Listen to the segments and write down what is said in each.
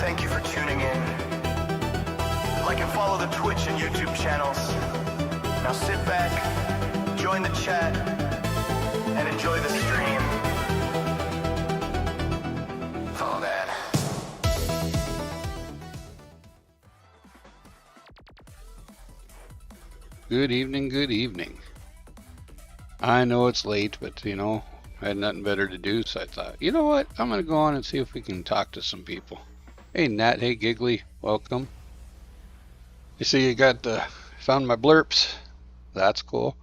thank you for tuning in. Like and follow the Twitch and YouTube channels. Now sit back, join the chat, and enjoy the stream. Follow that. Good evening, good evening. I know it's late, but you know, I had nothing better to do, so I thought, you know what, I'm going to go on and see if we can talk to some people. Hey Nat, hey Giggly, welcome. You see, you got found my blurps. That's cool.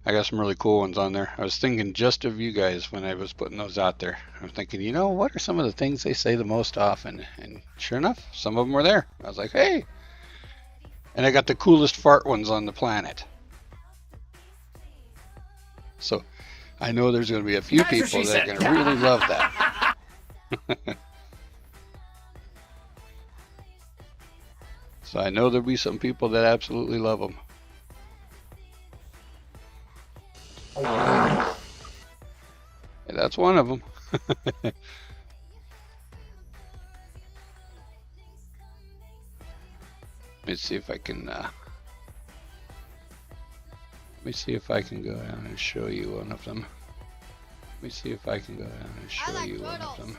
I got some really cool ones on there. I was thinking just of you guys when I was putting those out there. I'm thinking, you know, what are some of the things they say the most often? And sure enough, some of them were there. I was like, hey. And I got the coolest fart ones on the planet. So I know there's going to be a few people that are going to really love that. So I know there'll be some people that absolutely love them. Yeah, that's one of them. Let's see if I can let me see if I can go down and show you one of them. Let me see if I can go down and show you one of them.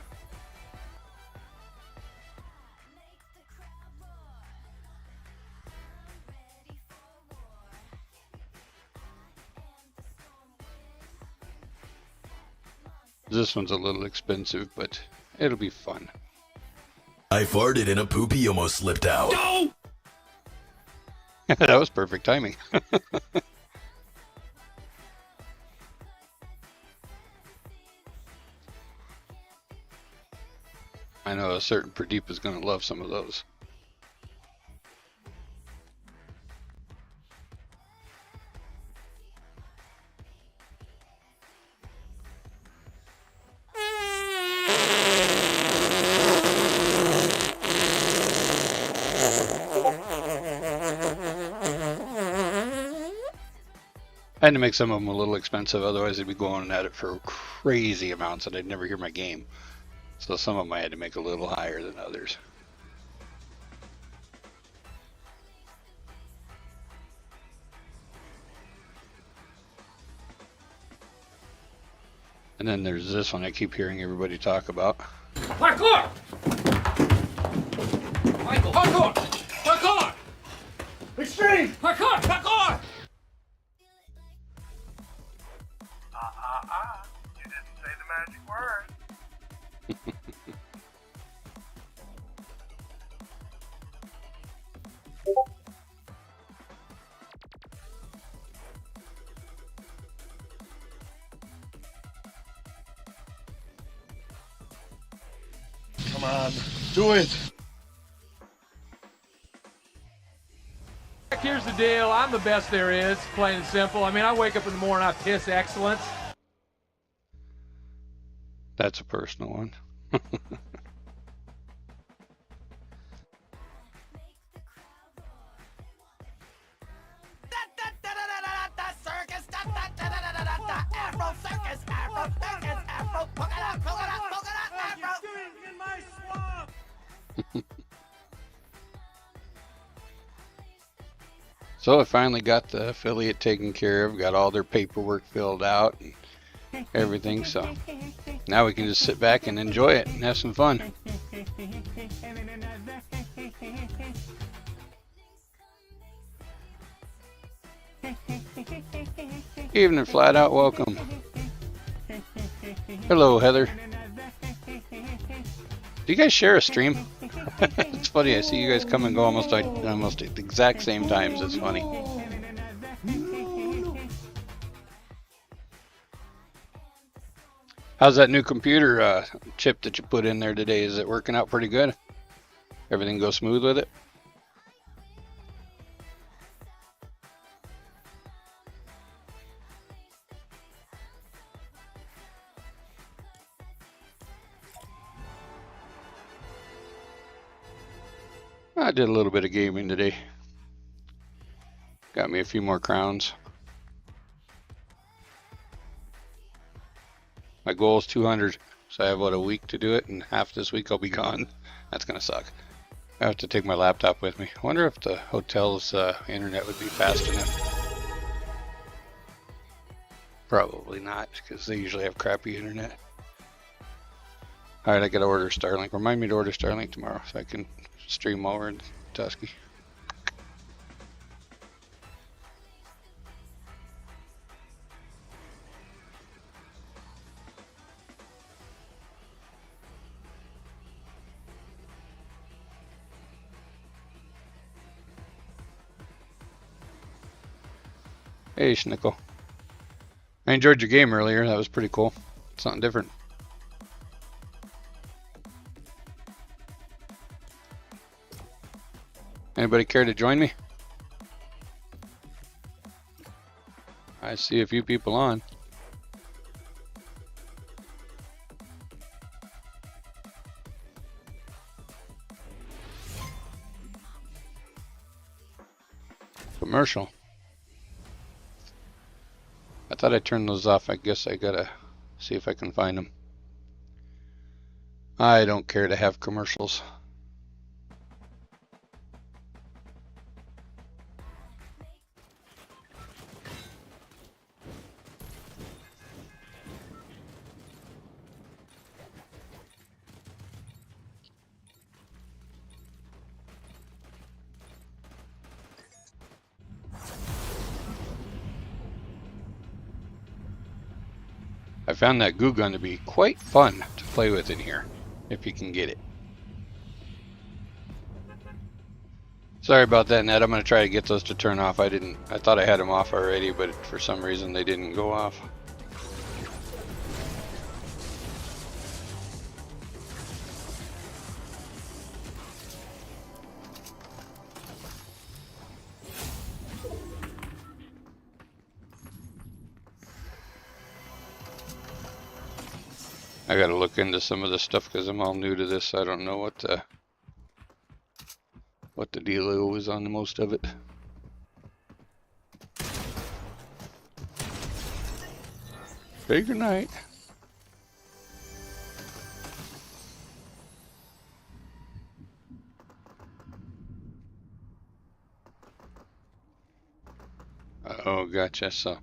This one's a little expensive, but it'll be fun. I farted and a poopy almost slipped out. No! That was perfect timing. I know a certain Pradeep is going to love some of those. I had to make some of them a little expensive, otherwise I'd be going at it for crazy amounts and I'd never hear my game. So some of them I had to make a little higher than others. And then there's this one I keep hearing everybody talk about. Parkour! Michael, parkour! Parkour! Extreme! Parkour! Parkour! You didn't say the magic word. Come on, do it. Here's the deal. I'm the best there is, plain and simple. I mean, I wake up in the morning, I piss excellence. That's a personal one. Circus, Afro circus, Afro circus, Afro polka dot, Afro. In my swamp! So I finally got the affiliate taken care of, got all their paperwork filled out and everything, so now we can just sit back and enjoy it and have some fun. Evening, Flat Out, welcome. Hello, Heather. Do you guys share a stream? It's funny, I see you guys come and go almost at the exact same times. It's funny. How's that new computer chip that you put in there today? Is it working out pretty good? Everything go smooth with it? I did a little bit of gaming today. Got me a few more crowns. My goal is 200. So I have about a week to do it, and half this week I'll be gone. That's gonna suck. I have to take my laptop with me. I wonder if the hotel's internet would be fast enough. Probably not, because they usually have crappy internet. Alright, I gotta order Starlink. Remind me to order Starlink tomorrow so I can stream over in Tusky. Hey, Schnickel. I enjoyed your game earlier. That was pretty cool. Something different. Anybody care to join me? I see a few people on. Commercial. I thought I turned those off. I guess I gotta see if I can find them. I don't care to have commercials. I found that goo gun to be quite fun to play with in here, if you can get it. Sorry about that, Ned. I'm going to try to get those to turn off. I thought I had them off already, but for some reason they didn't go off. I gotta look into some of this stuff because I'm all new to this. I don't know what the deal is on the most of it. Say goodnight. Oh, gotcha. So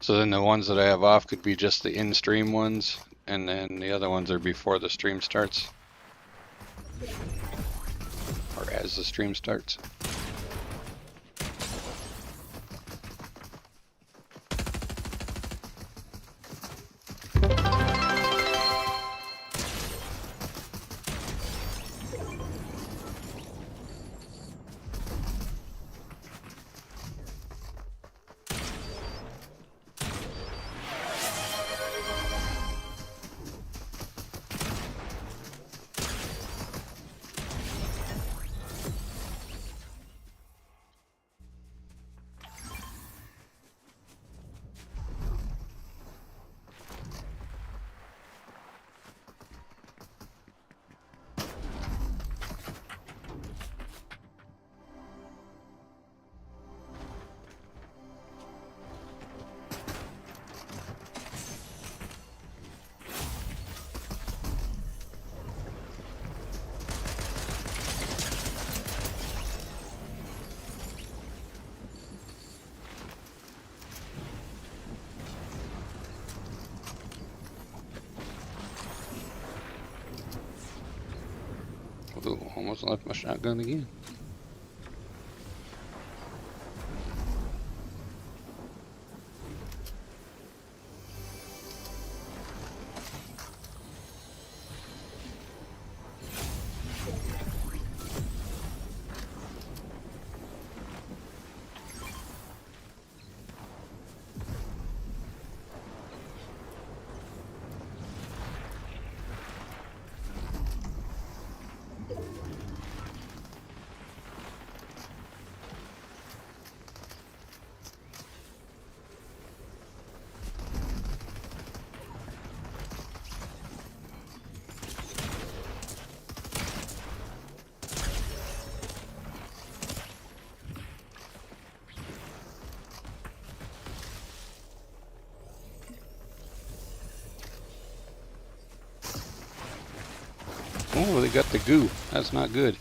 then the ones that I have off could be just the in-stream ones. And then the other ones are before the stream starts. Or as the stream starts. Ooh, almost left my shotgun again. got the goo. That's not good.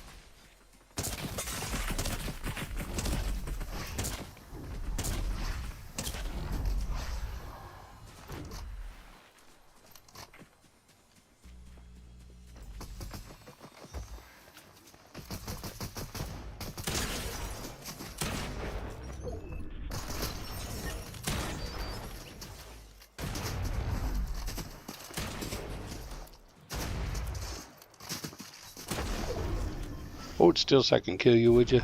Hold still so I can kill you, would you?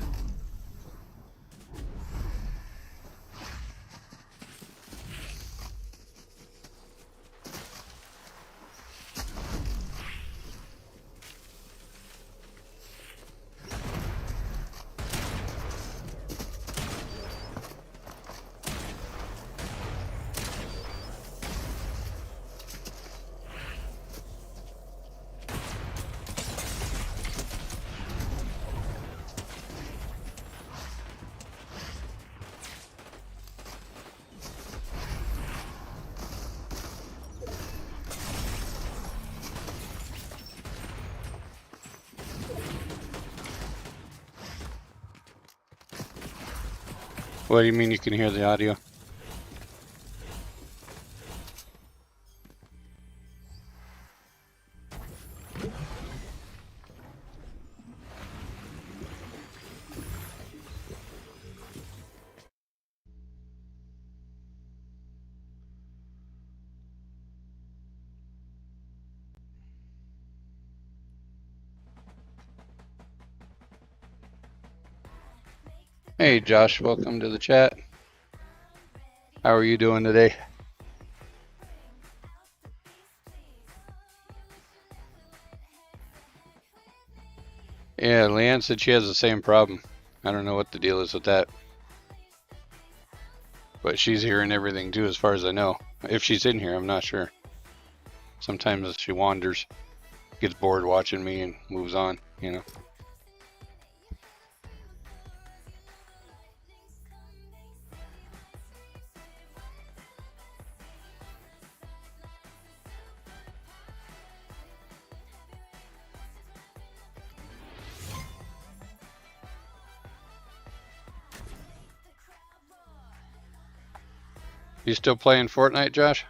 What do you mean you can hear the audio? Hey Josh, welcome to the chat. How are you doing today? Yeah, Leanne said she has the same problem. I don't know what the deal is with that. But she's hearing everything too, as far as I know. If she's in here, I'm not sure. Sometimes she wanders, gets bored watching me and moves on, you know. You still playing Fortnite, Josh?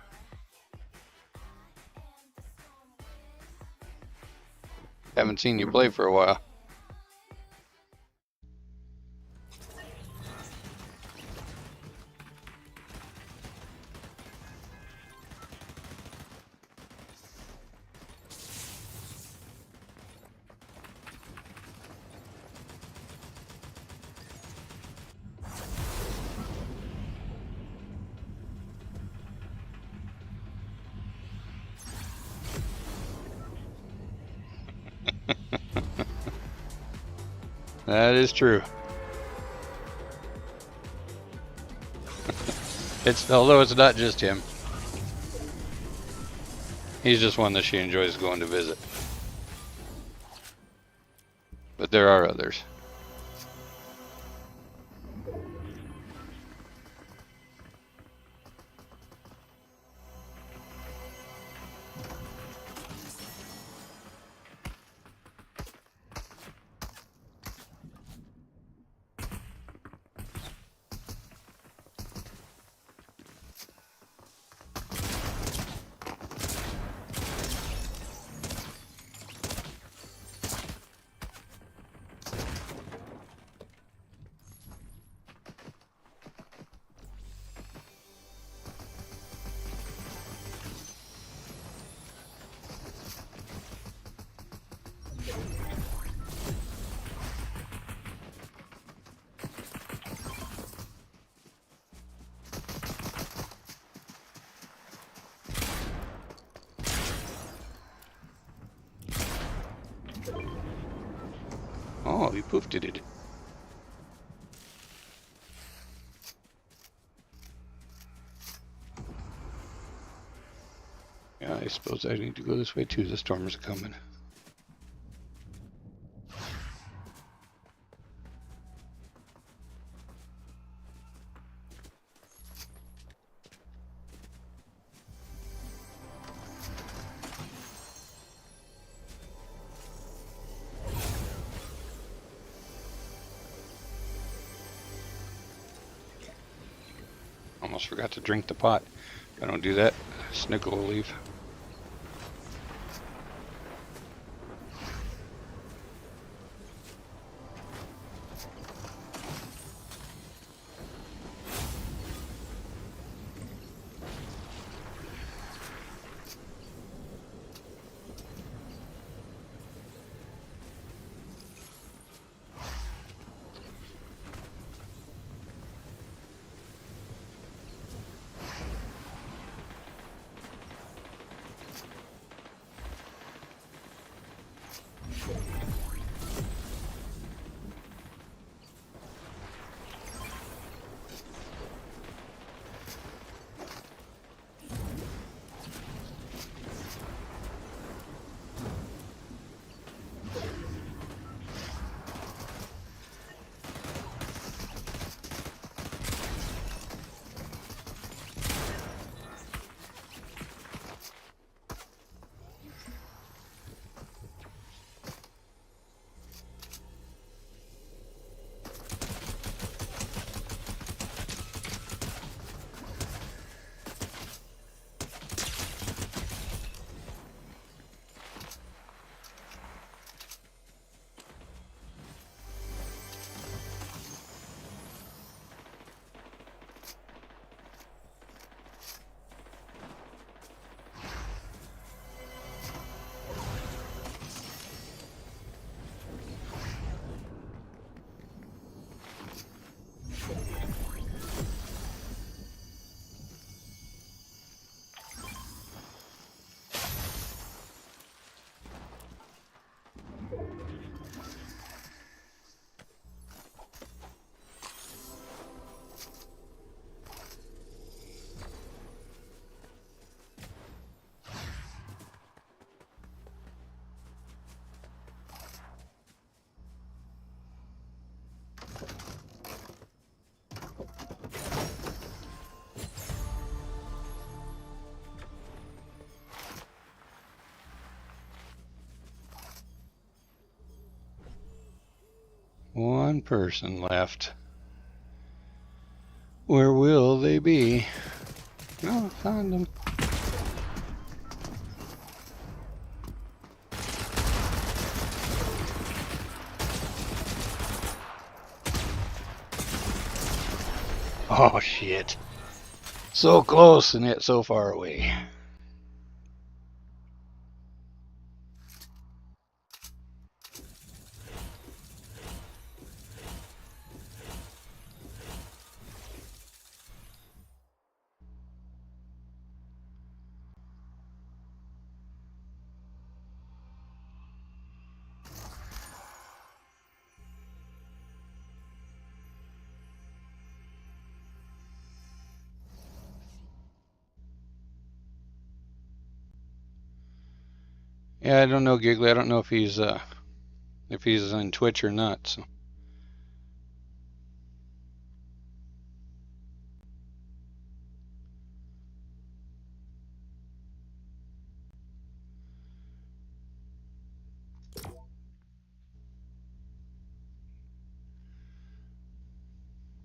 Haven't seen you play for a while. That is true. Although it's not just him. He's just one that she enjoys going to visit. But there are others. Oh, you poofed it. Yeah, I suppose I need to go this way too. The storm's coming. Almost forgot to drink the pot. If I don't do that, Snickle will leave. One person left. Where will they be? Oh, I found them. Oh shit. So close and yet so far away. Yeah, I don't know, Giggly. I don't know if he's on Twitch or not. So.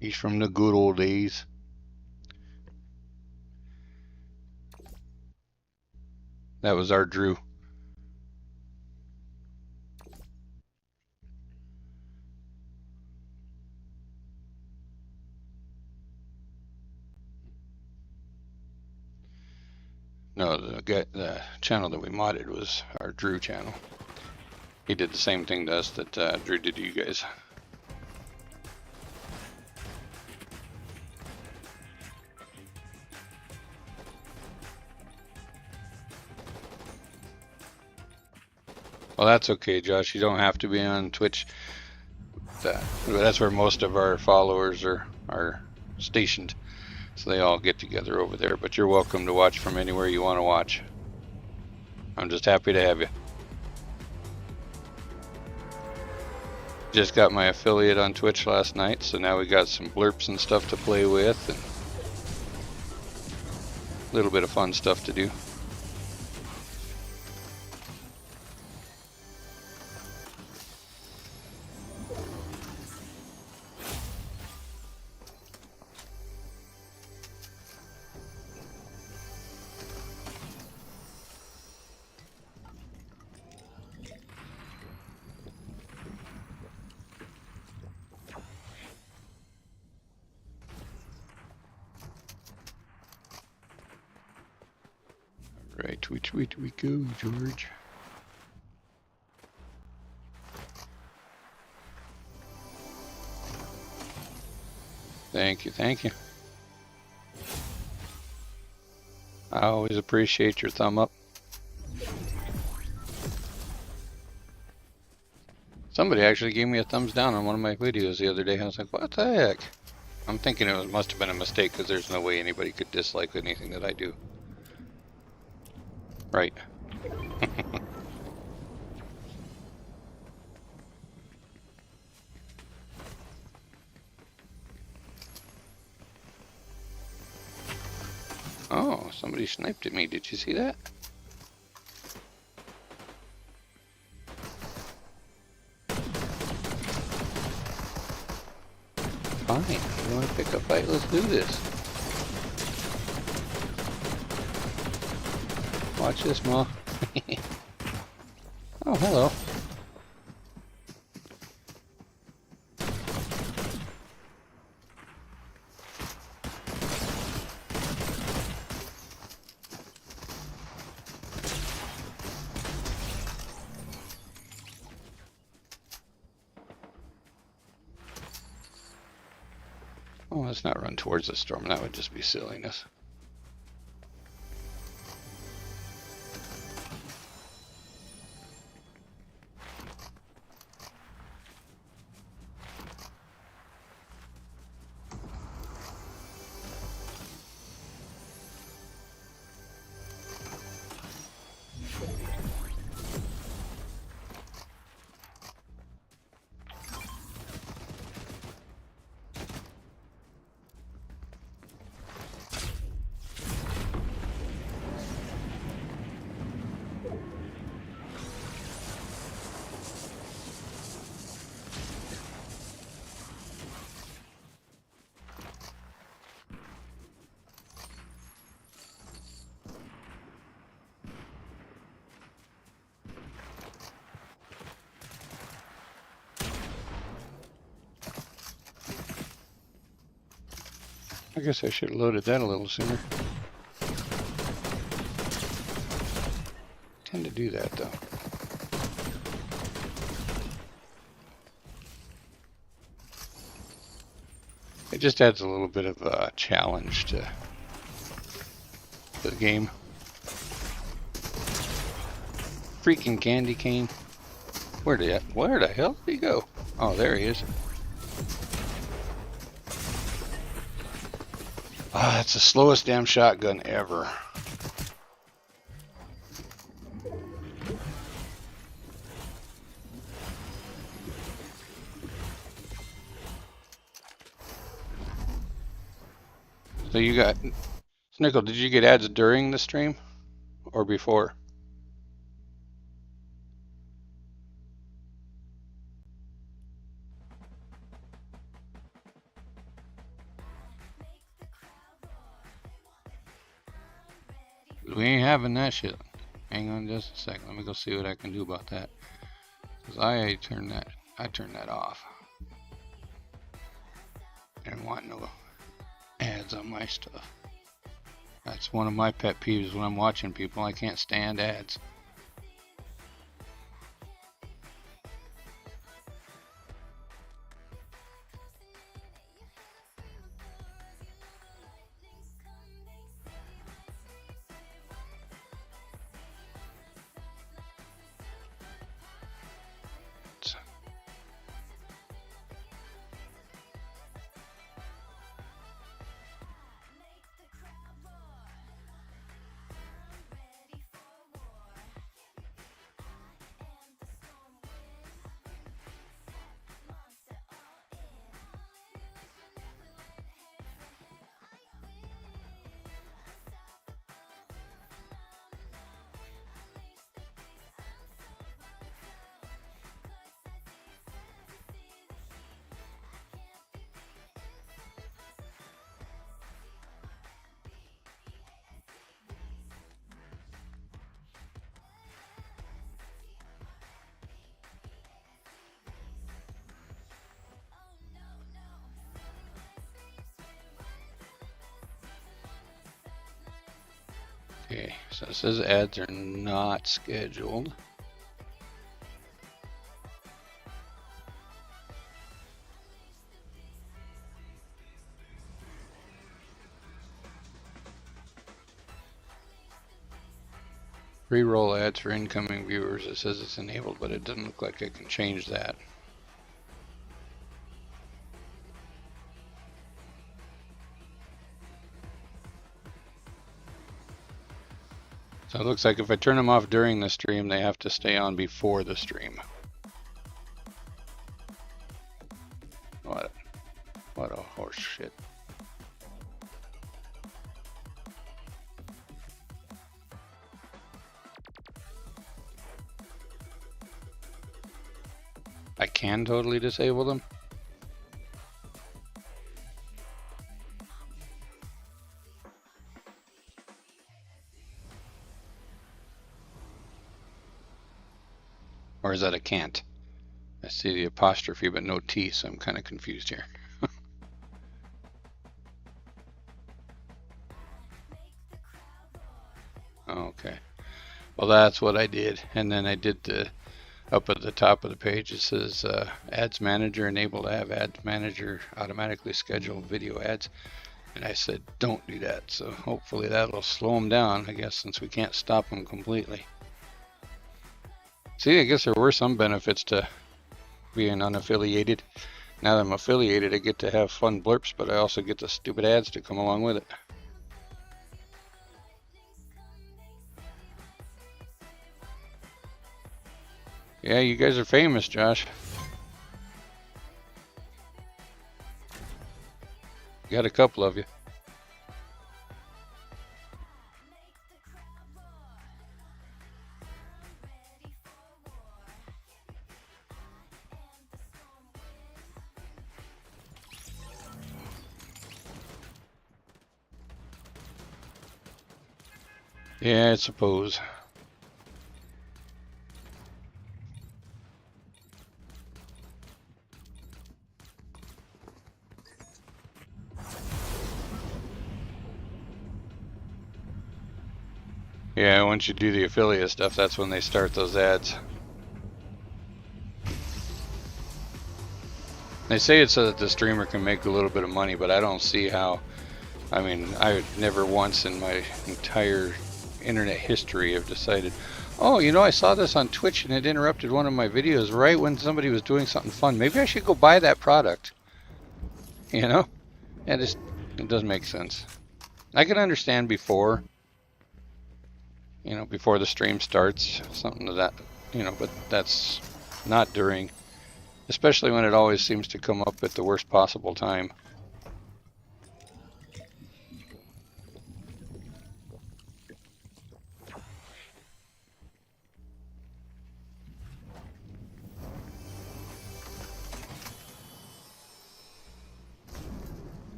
He's from the good old days. That was our Drew. No, the channel that we modded was our Drew channel. He did the same thing to us that Drew did to you guys. Well, that's okay, Josh. You don't have to be on Twitch. That's where most of our followers are stationed. So they all get together over there. But you're welcome to watch from anywhere you want to watch. I'm just happy to have you. Just got my affiliate on Twitch last night, so now we got some blurps and stuff to play with, and a little bit of fun stuff to do. Which way do we go, George? Thank you, thank you. I always appreciate your thumb up. Somebody actually gave me a thumbs down on one of my videos the other day. I was like, what the heck? I'm thinking it must have been a mistake because there's no way anybody could dislike anything that I do. Right. Oh, somebody sniped at me. Did you see that? Fine. You want to pick a fight? Let's do this. Watch this, Ma. Oh, hello. Oh, let's not run towards the storm. That would just be silliness. I guess I should have loaded that a little sooner. Tend to do that though. It just adds a little bit of a challenge to the game. Freaking candy cane. Where the hell did he go? Oh, there he is. Ah, that's the slowest damn shotgun ever. So you got, Snickle, did you get ads during the stream or before? We ain't having that shit. Hang on just a second. Let me go see what I can do about that. Cause I turned that off. I didn't want no ads on my stuff. That's one of my pet peeves when I'm watching people. I can't stand ads. Okay, so it says ads are not scheduled. Pre-roll ads for incoming viewers. It says it's enabled, but it doesn't look like I can change that. So it looks like if I turn them off during the stream, they have to stay on before the stream. What a horse shit. I can totally disable them. Or is that a can't? I see the apostrophe but no T, so I'm kind of confused here. Okay. Well, that's what I did. And then I did the, up at the top of the page, it says Ads Manager, enable to have Ads Manager automatically schedule video ads. And I said, don't do that. So hopefully that'll slow them down, I guess, since we can't stop them completely. See, I guess there were some benefits to being unaffiliated. Now that I'm affiliated, I get to have fun blurps, but I also get the stupid ads to come along with it. Yeah, you guys are famous, Josh. Got a couple of you. Yeah, I suppose. Yeah, once you do the affiliate stuff, that's when they start those ads. They say it's so that the streamer can make a little bit of money, but I don't see how. I mean, I never once in my entire internet history have decided, oh, you know, I saw this on Twitch and it interrupted one of my videos right when somebody was doing something fun. Maybe I should go buy that product. You know? And it doesn't make sense. I can understand before, you know, before the stream starts, something to that, you know, but that's not during, especially when it always seems to come up at the worst possible time.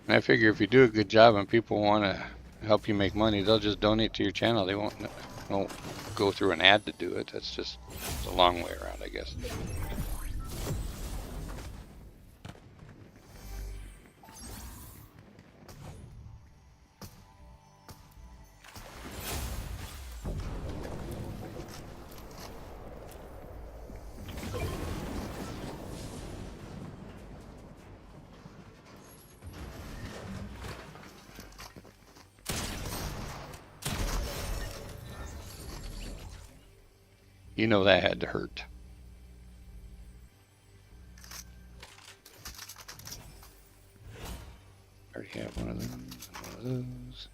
And I figure if you do a good job and people want to help you make money, they'll just donate to your channel. They won't go through an ad to do it. That's just a long way around, I guess. You know that had to hurt. Already have one of them, one of those.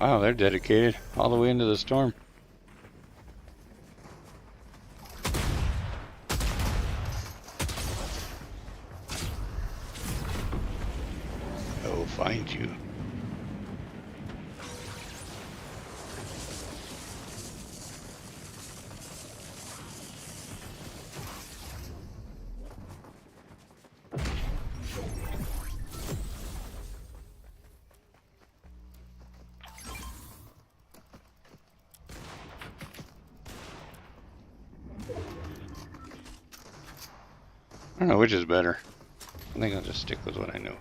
Wow, they're dedicated all the way into the storm. I will find you. I don't know which is better. I think I'll just stick with what I know.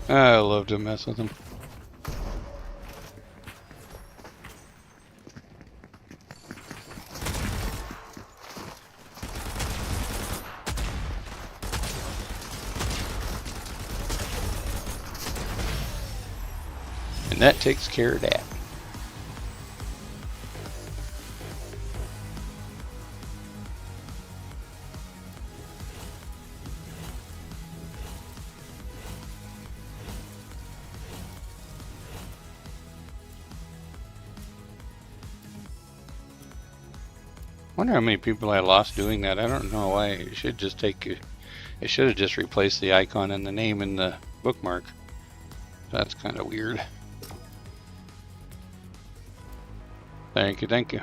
I love to mess with them. And that takes care of that. Wonder how many people I lost doing that. I don't know why. It should just take. It should have just replaced the icon and the name in the bookmark. That's kind of weird. Thank you, thank you.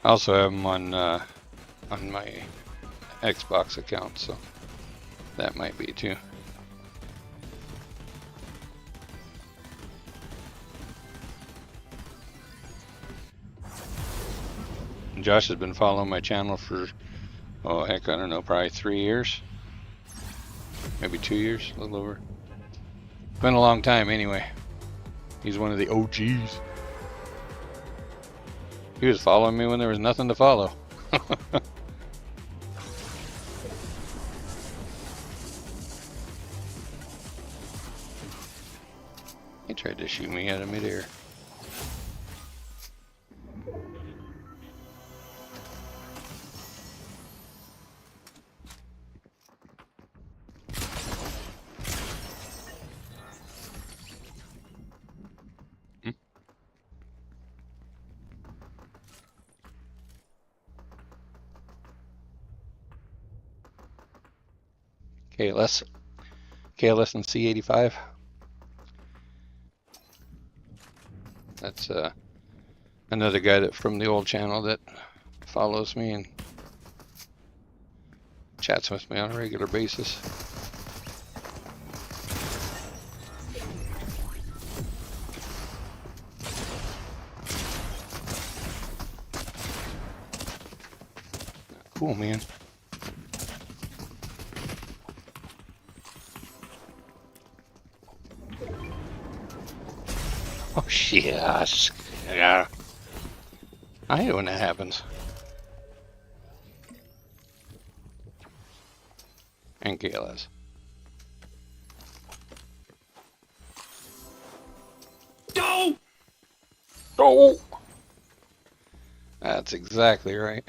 I also have them on my Xbox account, so that might be too. Josh has been following my channel for, oh heck, I don't know, probably 3 years, maybe 2 years, a little over. Been a long time anyway. He's one of the OGs. He was following me when there was nothing to follow. He tried to shoot me out of midair. KLS and C85. That's another guy that from the old channel that follows me and chats with me on a regular basis. Cool, man. Oh shit! Yeah. I hate when that happens. And KLS. Go! Go! That's exactly right.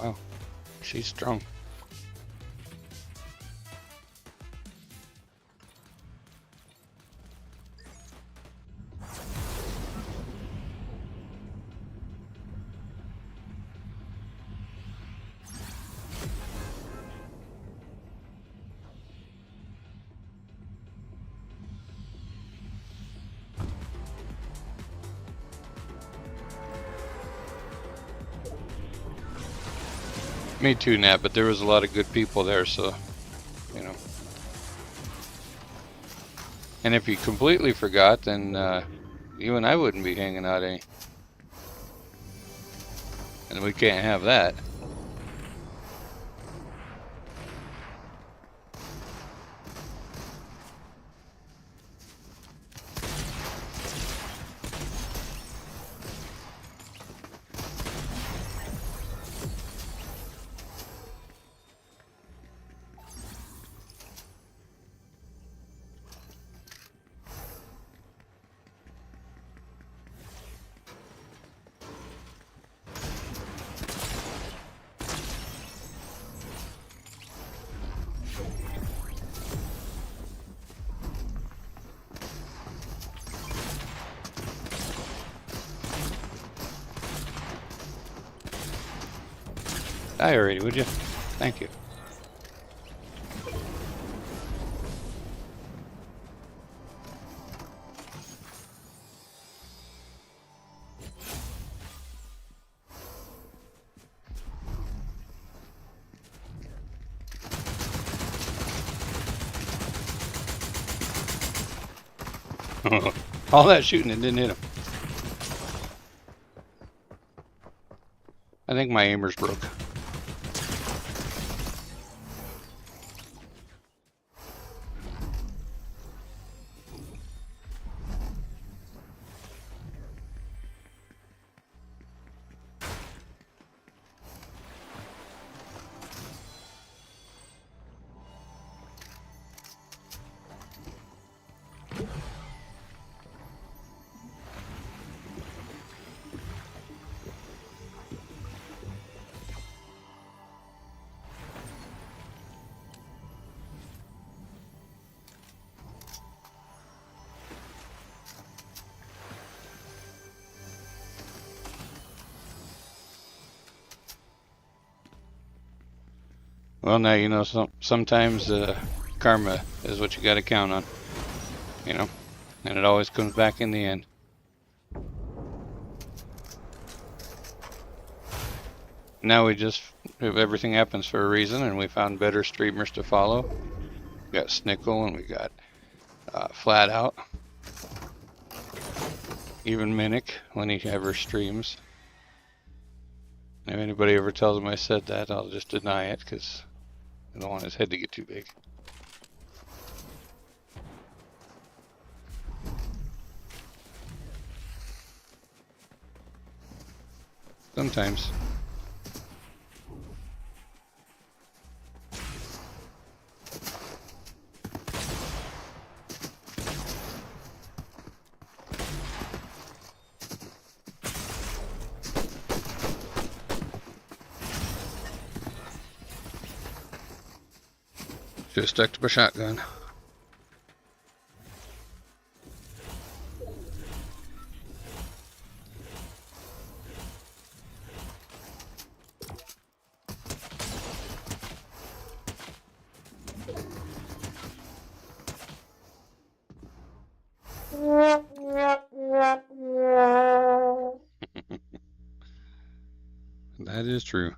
Wow, she's strong. Me too, Nat, but there was a lot of good people there, so, you know. And if you completely forgot, then you and I wouldn't be hanging out any. And we can't have that. Die already, would you? Thank you. All that shooting, it didn't hit him. I think my aimer's broke. Well, now you know sometimes karma is what you got to count on, you know, and it always comes back in the end. Now everything happens for a reason, and we found better streamers to follow. We got Snickle and we got Flat Out, even Minic when he ever streams. If anybody ever tells him I said that, I'll just deny it because I don't want his head to get too big. Sometimes. Just stuck to my shotgun. That is true.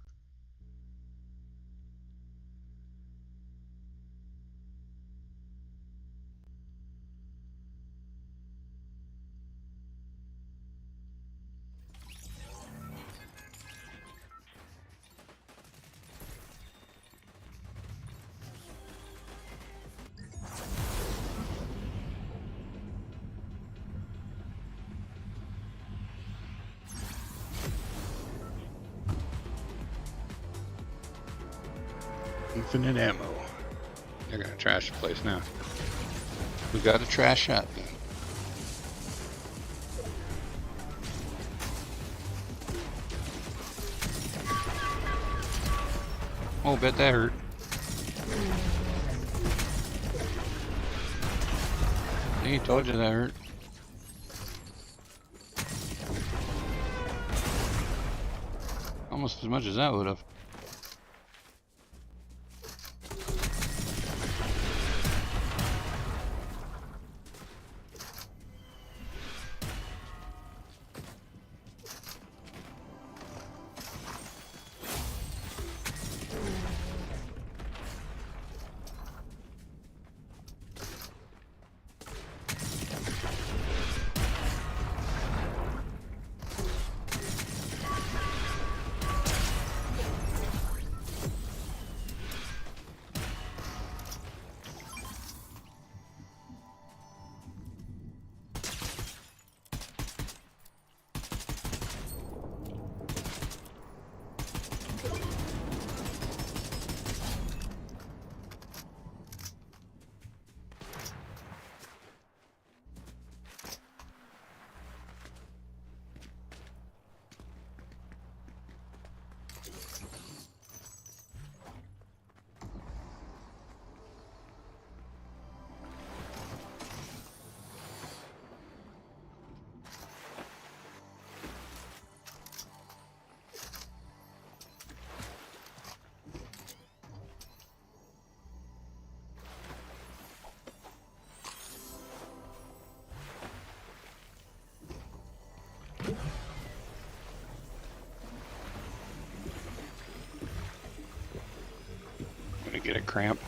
Infinite ammo. They're gonna trash the place now. We got a trash shotgun. Oh, bet that hurt. He told you that hurt. Almost as much as that would have. get a cramp.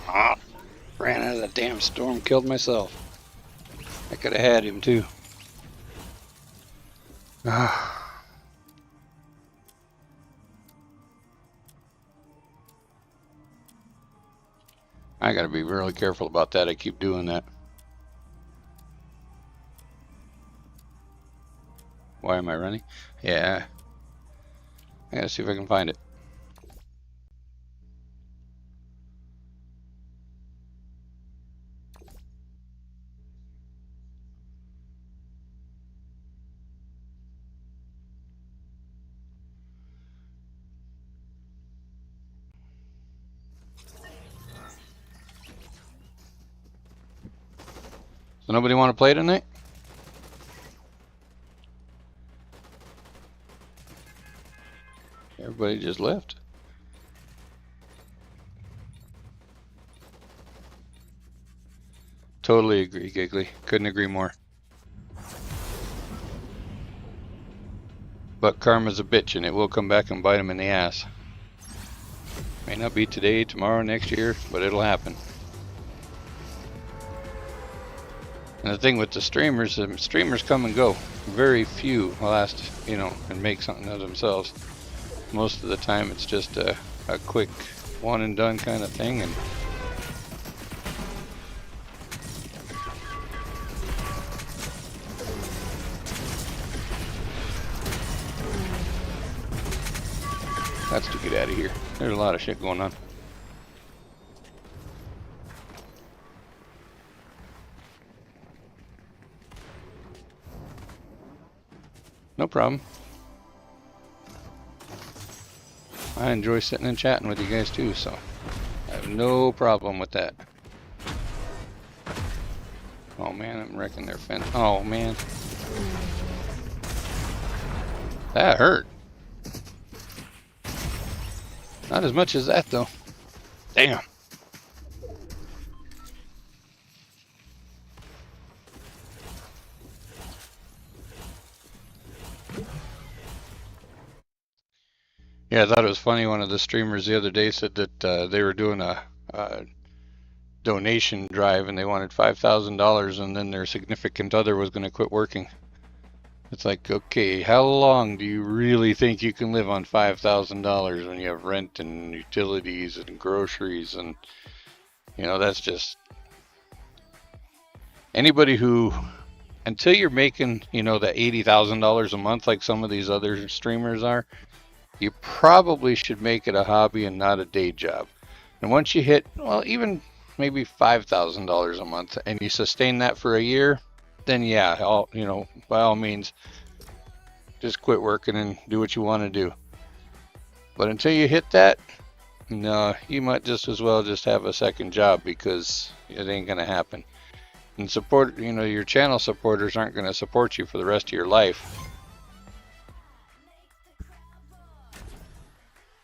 Ah, ran out of the damn storm, killed myself. I could have had him too. Ah. I gotta be really careful about that. I keep doing that. Why am I running? Yeah. I gotta see if I can find it. So nobody want to play tonight? Everybody just left. Totally agree, Giggly. Couldn't agree more. But karma's a bitch and it will come back and bite him in the ass. May not be today, tomorrow, next year, but it'll happen. And the thing with the streamers come and go. Very few last, and make something of themselves. Most of the time it's just a quick one and done kind of thing. And That's to get out of here. There's a lot of shit going on. No problem. I enjoy sitting and chatting with you guys too, so I have no problem with that. Oh man, I'm wrecking their fence. Oh man. That hurt. Not as much as that though. Damn. Yeah, I thought it was funny. One of the streamers the other day said that they were doing a donation drive and they wanted $5,000 and then their significant other was going to quit working. It's like, okay, how long do you really think you can live on $5,000 when you have rent and utilities and groceries? And, you know, that's just anybody who, until you're making, you know, the $80,000 a month like some of these other streamers are, you probably should make it a hobby and not a day job. And once you hit, well, even maybe $5,000 a month and you sustain that for a year, then yeah, you know, by all means, just quit working and do what you want to do. But until you hit that, no, you might just as well just have a second job because it ain't gonna happen. And support, you know, your channel supporters aren't gonna support you for the rest of your life.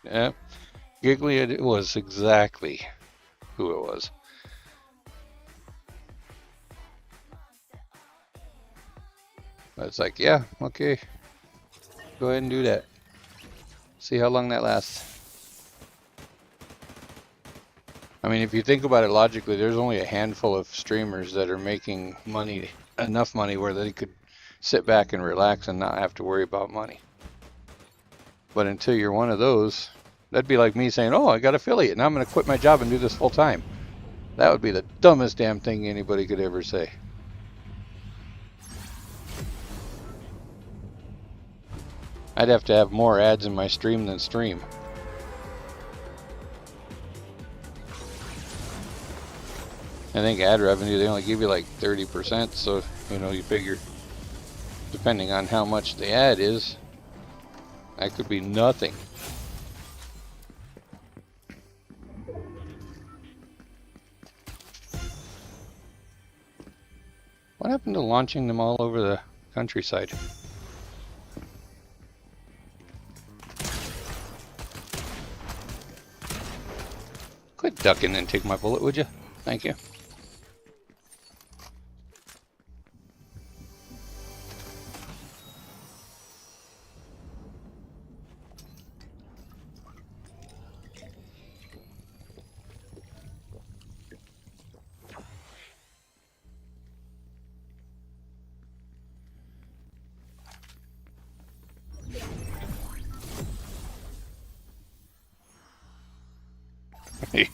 Yeah, Giggly, it was exactly who it was. But it's like, yeah, okay, go ahead and do that. See how long that lasts. I mean, if you think about it logically, there's only a handful of streamers that are making money, enough money where they could sit back and relax and not have to worry about money. But until you're one of those, that'd be like me saying, oh, I got affiliate and I'm going to quit my job and do this full time. That would be the dumbest damn thing anybody could ever say. I'd have to have more ads in my stream than stream. I think ad revenue, they only give you like 30%, so, you know, you figure, depending on how much the ad is, that could be nothing. What happened to launching them all over the countryside? Quit ducking and take my bullet, would you? Thank you.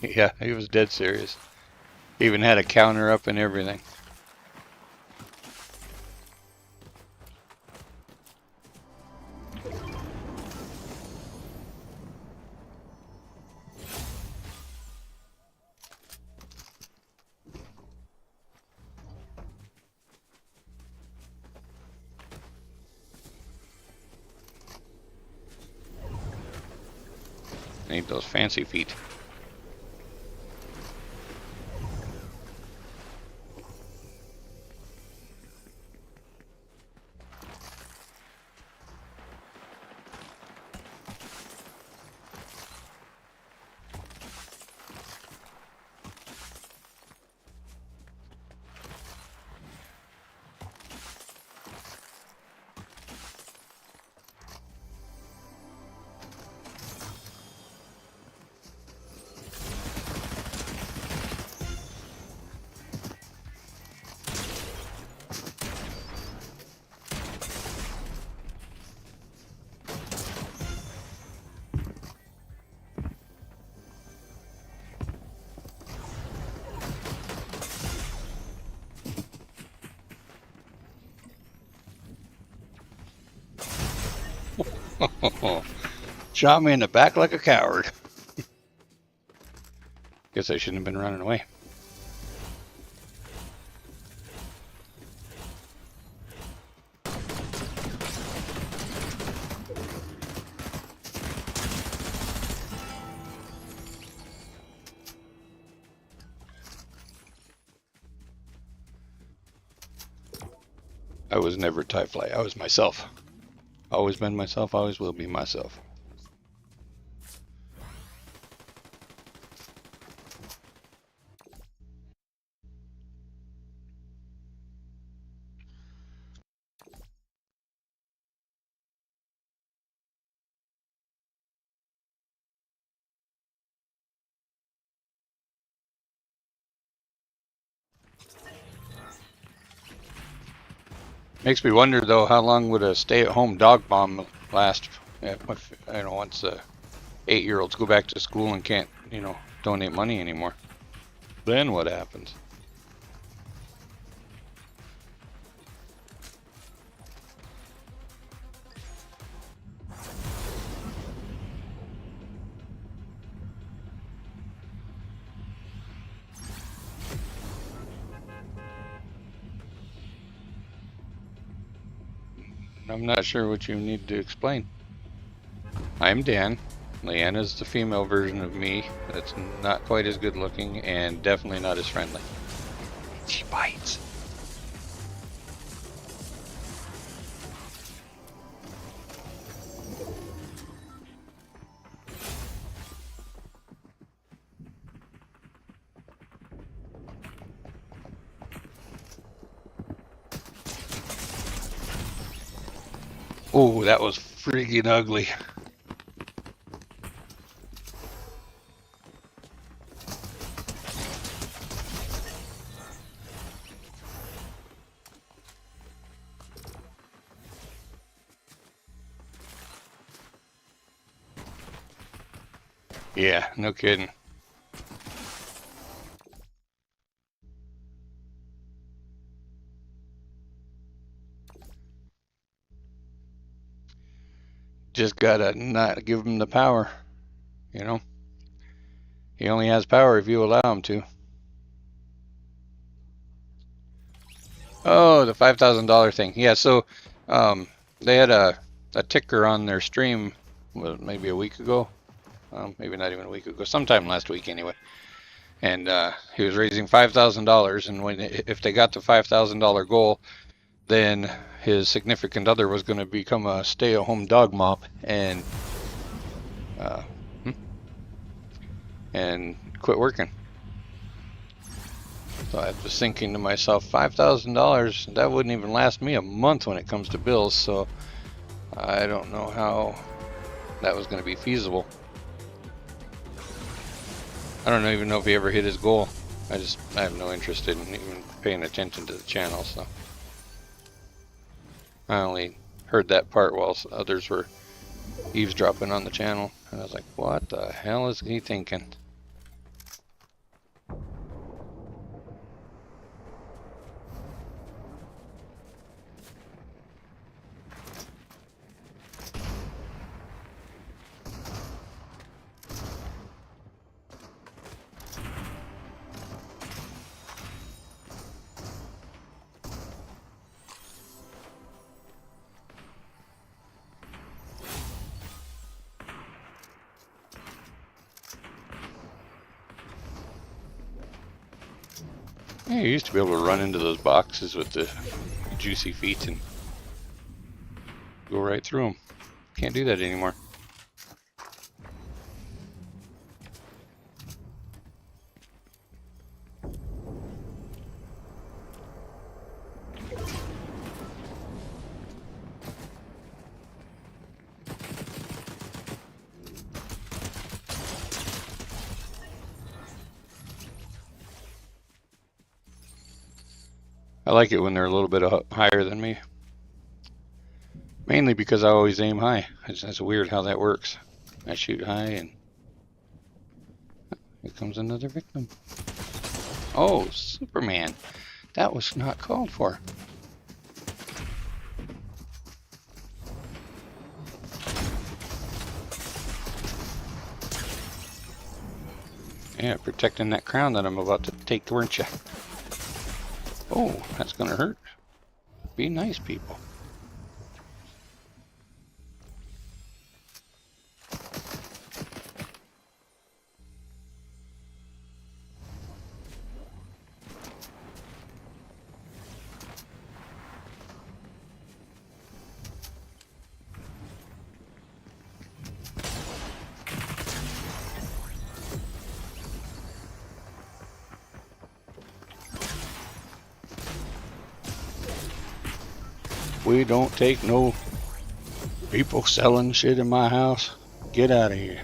Yeah, he was dead serious. He even had a counter up and everything. Need those fancy feet. Shot me in the back like a coward. Guess I shouldn't have been running away. I was never TIE Fly. I was myself. Always been myself, always will be myself. Makes me wonder though, how long would a stay-at-home dog bomb last? If, you know, once 8-year-olds go back to school and can't, you know, donate money anymore, then what happens? I'm not sure what you need to explain. I'm Dan. Leanna's the female version of me that's not quite as good looking and definitely not as friendly. She bites. Oh, that was freaking ugly. Yeah, no kidding. Just gotta not give him the power, you know? He only has power if you allow him to. Oh, the $5,000 thing. Yeah, so they had a ticker on their stream maybe a week ago. Maybe not even a week ago, sometime last week anyway. And he was raising $5,000, and if they got the $5,000 goal, then his significant other was going to become a stay-at-home dog mop and quit working. So I was thinking to myself, $5,000, that wouldn't even last me a month when it comes to bills, so I don't know how that was going to be feasible. I don't even know if he ever hit his goal. I have no interest in even paying attention to the channel, so I only heard that part while others were eavesdropping on the channel, and I was like, what the hell is he thinking? Yeah, you used to be able to run into those boxes with the juicy feet and go right through them. Can't do that anymore. I like it when they're a little bit higher than me. Mainly because I always aim high. It's weird how that works. I shoot high and here comes another victim. Oh, Superman. That was not called for. Yeah, protecting that crown that I'm about to take, weren't you? Oh, that's gonna hurt. Be nice, people. We don't take no people selling shit in my house. Get out of here.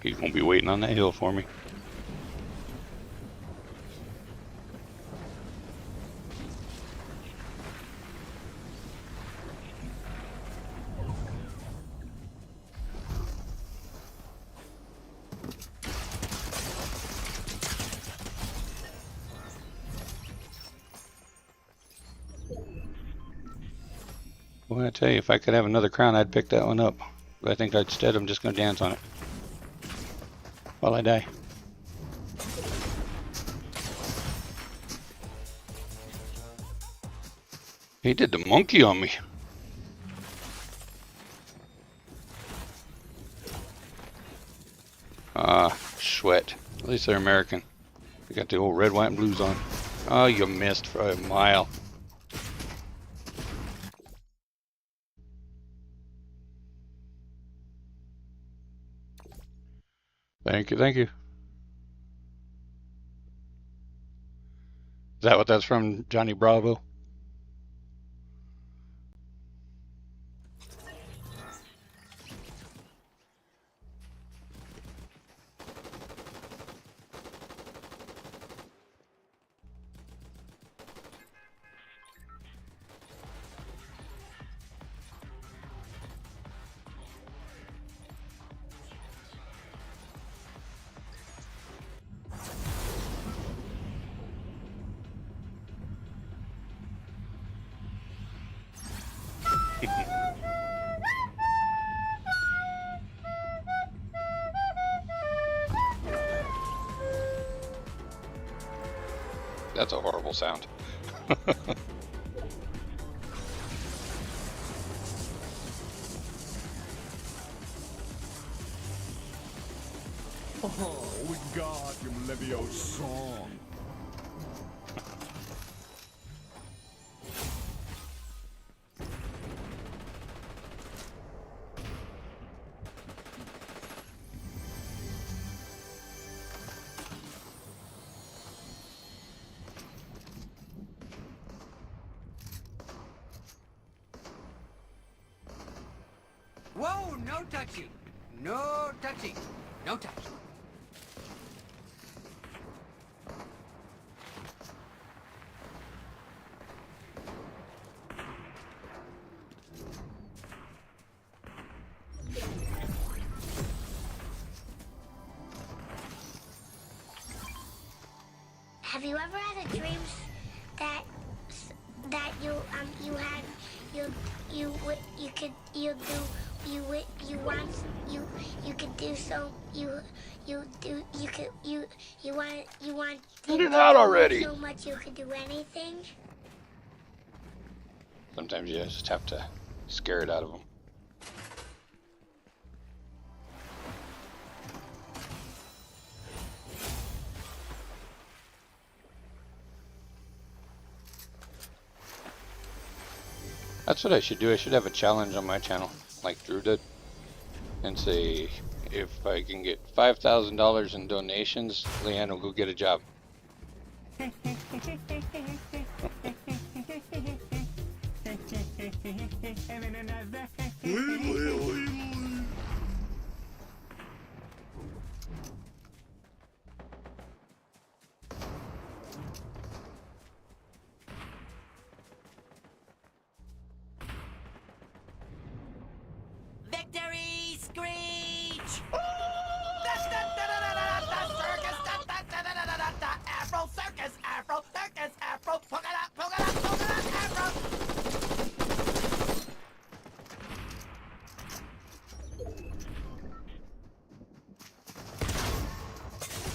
He's gonna be waiting on that hill for me. Well, I tell you, if I could have another crown, I'd pick that one up. But I think instead I'm just gonna dance on it while I die. He did the monkey on me. Ah, sweat. At least they're American. They got the old red, white, and blues on. Oh, you missed for a mile. Thank you, thank you. Is that what that's from, Johnny Bravo? That's a horrible sound. Oh, Wingardium Leviosa. Whoa, no touching. No touching. No touch. Have you ever had a dream that you could do so you want Get it out already. so much you could do anything? Sometimes you just have to scare it out of them. That's what I should do. I should have a challenge on my channel, like Drew did, and say, if I can get $5,000 in donations, Leanne will go get a job. Victory screech! The circus, Afro circus, Afro circus, Afro polka dot, Afro.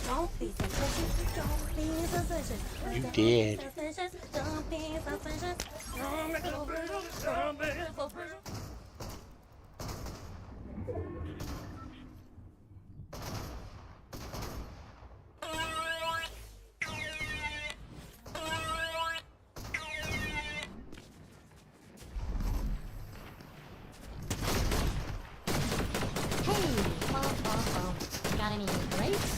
Don't be suspicious. Don't be suspicious. You did. Don't be suspicious. Don't be suspicious. Don't be suspicious. Got any grapes?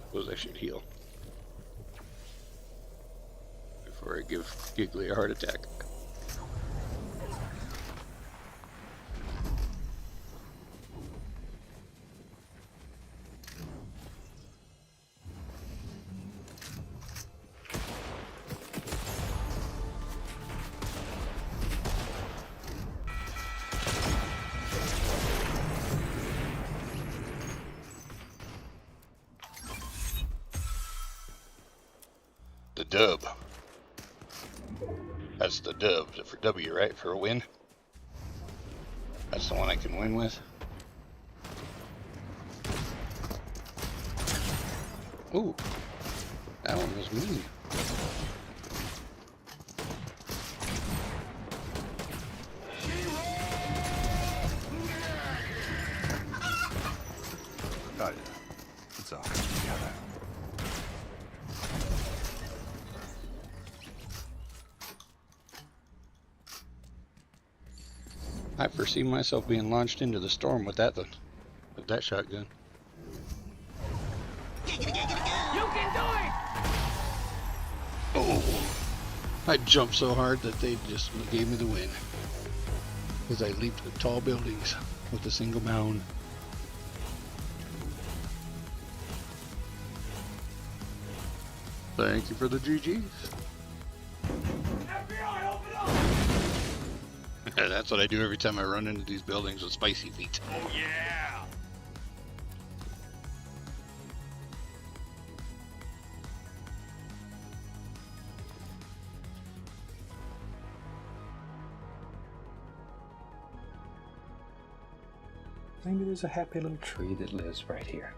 Suppose I should heal before I give Giggly a heart attack. The dub. That's the dub for W, right? For a win. That's the one I can win with. Ooh, that one was mean. Oh yeah, it's all coming together. I foresee myself being launched into the storm with that shotgun. You can do it! Oh, I jumped so hard that they just gave me the win. Because I leaped the tall buildings with a single bound. Thank you for the GGs. FBI, open up! That's what I do every time I run into these buildings with spicy feet. Oh yeah! Maybe there's a happy little tree that lives right here.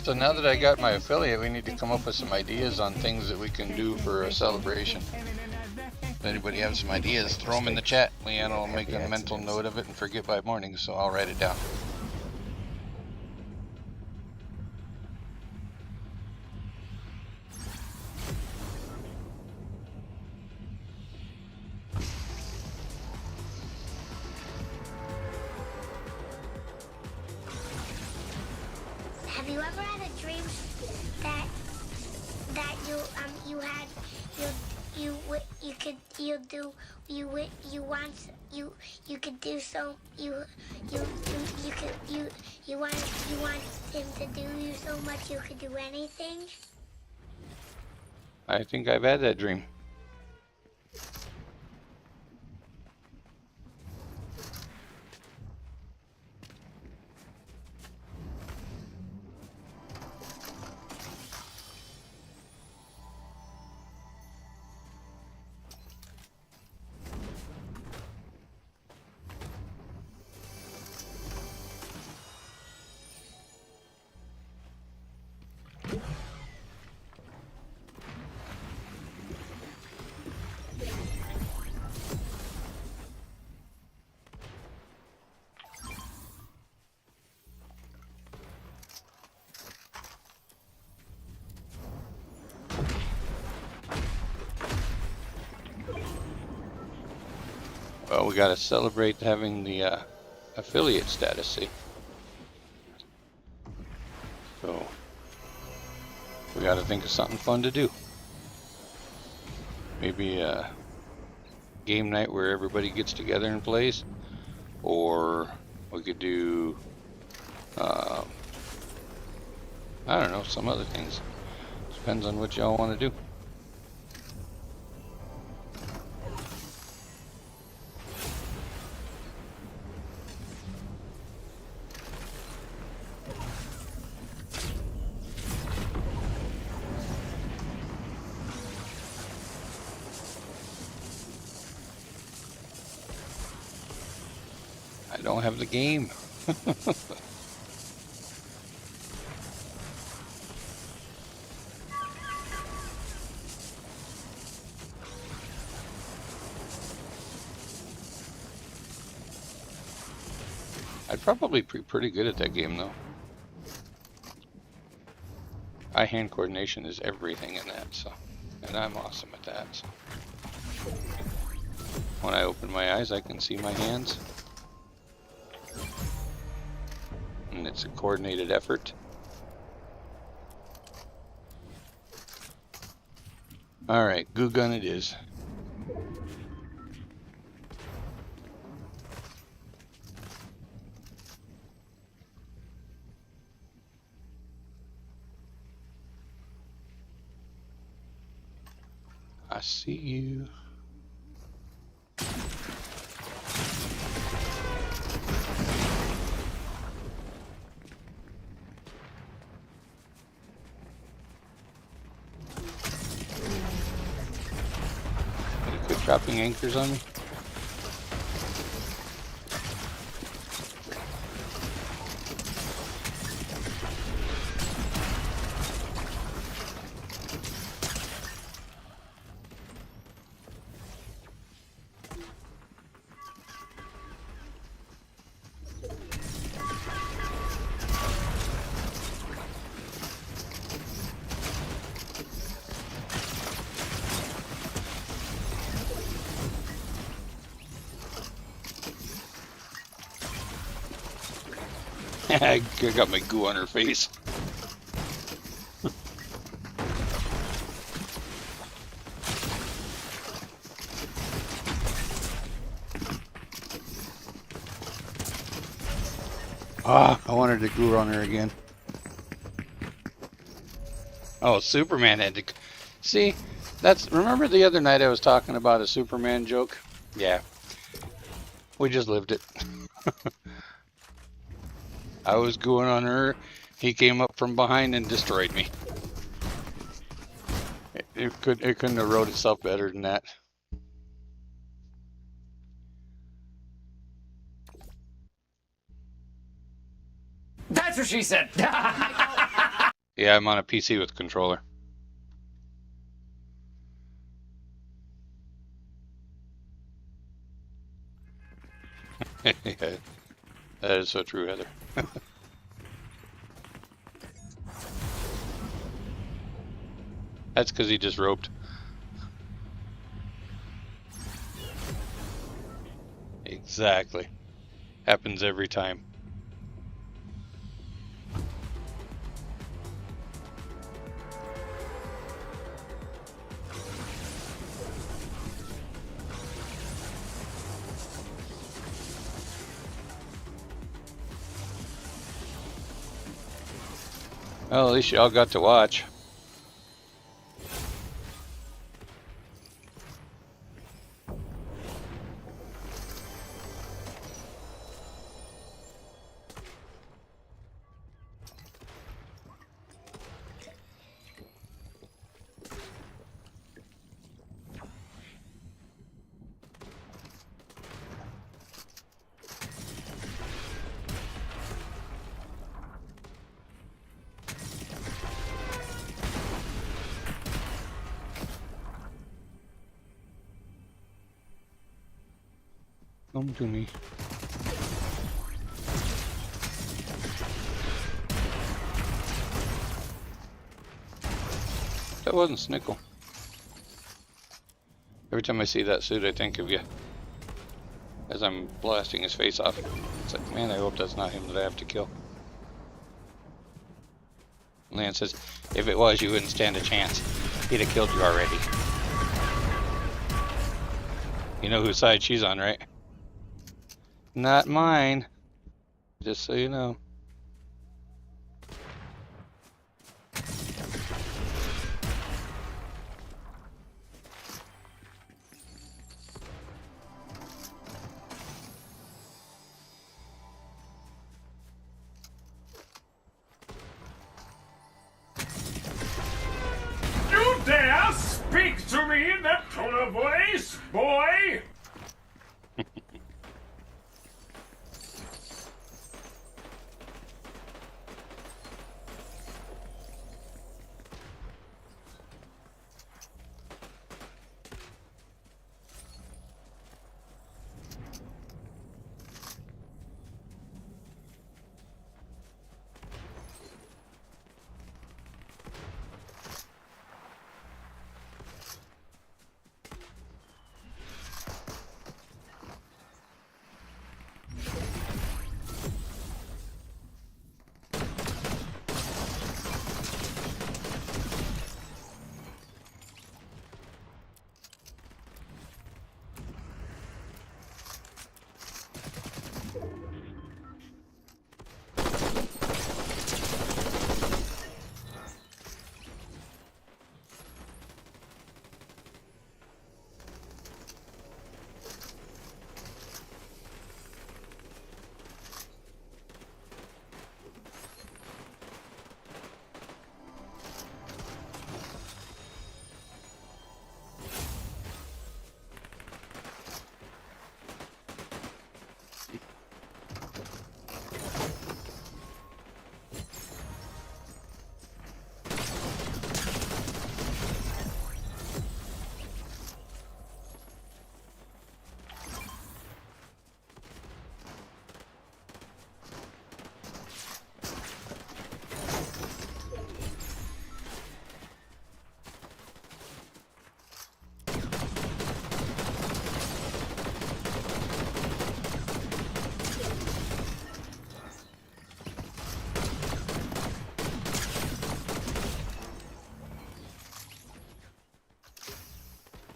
So now that I got my affiliate, we need to come up with some ideas on things that we can do for a celebration. If anybody has some ideas, throw them in the chat. Leanna will make a mental note of it and forget by morning, so I'll write it down. Have you ever had a dream that you could do so you want him to do you so much you could do anything? I think I've had that dream. Well, we got to celebrate having the affiliate status, see? So, we got to think of something fun to do. Maybe a game night where everybody gets together and plays. Or we could do, I don't know, some other things. Depends on what y'all want to do. I don't have the game. I'd probably be pretty good at that game though. Eye-hand coordination is everything in that, so, and I'm awesome at that. So. When I open my eyes, I can see my hands. And it's a coordinated effort. Alright, goo gun it is. I see you. Quit dropping anchors on me. I got my goo on her face. Ah, I wanted to goo on her again. Oh, Superman had to... See, that's... Remember the other night I was talking about a Superman joke? Yeah. We just lived it. I was going on her, he came up from behind and destroyed me. It couldn't have wrote itself better than that. That's what she said. Yeah, I'm on a PC with controller. Yeah, that is so true, Heather. That's because he just roped. Exactly. Happens every time. Well, at least y'all got to watch. Come to me. That wasn't Snickle. Every time I see that suit, I think of you. as I'm blasting his face off. It's like, man, I hope that's not him that I have to kill. Lance says, if it was, you wouldn't stand a chance. He'd have killed you already. You know whose side she's on, right? Not mine. Just so you know. You dare speak to me in that tone of voice, boy?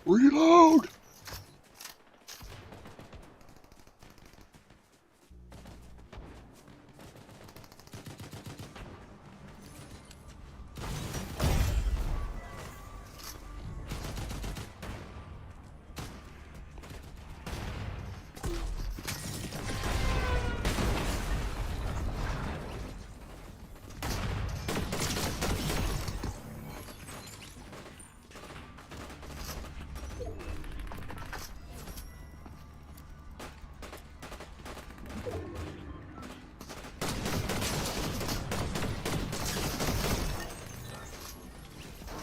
Reload!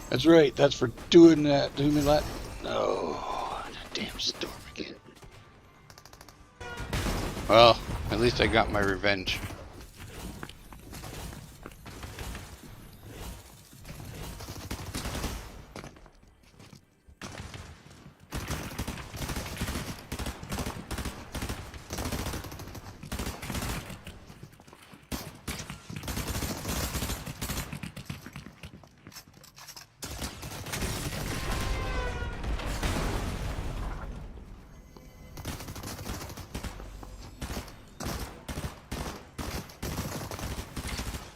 That's right, that's for doing that. Doing that. No, that damn storm again. Well, at least I got my revenge.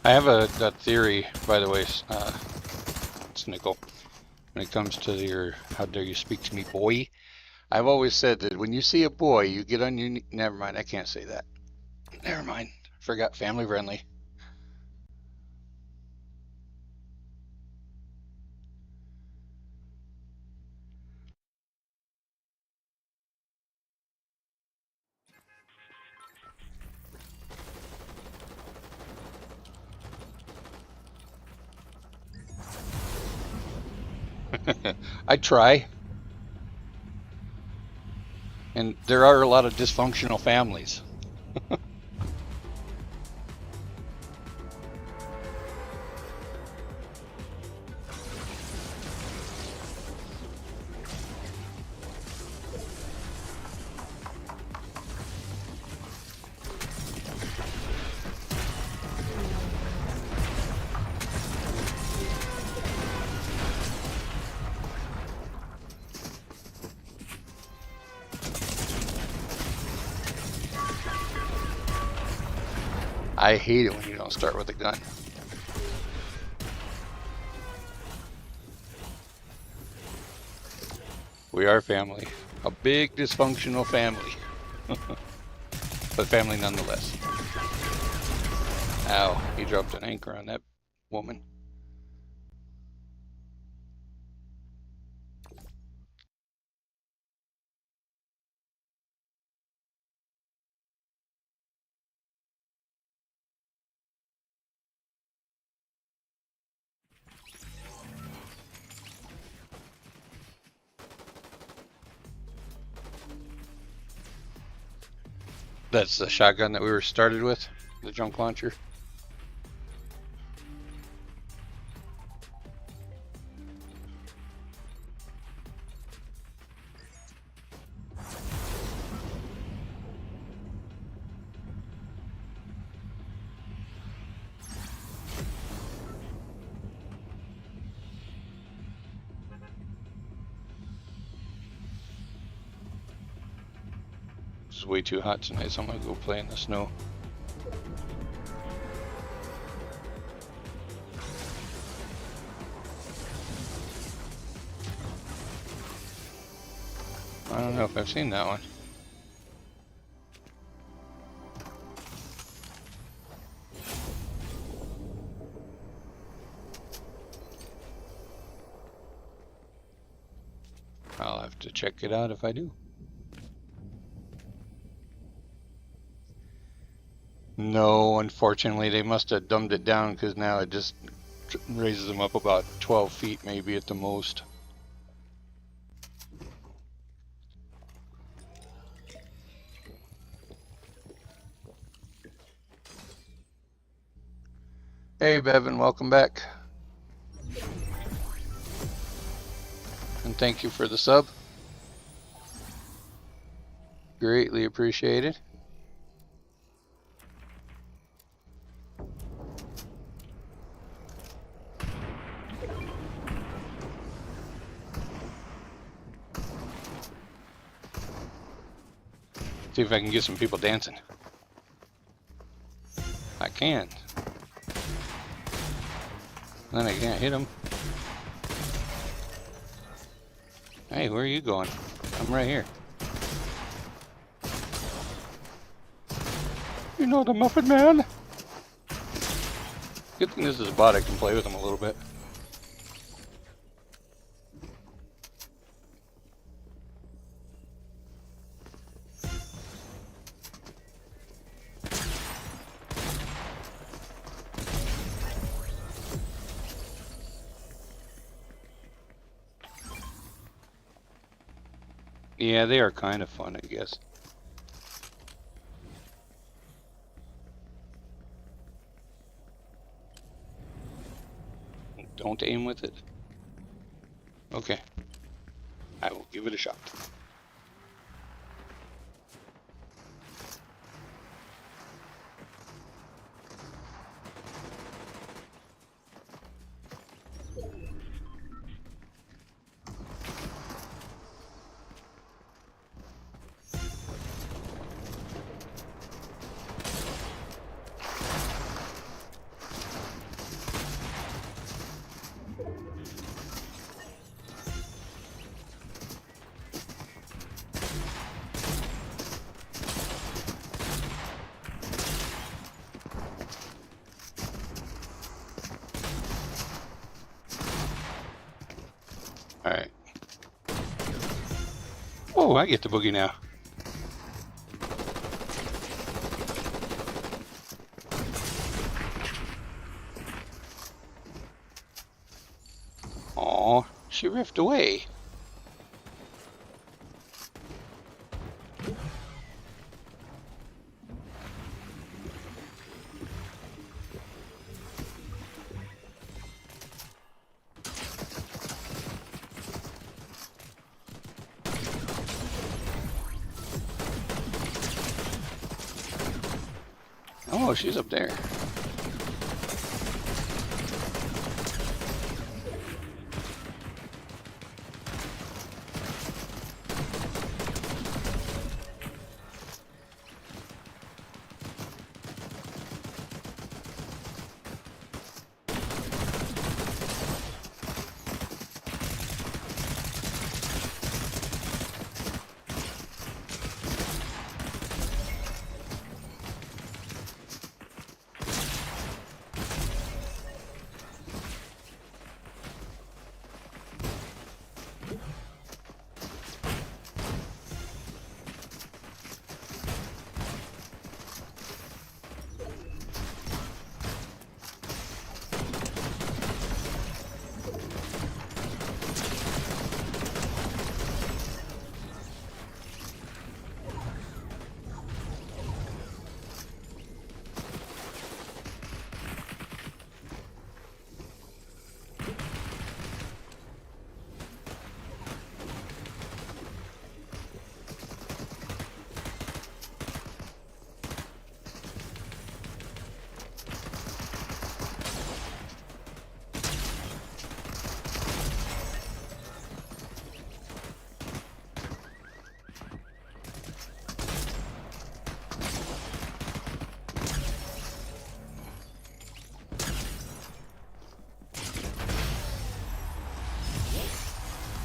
I have a theory, by the way, Snickle, when it comes to your "how dare you speak to me, boy." I've always said that when you see a boy, you get on your knee. Never mind, I can't say that. Never mind, forgot family friendly. I try. And there are a lot of dysfunctional families. I hate it when you don't start with a gun. We are family. A big dysfunctional family. But family nonetheless. Ow, he dropped an anchor on that woman. That's the shotgun that we were started with, the junk launcher. It's way too hot tonight, so I'm gonna go play in the snow. I don't know if I've seen that one. I'll have to check it out if I do. No, unfortunately, they must have dumbed it down because now it just raises them up about 12 feet maybe at the most. Hey Bevan, welcome back. And thank you for the sub. Greatly appreciated. See if I can get some people dancing. I can. Then I can't hit them. Hey, where are you going? I'm right here. You know the Muffin Man? Good thing this is a bot, I can play with him a little bit. Yeah, they are kind of fun, I guess. Don't aim with it. Okay. I will give it a shot. Alright. Oh, I get the boogie now. Aw, she riffed away. Oh, she's up there.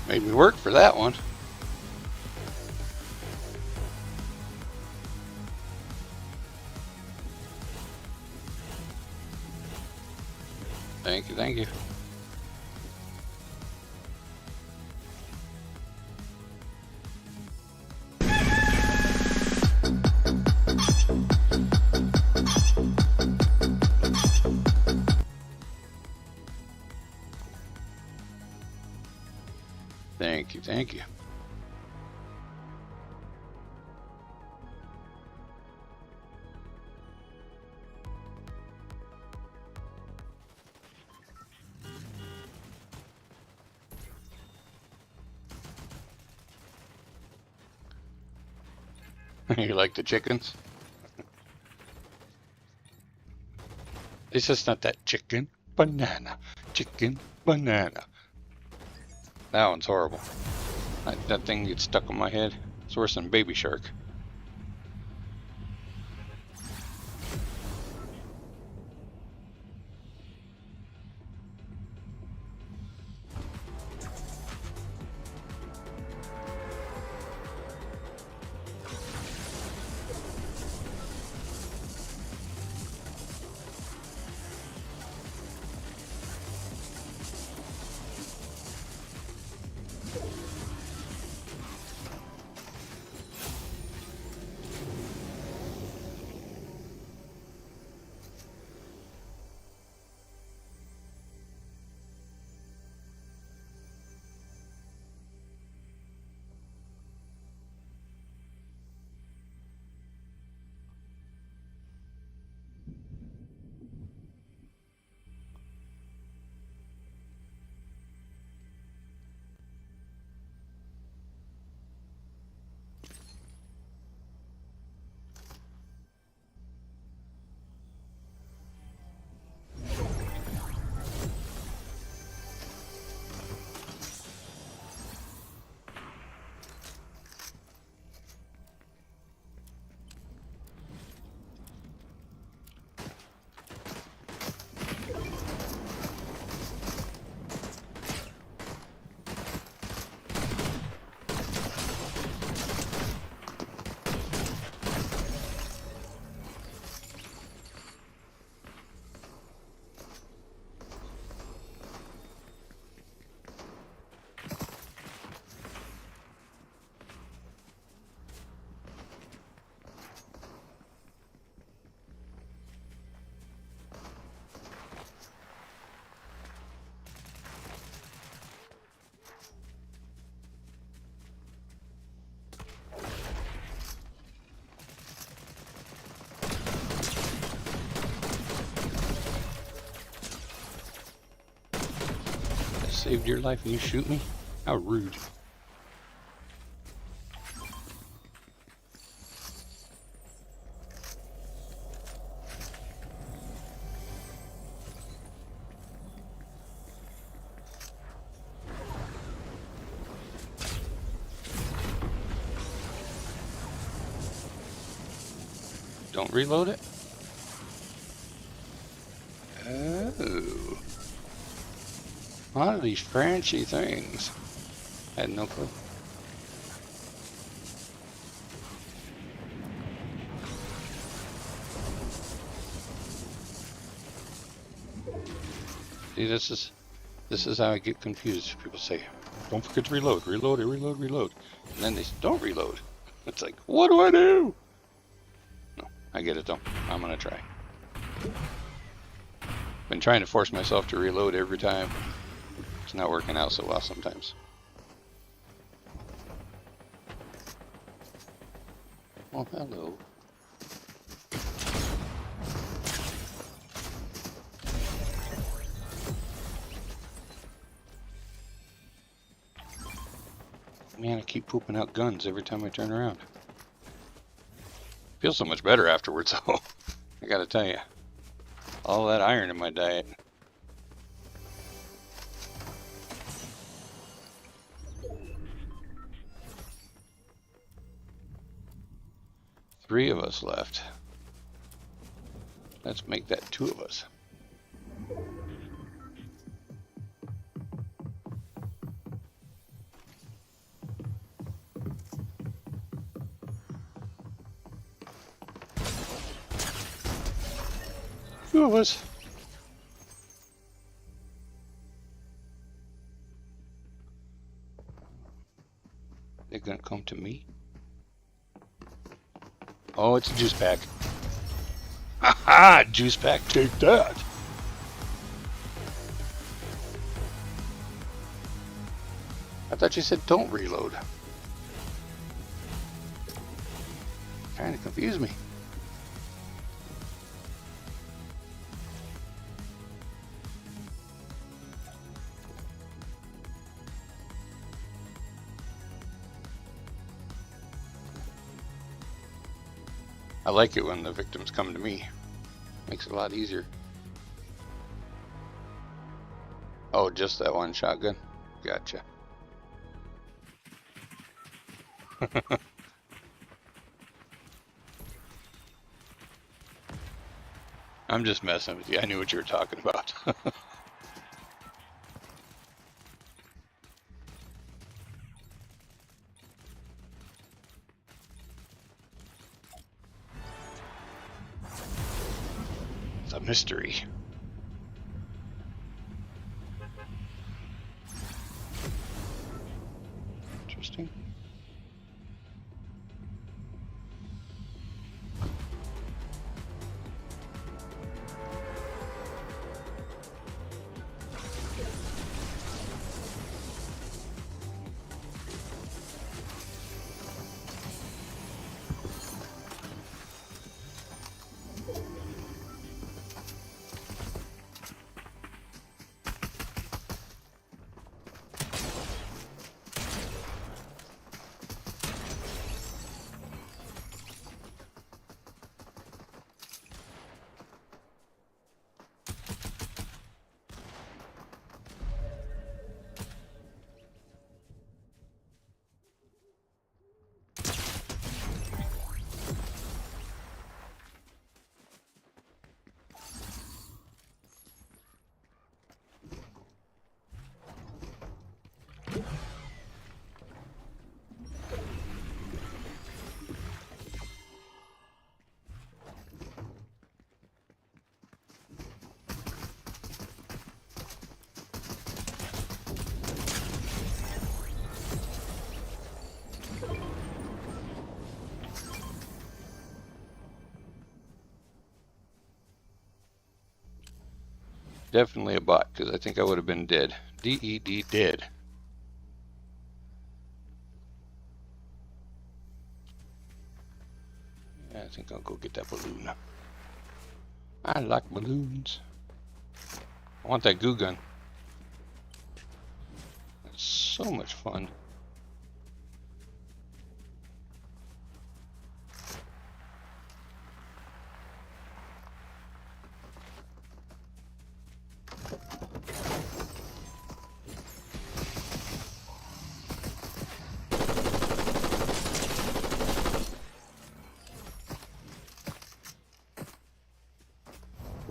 Made me work for that one. Thank you, thank you. Thank you, thank you. You like the chickens? It's just not that chicken banana. Chicken banana. That one's horrible. That thing gets stuck on my head. It's worse than Baby Shark. Saved your life and you shoot me? How rude. Don't reload it? Oh. A lot of these Frenchy things. I had no clue. See, this is how I get confused. People say, don't forget to reload, reload it, reload, reload. And then they don't reload. It's like, what do I do? No, I get it though. I'm gonna try. Been trying to force myself to reload every time. It's not working out so well sometimes. Oh, hello. Man, I keep pooping out guns every time I turn around. Feels so much better afterwards, though. I gotta tell you. All that iron in my diet. Three of us left. Let's make that two of us. 2 of us. They're gonna come to me. Oh, it's a juice pack. Aha! Juice pack, take that! I thought you said don't reload. Trying to confuse me. I like it when the victims come to me. Makes it a lot easier. Oh, just that one shotgun? Gotcha. I'm just messing with you. I knew what you were talking about. It's a mystery. Interesting. Definitely a bot, because I think I would have been dead. D-E-D, dead. Yeah, I think I'll go get that balloon. I like balloons. I want that goo gun. It's so much fun.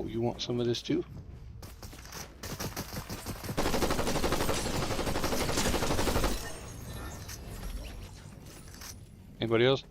Oh, you want some of this too? Anybody else?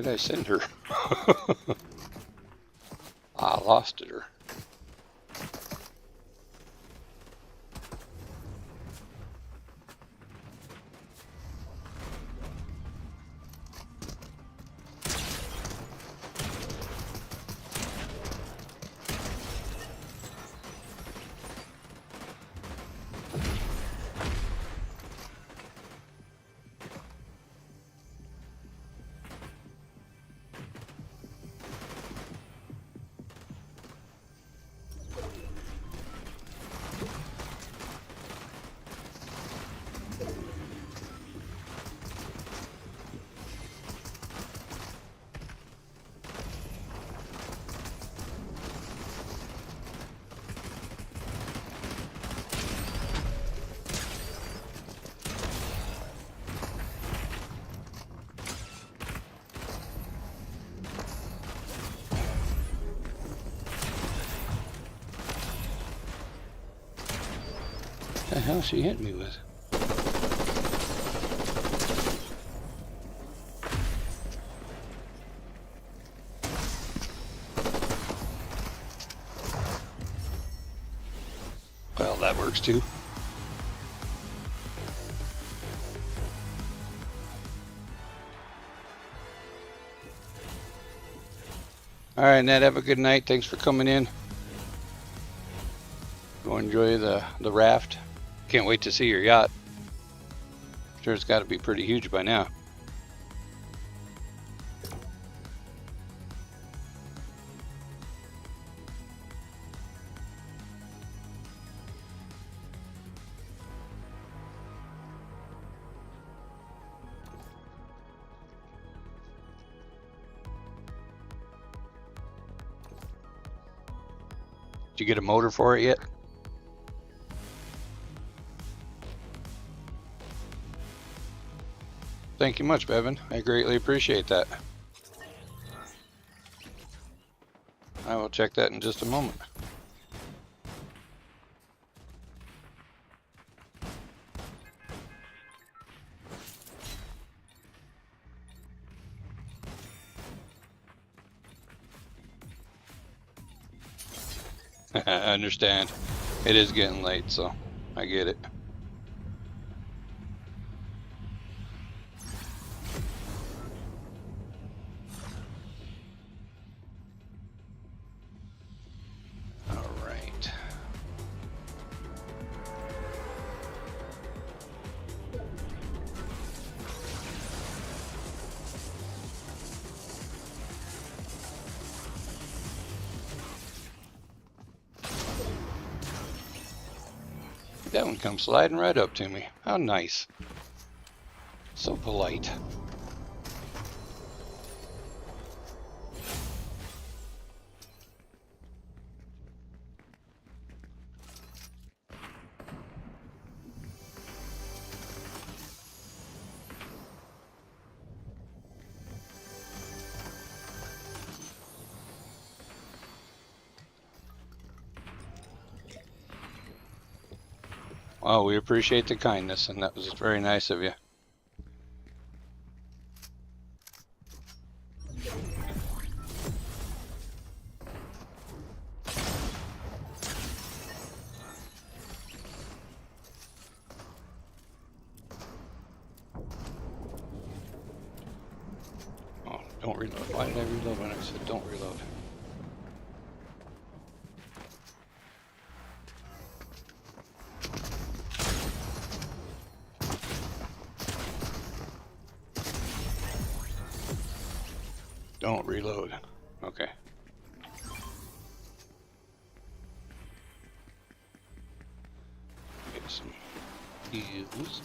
did I send her? I lost it her. What the hell she hit me with? Well, that works too. All right, Ned, have a good night. Thanks for coming in. Go enjoy the raft. Can't wait to see your yacht. Sure, it's got to be pretty huge by now. Did you get a motor for it yet? Thank you much, Bevan. I greatly appreciate that. I will check that in just a moment. I understand. It is getting late, so I get it. That one comes sliding right up to me. How nice. So polite. Well, we appreciate the kindness, and that was very nice of you. Oh, don't reload. Why did I reload when I said don't reload? Don't reload. Okay. Get some heals.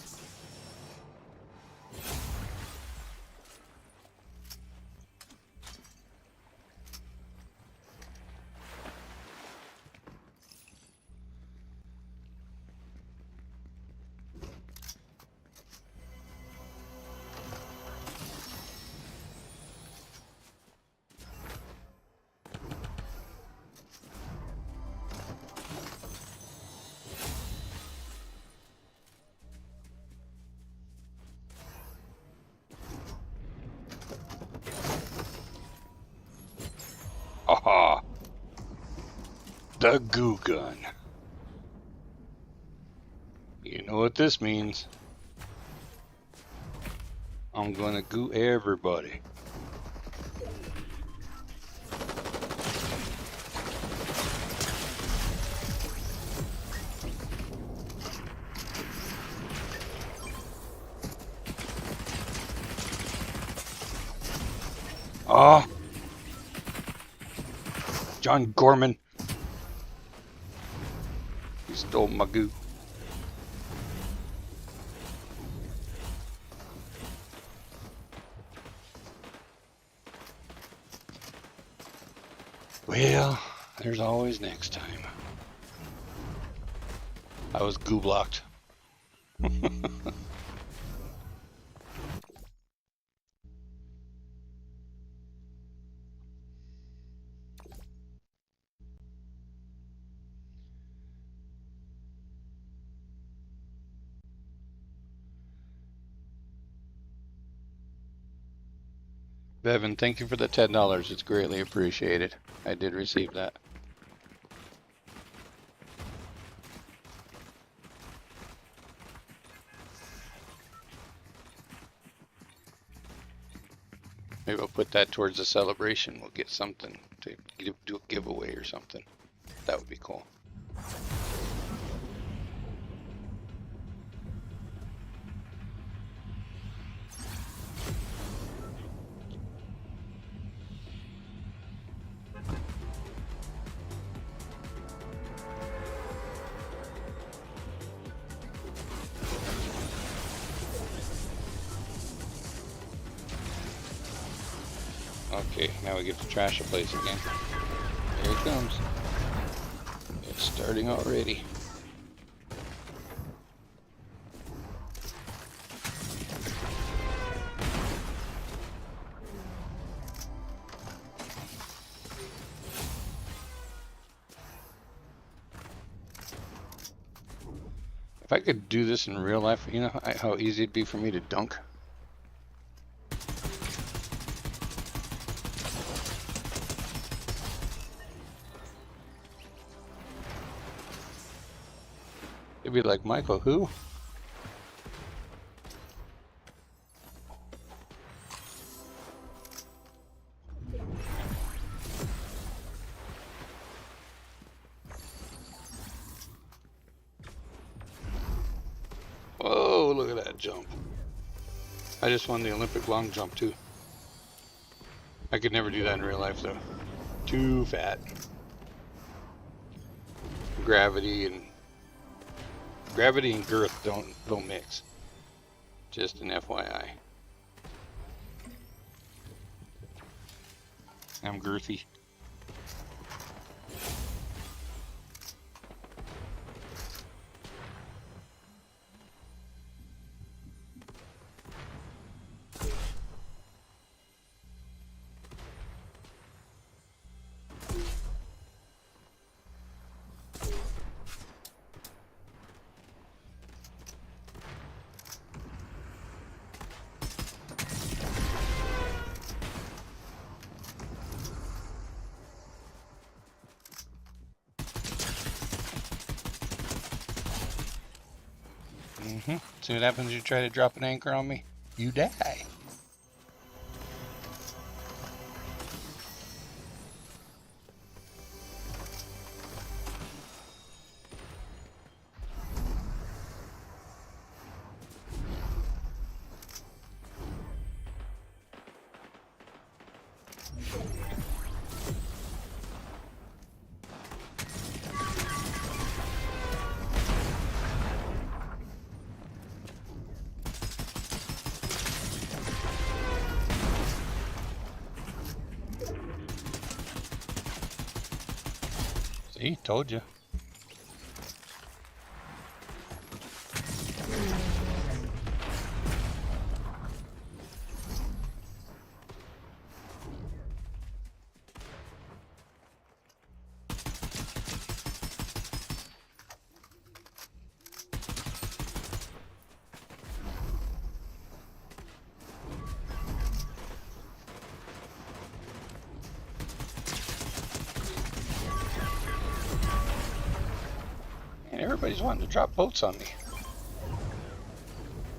The goo gun. You know what this means. I'm gonna goo everybody. Oh, John Gorman. He stole my goo. Well, there's always next time. I was goo blocked. Bevan, thank you for the $10. It's greatly appreciated. I did receive that. Maybe I'll put that towards the celebration. We'll get something to do a giveaway or something. That would be cool. Okay, now we get to trash the place again. Here it comes. It's starting already. If I could do this in real life, you know how easy it'd be for me to dunk? It'd be like, Michael, who? Whoa, look at that jump. I just won the Olympic long jump too. I could never do that in real life though. Too fat. Gravity and girth don't mix. Just an FYI. I'm girthy. See what happens if you try to drop an anchor on me? You die. See, told you. everybody's wanting to drop boats on me.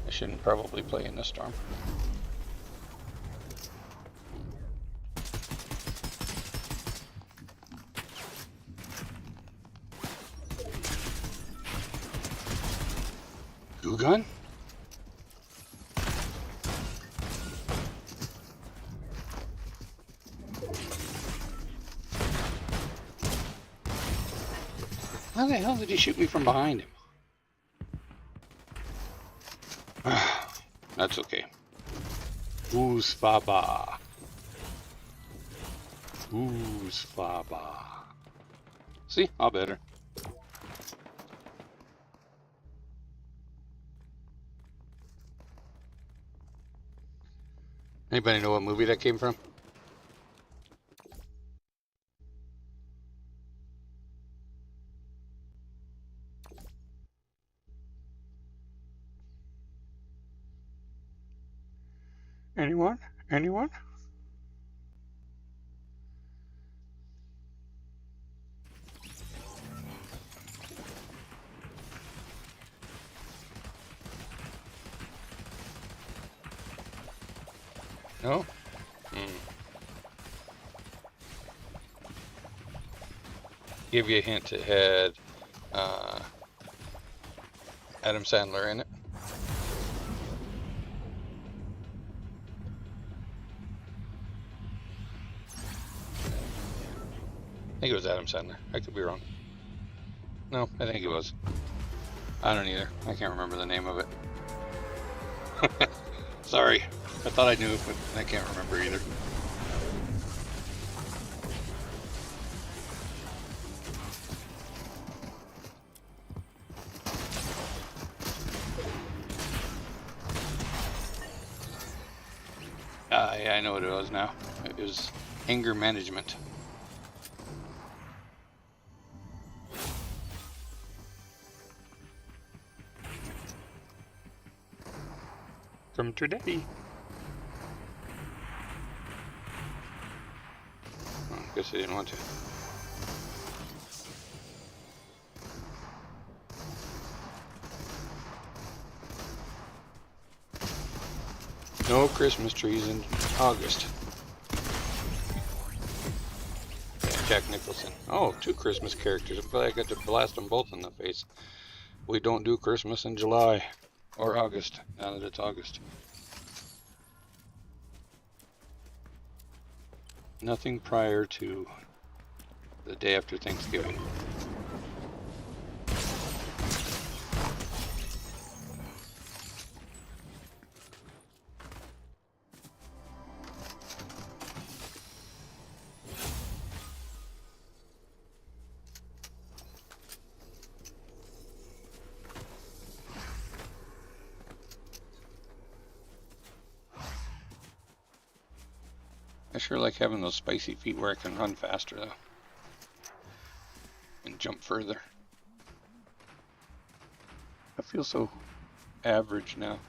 I shouldn't probably play in this storm. Goo gun? How the hell did he shoot me from behind him? That's okay. Who's Baba? Who's Baba? See, all better. Anybody know what movie that came from? Anyone? Anyone? No? Give you a hint, it had Adam Sandler in it. I think it was Adam Sandler. I could be wrong. No, I think it was. I don't either. I can't remember the name of it. Sorry. I thought I knew, but I can't remember either. Yeah, I know what it was now. It was anger management. From today. Oh, I guess I didn't want to. No Christmas trees in August. Yeah, Jack Nicholson. Oh, 2 Christmas characters. I'm glad I got to blast them both in the face. We don't do Christmas in July or August, now that it's August. Nothing prior to the day after Thanksgiving. I sure like having those spicy feet where I can run faster though. And jump further. I feel so average now.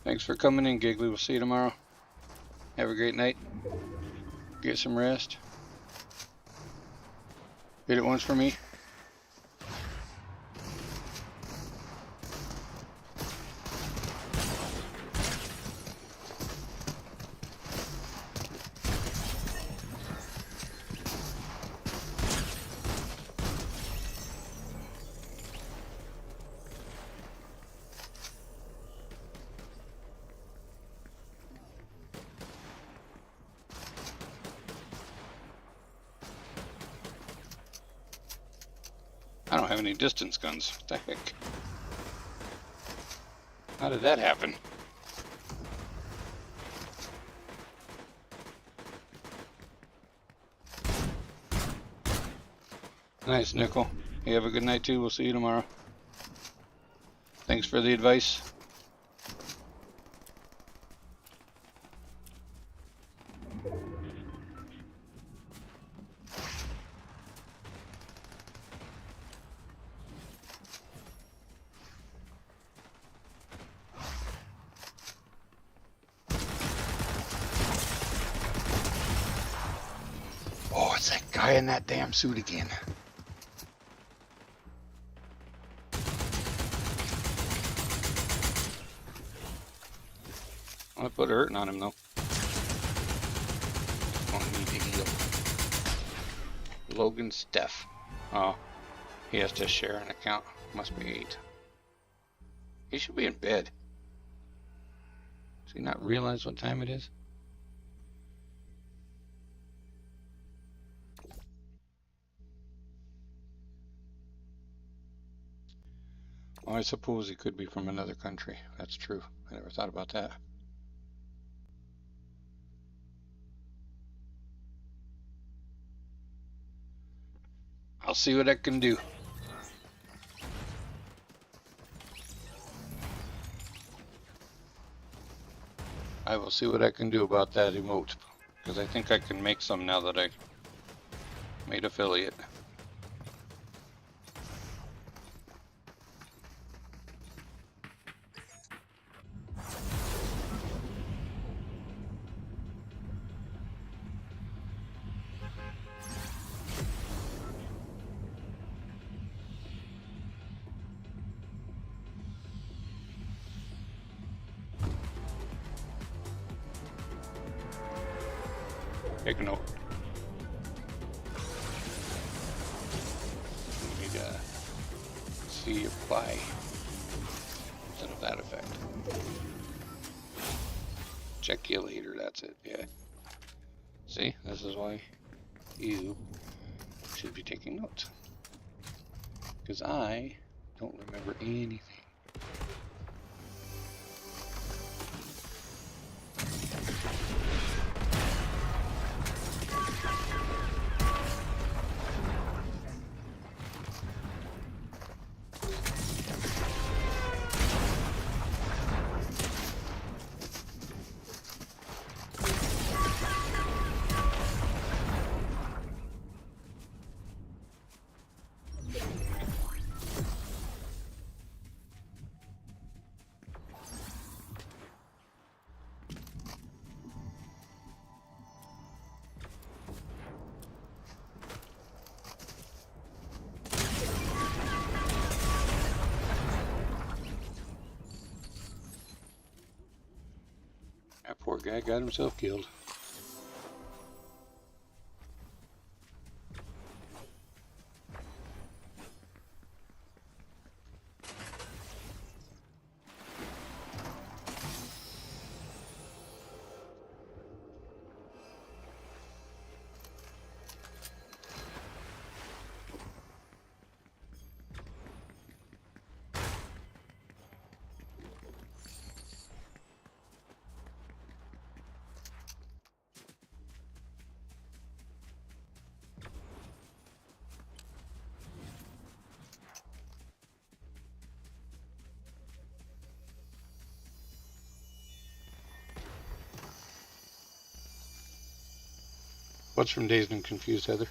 Thanks for coming in, Giggly. We'll see you tomorrow. Have a great night. Get some rest. Hit it once for me. I don't have any distance guns. What the heck? How did that happen? Nice, Nickel. You have a good night too. We'll see you tomorrow. Thanks for the advice. Oh, it's that guy in that damn suit again. I put hurting on him though. Won't need to heal. Logan Steph. Oh, he has to share an account. Must be 8. He should be in bed. Does he not realize what time it is? Oh, I suppose he could be from another country. That's true. I never thought about that. I'll see what I can do. I will see what I can do about that emote, because I think I can make some now that I made affiliate. Take a note. You need to see apply. Instead of that effect. Check you later, that's it, yeah. See, this is why you should be taking notes. Because I don't remember anything. That poor guy got himself killed. What's from Dazed and Confused, Heather?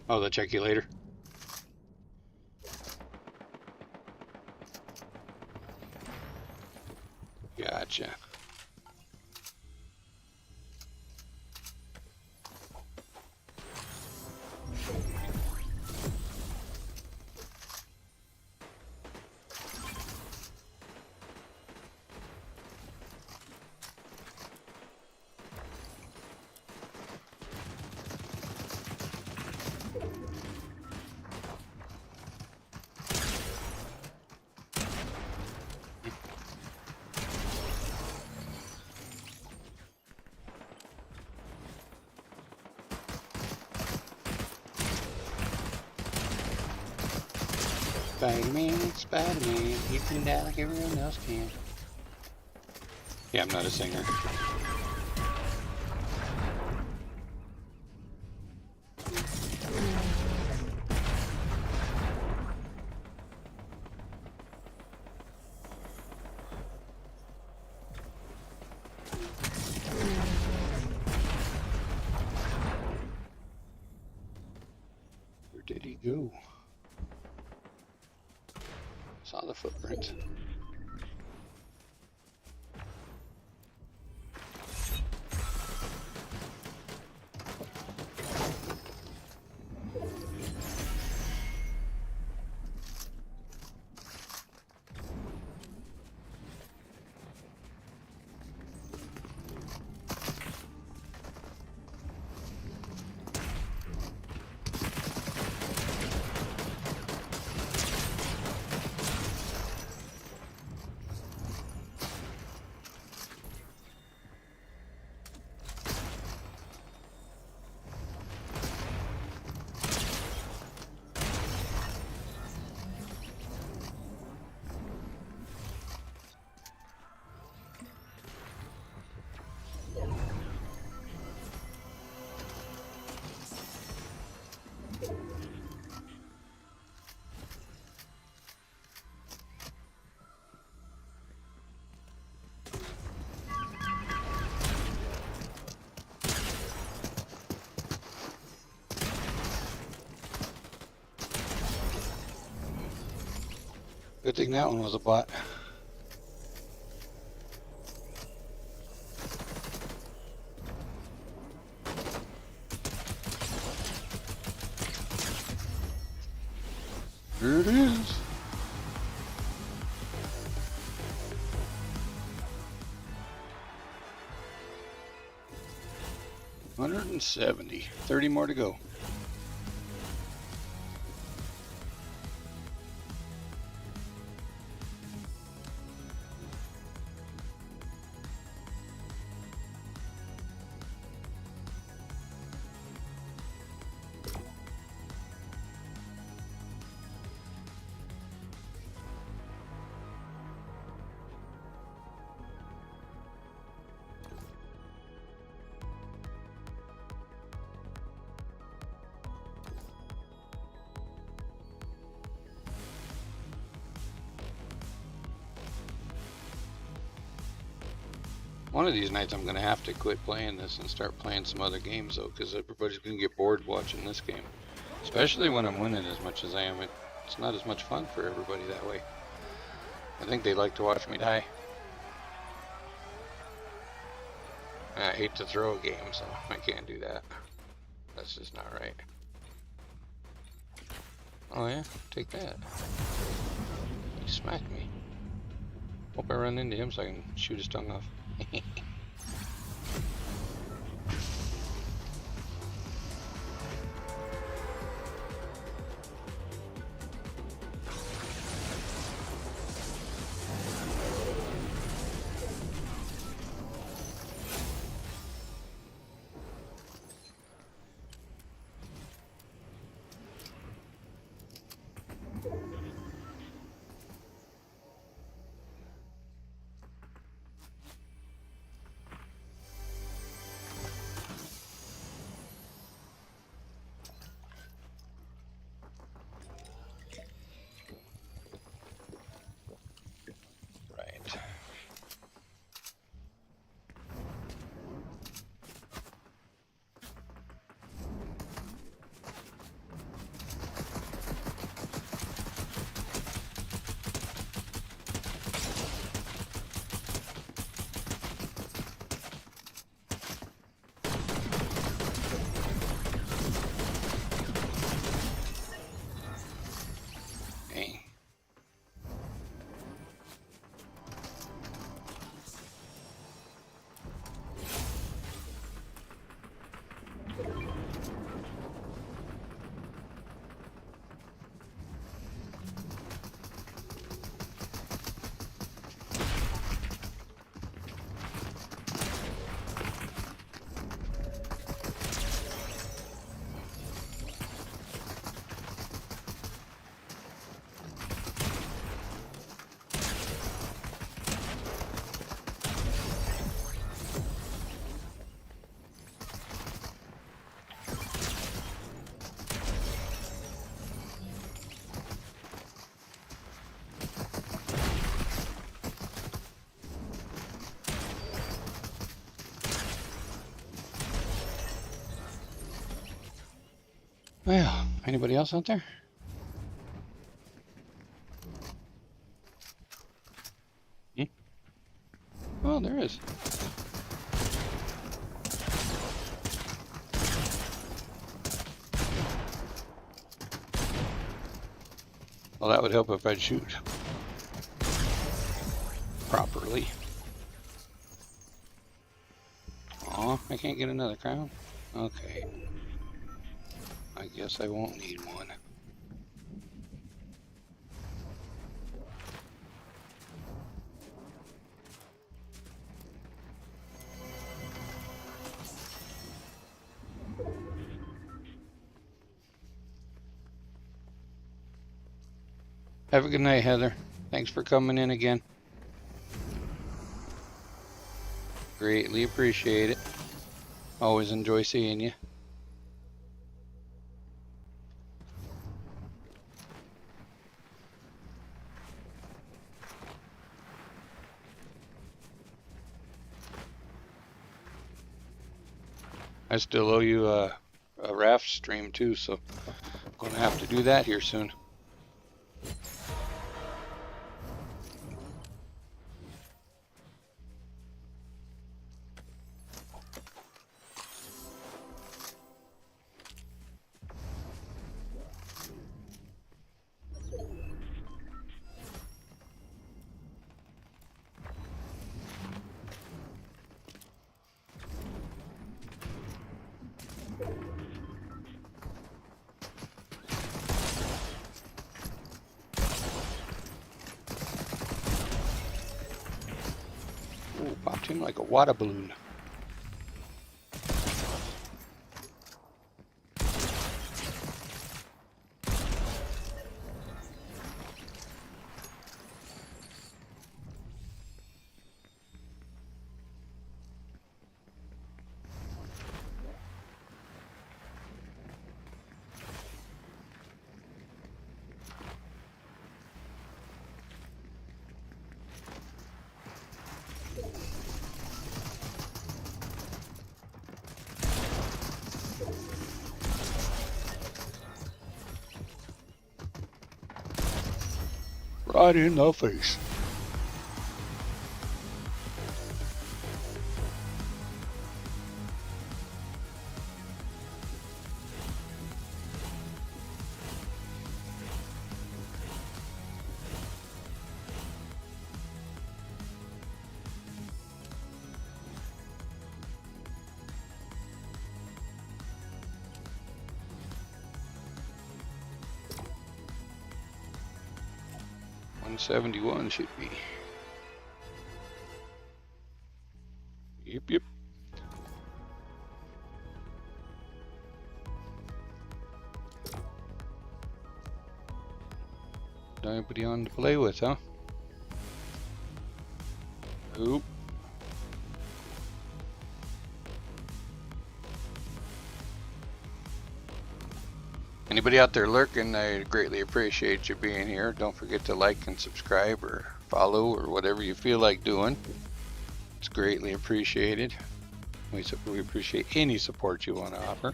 Oh, they'll check you later. Gotcha. Spider-Man, Spider-Man, you can die like everyone else can. Yeah, I'm not a singer. Where did he go? Saw the footprint. Good thing that one was a bot. Here it is. $170. 30 more to go. One of these nights I'm going to have to quit playing this and start playing some other games though, because everybody's going to get bored watching this game. Especially when I'm winning as much as I am. It's not as much fun for everybody that way. I think they like to watch me die. I hate to throw a game, so I can't do that. That's just not right. Oh yeah? Take that. He smacked me. Hope I run into him so I can shoot his tongue off. Well, anybody else out there? Oh, there is. Well, that would help if I'd shoot properly. Aw, I can't get another crown? Okay. I guess I won't need one. Have a good night, Heather. Thanks for coming in again. Greatly appreciate it. Always enjoy seeing you. I still owe you a raft stream too, so I'm gonna have to do that here soon. Ooh, popped him like a water balloon. Right in the face. $171 should be. Yep. Nobody on to play with, huh? Oop. Anybody out there lurking, I greatly appreciate you being here. Don't forget to like and subscribe or follow or whatever you feel like doing. It's greatly appreciated. We appreciate any support you want to offer.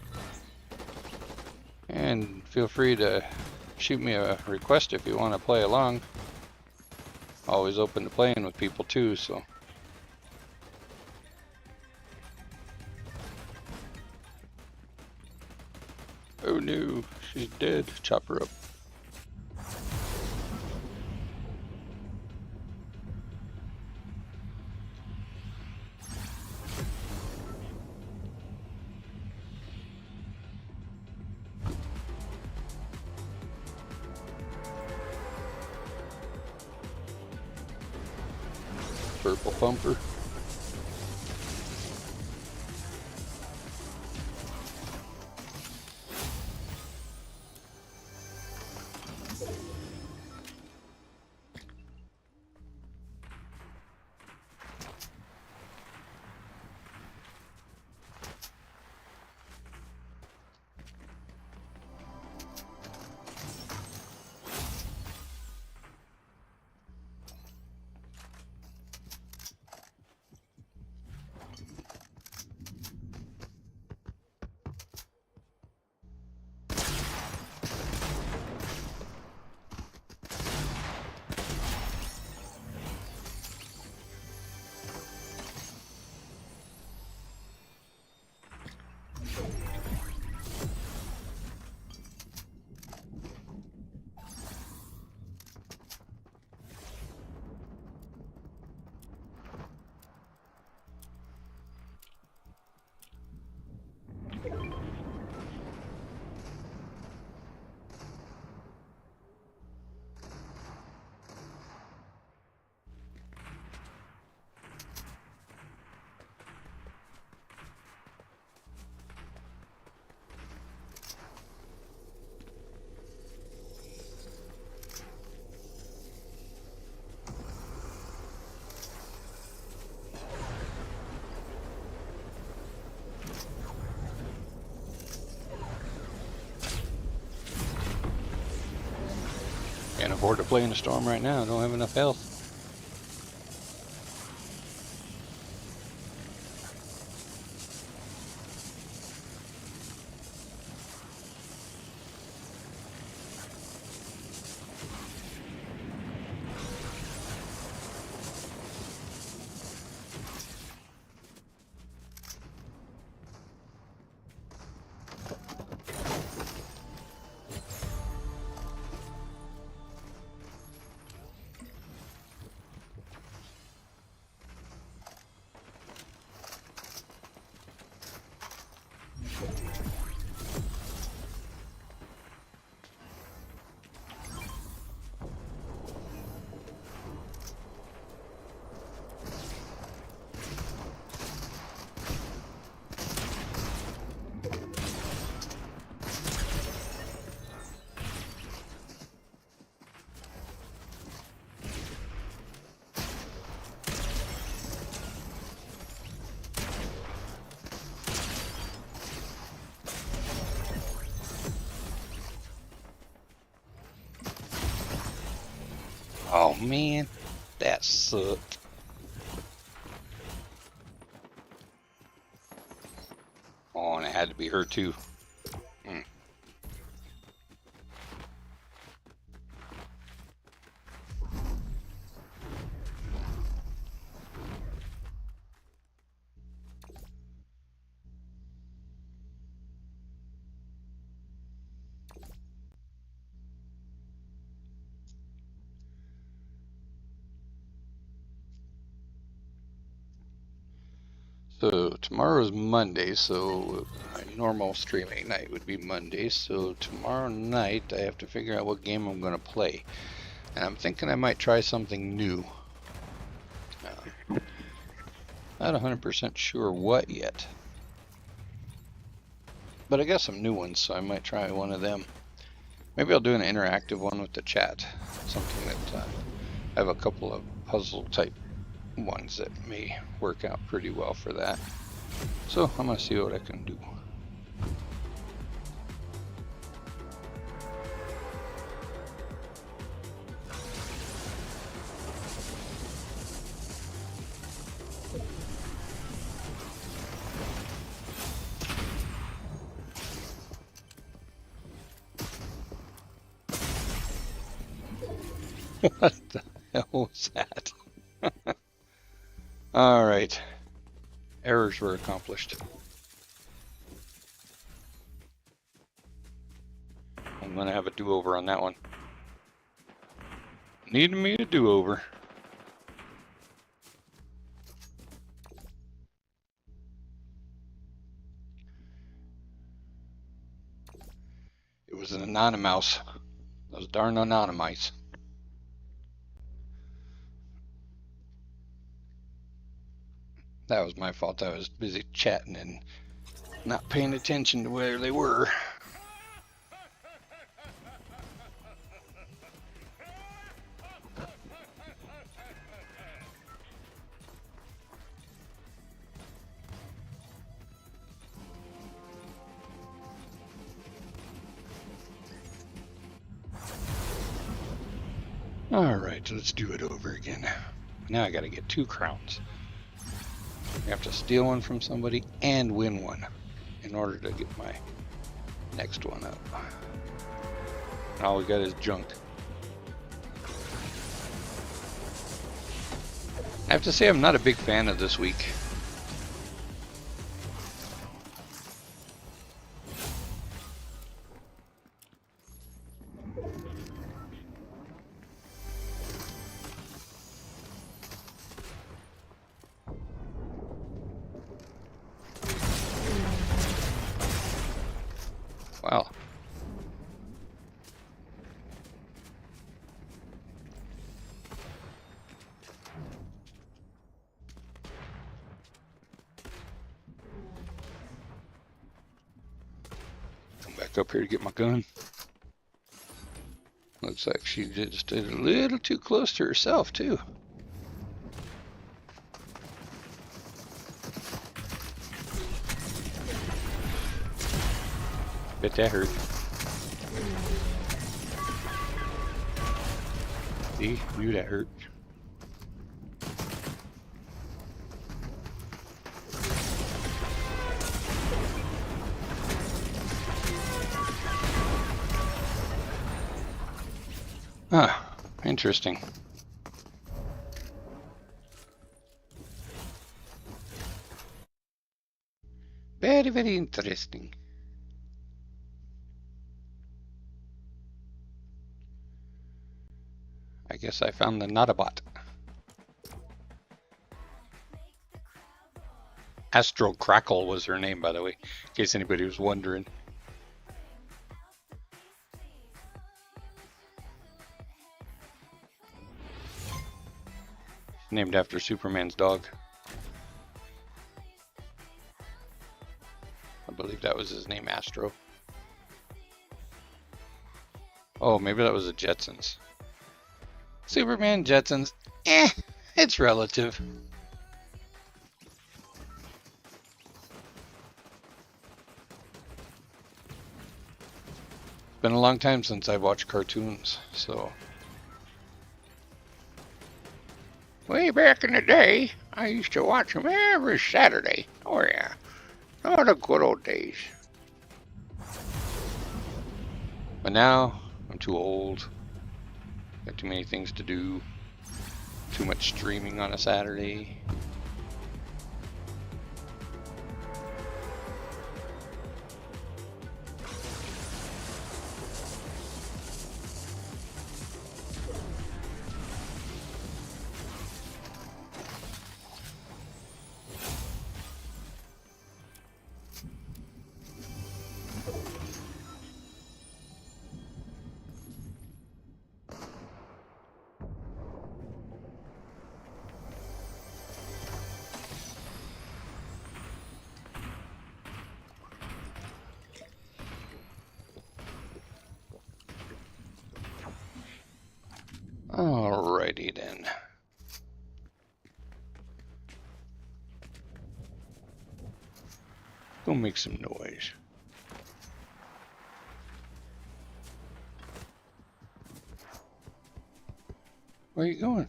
And feel free to shoot me a request if you want to play along. Always open to playing with people too, so. Oh no, she's dead. Chop her up. Purple pumper. afford to play in a storm right now. I don't have enough health. Oh man, that sucked. Oh, and it had to be her too. So tomorrow's Monday, so my normal streaming night would be Monday. So tomorrow night I have to figure out what game I'm going to play. And I'm thinking I might try something new. Not 100% sure what yet. But I got some new ones, so I might try one of them. Maybe I'll do an interactive one with the chat. Something that I have a couple of puzzle type ones that may work out pretty well for that. So I'm gonna see what I can do. What the hell was that? All right, errors were accomplished. I'm gonna have a do-over on that one. Needed me a do-over. It was an anonymous. Those darn anonymites. That was my fault. I was busy chatting and not paying attention to where they were. All right, let's do it over again. Now I got to get 2 crowns. I have to steal one from somebody and win one in order to get my next one up. All we got is junk. I have to say I'm not a big fan of this week. Wow. Come back up here to get my gun. Looks like she just did a little too close to herself, too. Bet that hurt. See? Knew that hurt. Ah, interesting. Very, very interesting. I guess I found the Notabot. Astro Crackle was her name, by the way, in case anybody was wondering. Named after Superman's dog. I believe that was his name, Astro. Oh, maybe that was the Jetsons. Superman, Jetsons, it's relative. It's been a long time since I've watched cartoons, so. Way back in the day, I used to watch them every Saturday. Oh yeah, oh the good old days. But now, I'm too old. Got too many things to do. Too much streaming on a Saturday. Alrighty then. Go make some noise. Where are you going?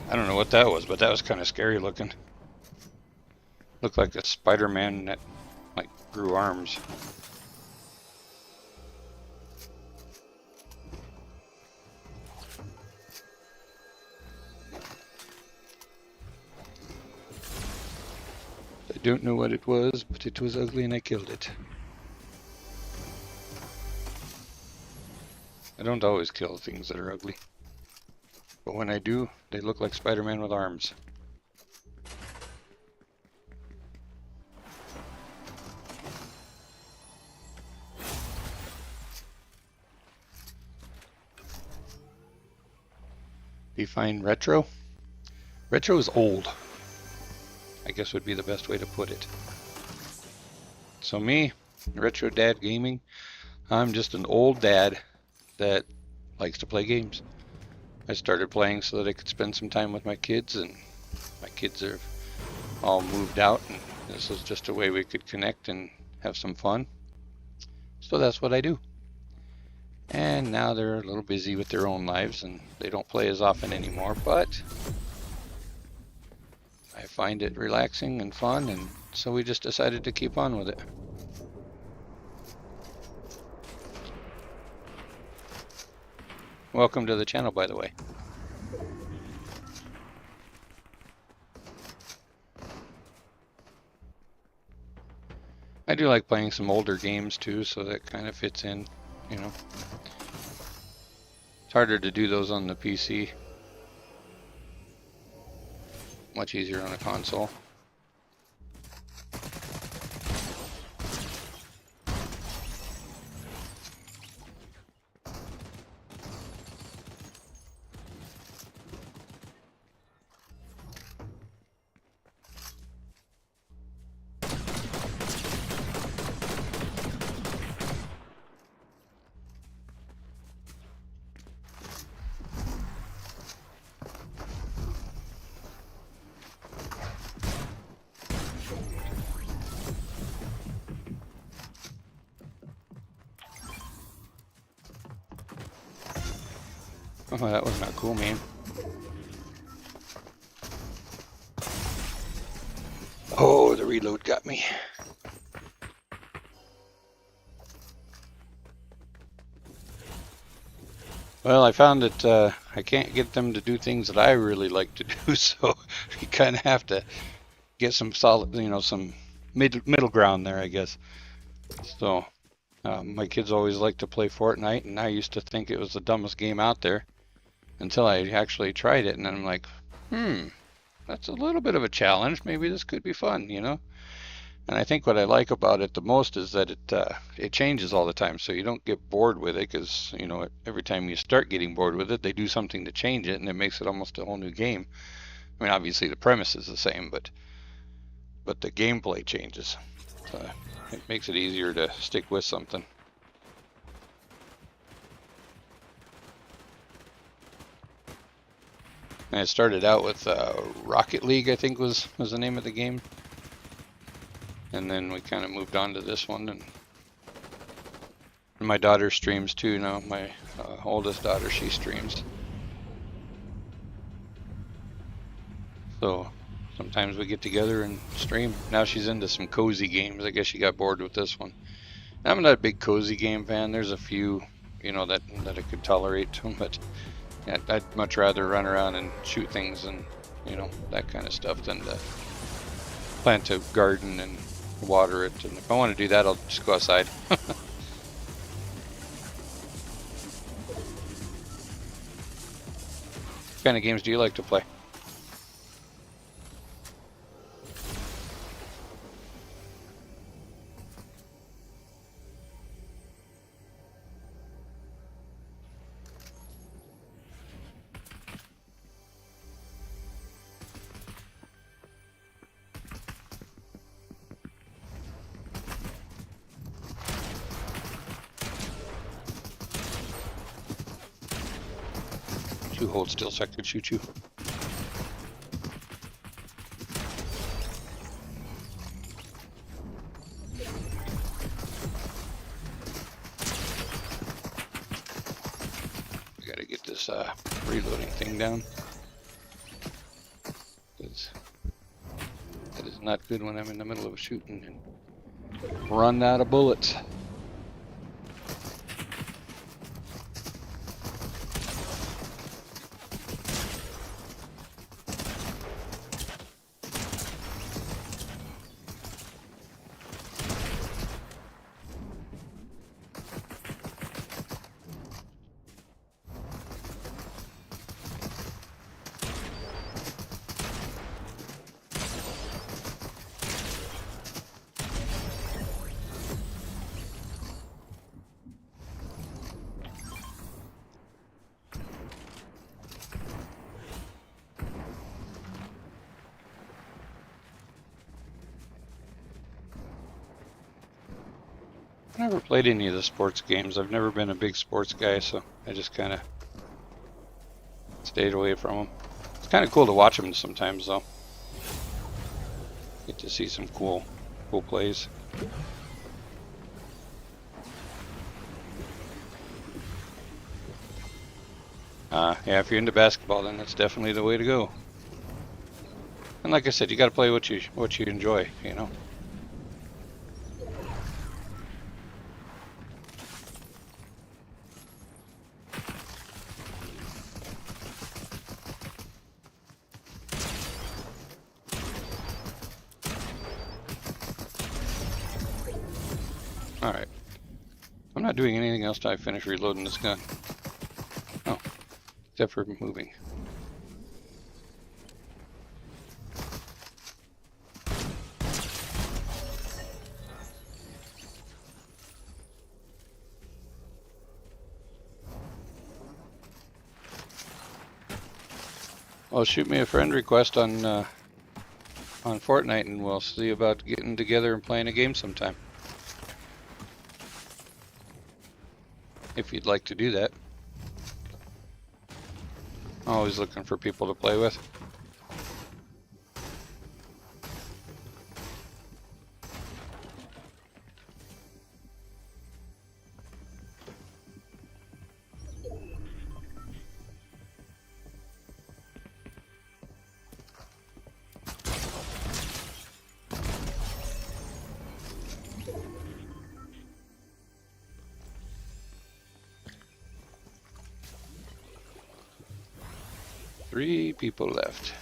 I don't know what that was, but that was kind of scary looking. Looked like a Spider-Man that like grew arms. I don't know what it was, but it was ugly and I killed it. I don't always kill things that are ugly. But when I do, they look like Spider-Man with arms. Define retro? Retro is old, I guess would be the best way to put it. So me, retro dad gaming, I'm just an old dad that likes to play games. I started playing so that I could spend some time with my kids, and my kids are all moved out, and this was just a way we could connect and have some fun. So that's what I do. And now they're a little busy with their own lives and they don't play as often anymore, but I find it relaxing and fun, and so we just decided to keep on with it. Welcome to the channel, by the way. I do like playing some older games too, so that kind of fits in, you know. It's harder to do those on the PC. Much easier on a console. Oh, that was not cool, man. Oh, the reload got me. Well, I found that I can't get them to do things that I really like to do, so you kind of have to get some solid, you know, some middle ground there, I guess. So my kids always like to play Fortnite, and I used to think it was the dumbest game out there until I actually tried it, and then I'm like, that's a little bit of a challenge. Maybe this could be fun, you know? And I think what I like about it the most is that it changes all the time, so you don't get bored with it, because, you know, every time you start getting bored with it, they do something to change it, and it makes it almost a whole new game. I mean, obviously the premise is the same, but the gameplay changes. So it makes it easier to stick with something. And I started out with Rocket League, I think was the name of the game. And then we kind of moved on to this one. And my daughter streams too now. My oldest daughter, she streams. So sometimes we get together and stream. Now she's into some cozy games. I guess she got bored with this one. I'm not a big cozy game fan. There's a few, you know, that I could tolerate, but I'd much rather run around and shoot things and, you know, that kind of stuff than to plant a garden and water it. And if I want to do that, I'll just go outside. What kind of games do you like to play? You hold still so I can shoot you. I gotta get this reloading thing down. That is not good when I'm in the middle of shooting and run out of bullets. I've never played any of the sports games. I've never been a big sports guy, so I just kind of stayed away from them. It's kind of cool to watch them sometimes, though. Get to see some cool plays. Yeah, if you're into basketball, then that's definitely the way to go. And like I said, you got to play what you enjoy, you know. Alright. I'm not doing anything else till I finish reloading this gun. Oh. Except for moving. Well, shoot me a friend request on Fortnite and we'll see about getting together and playing a game sometime. If you'd like to do that. Always looking for people to play with. 3 people left.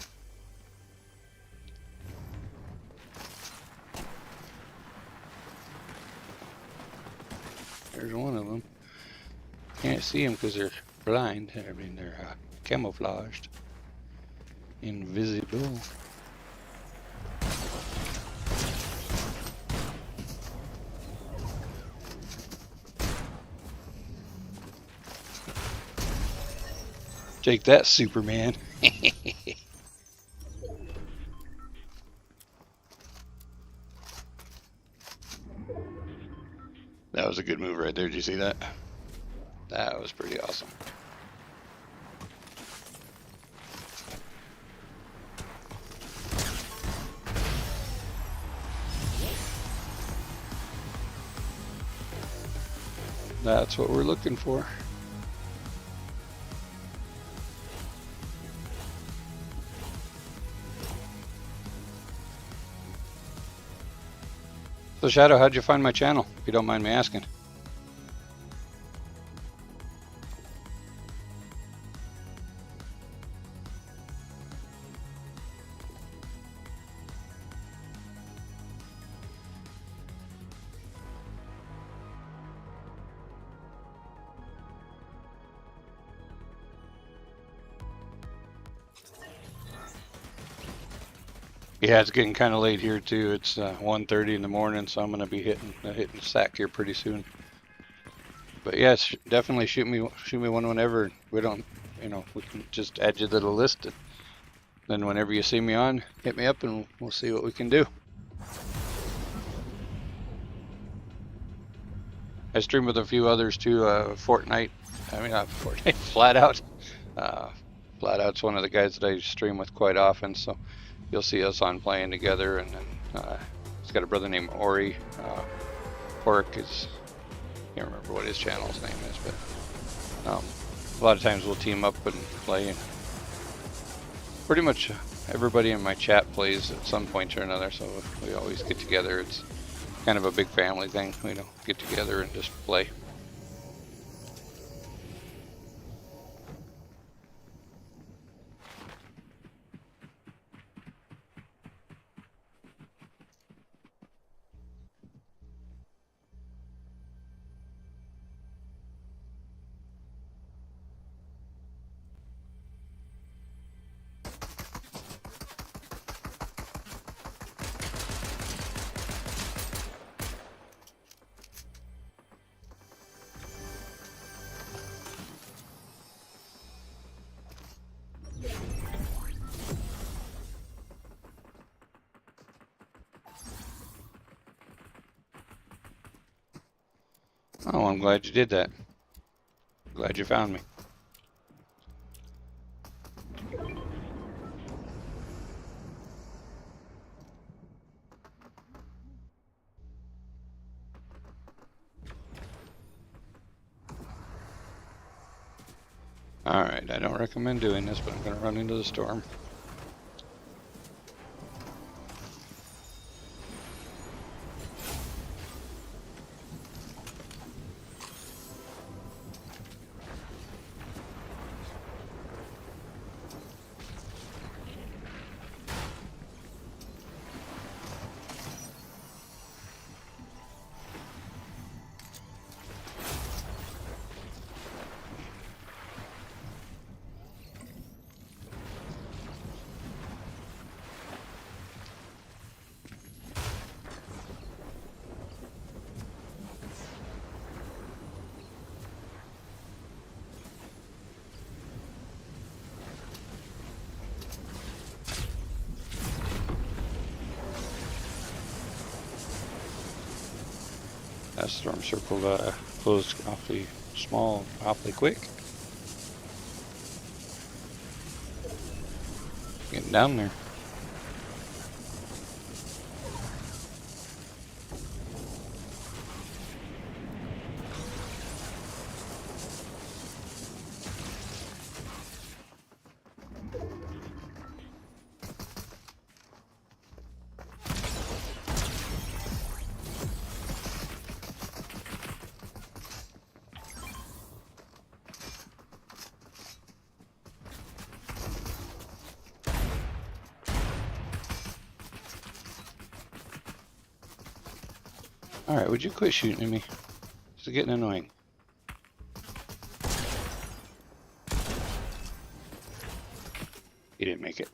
There's one of them. Can't see them because they're blind. I mean, they're camouflaged. Invisible. Take that, Superman. That was a good move right there. Did you see that? That was pretty awesome. That's what we're looking for. So Shadow, how'd you find my channel, if you don't mind me asking? Yeah, it's getting kind of late here too. It's 1:30 in the morning, so I'm gonna be hitting sack here pretty soon. But yes, definitely shoot me one whenever. We don't, you know, we can just add you to the list. And then whenever you see me on, hit me up and we'll see what we can do. I stream with a few others too. Fortnite. I mean, not Fortnite. Flat Out. Flat Out's one of the guys that I stream with quite often. So you'll see us on playing together, and then he's got a brother named Ori. Oric is, I can't remember what his channel's name is, but a lot of times we'll team up and play. And pretty much everybody in my chat plays at some point or another, so we always get together. It's kind of a big family thing, you know, get together and just play. Oh, I'm glad you did that. Glad you found me. Alright, I don't recommend doing this, but I'm going to run into the storm. That storm circle closed awfully small, awfully quick. Getting down there. Alright, would you quit shooting at me? It's getting annoying. He didn't make it.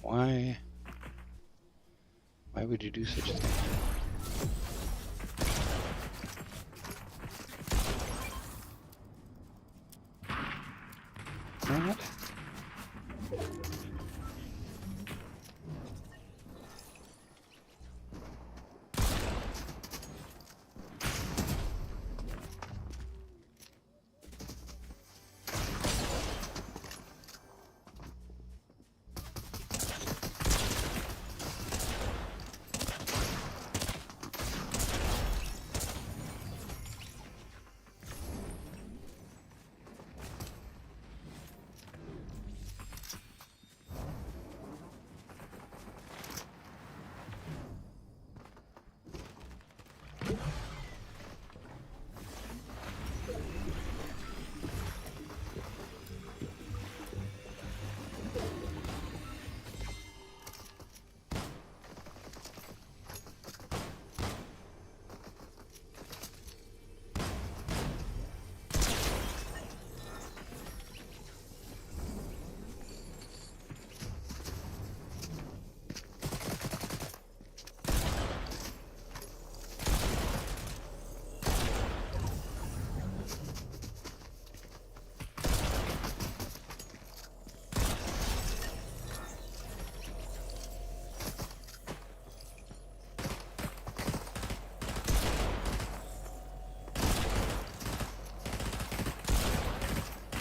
Why? Why would you do such a thing? What?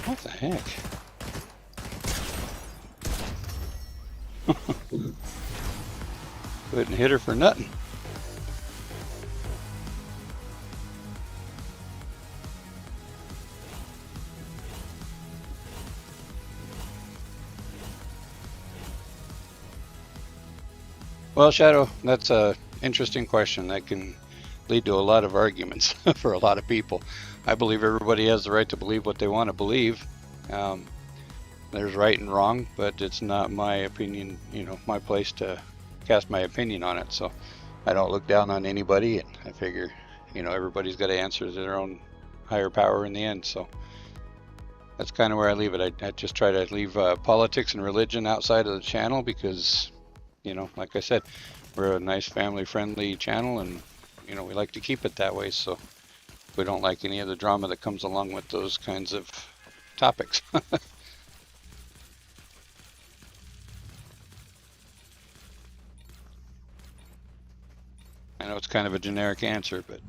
What the heck? Couldn't hit her for nothing. Well, Shadow, that's a interesting question. That can lead to a lot of arguments for a lot of people. I believe everybody has the right to believe what they want to believe. There's right and wrong, but it's not my opinion, you know, my place to cast my opinion on it. So I don't look down on anybody, and I figure, you know, everybody's got to answer to their own higher power in the end. So that's kind of where I leave it. I just try to leave politics and religion outside of the channel because, you know, like I said, we're a nice family-friendly channel, and, you know, we like to keep it that way. So we don't like any of the drama that comes along with those kinds of topics. I know it's kind of a generic answer, but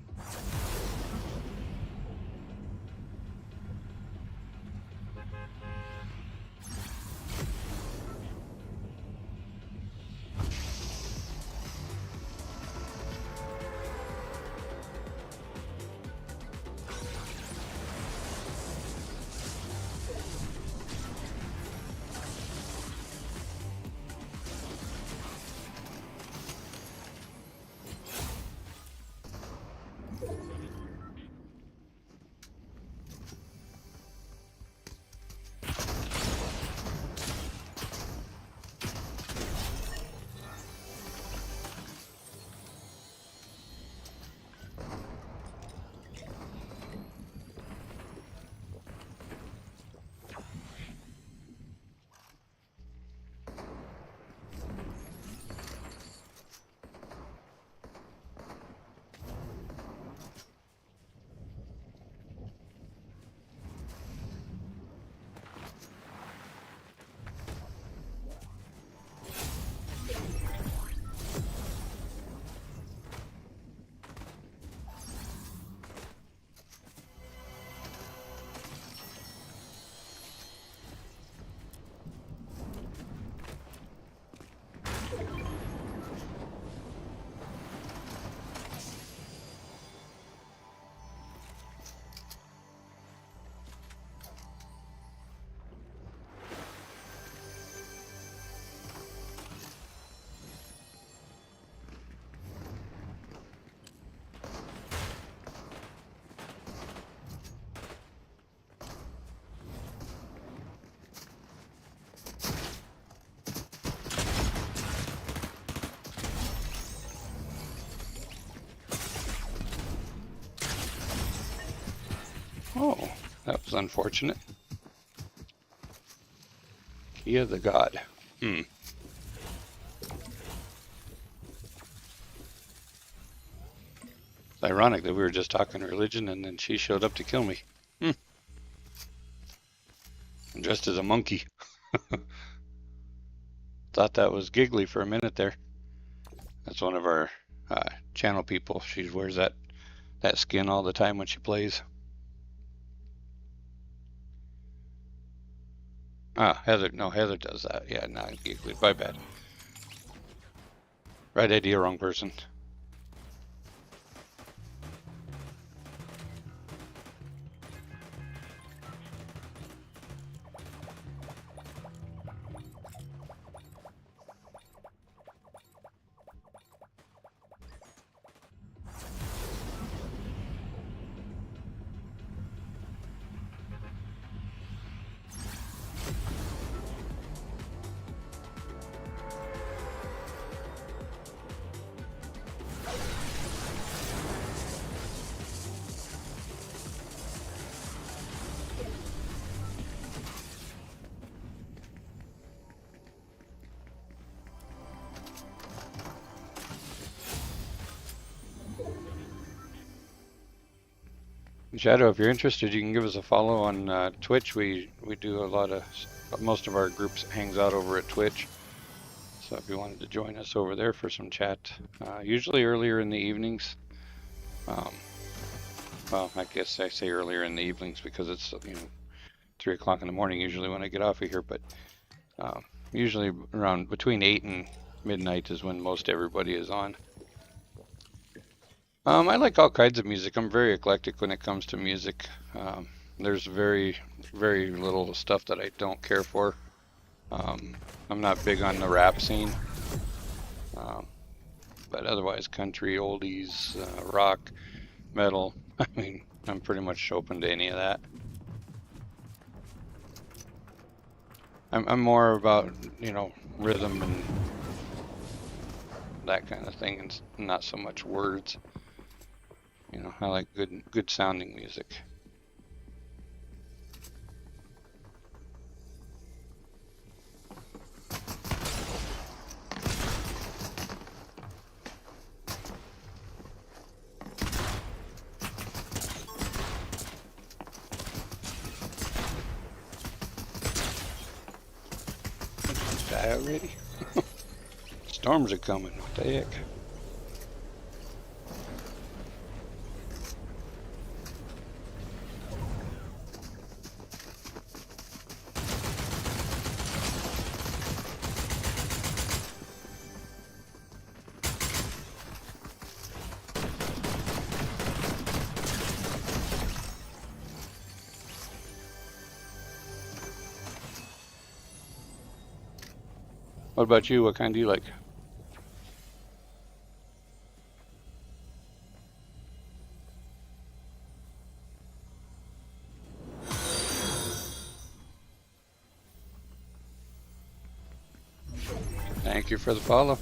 Oh, that was unfortunate. Kia the God. It's ironic that we were just talking religion and then she showed up to kill me. I'm dressed as a monkey. Thought that was Giggly for a minute there. That's one of our channel people. She wears that skin all the time when she plays. Heather. No, Heather does that. Yeah, not Giggly. My bad. Right idea, wrong person. Shadow, if you're interested, you can give us a follow on Twitch. We do a lot of, most of our groups hangs out over at Twitch. So if you wanted to join us over there for some chat, usually earlier in the evenings. Well, I guess I say earlier in the evenings because it's 3 o'clock in the morning usually when I get off of here. But usually around between 8 and midnight is when most everybody is on. I like all kinds of music. I'm very eclectic when it comes to music. There's very, very little stuff that I don't care for. I'm not big on the rap scene. But otherwise, country, oldies, rock, metal. I mean, I'm pretty much open to any of that. I'm more about, rhythm and that kind of thing, and not so much words. I like good sounding music. Die already? Storms are coming. What the heck? What about you? What kind do you like? Thank you for the follow.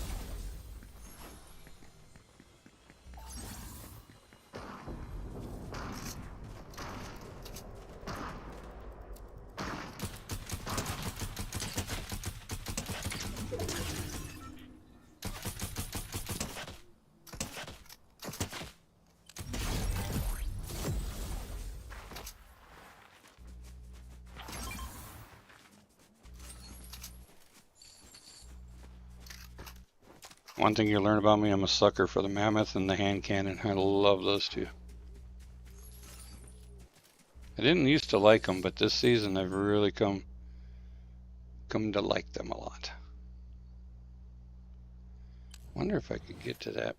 One thing you learn about me, I'm a sucker for the mammoth and the hand cannon. I love those two. I didn't used to like them, but this season I've really come to like them a lot. Wonder if I could get to that.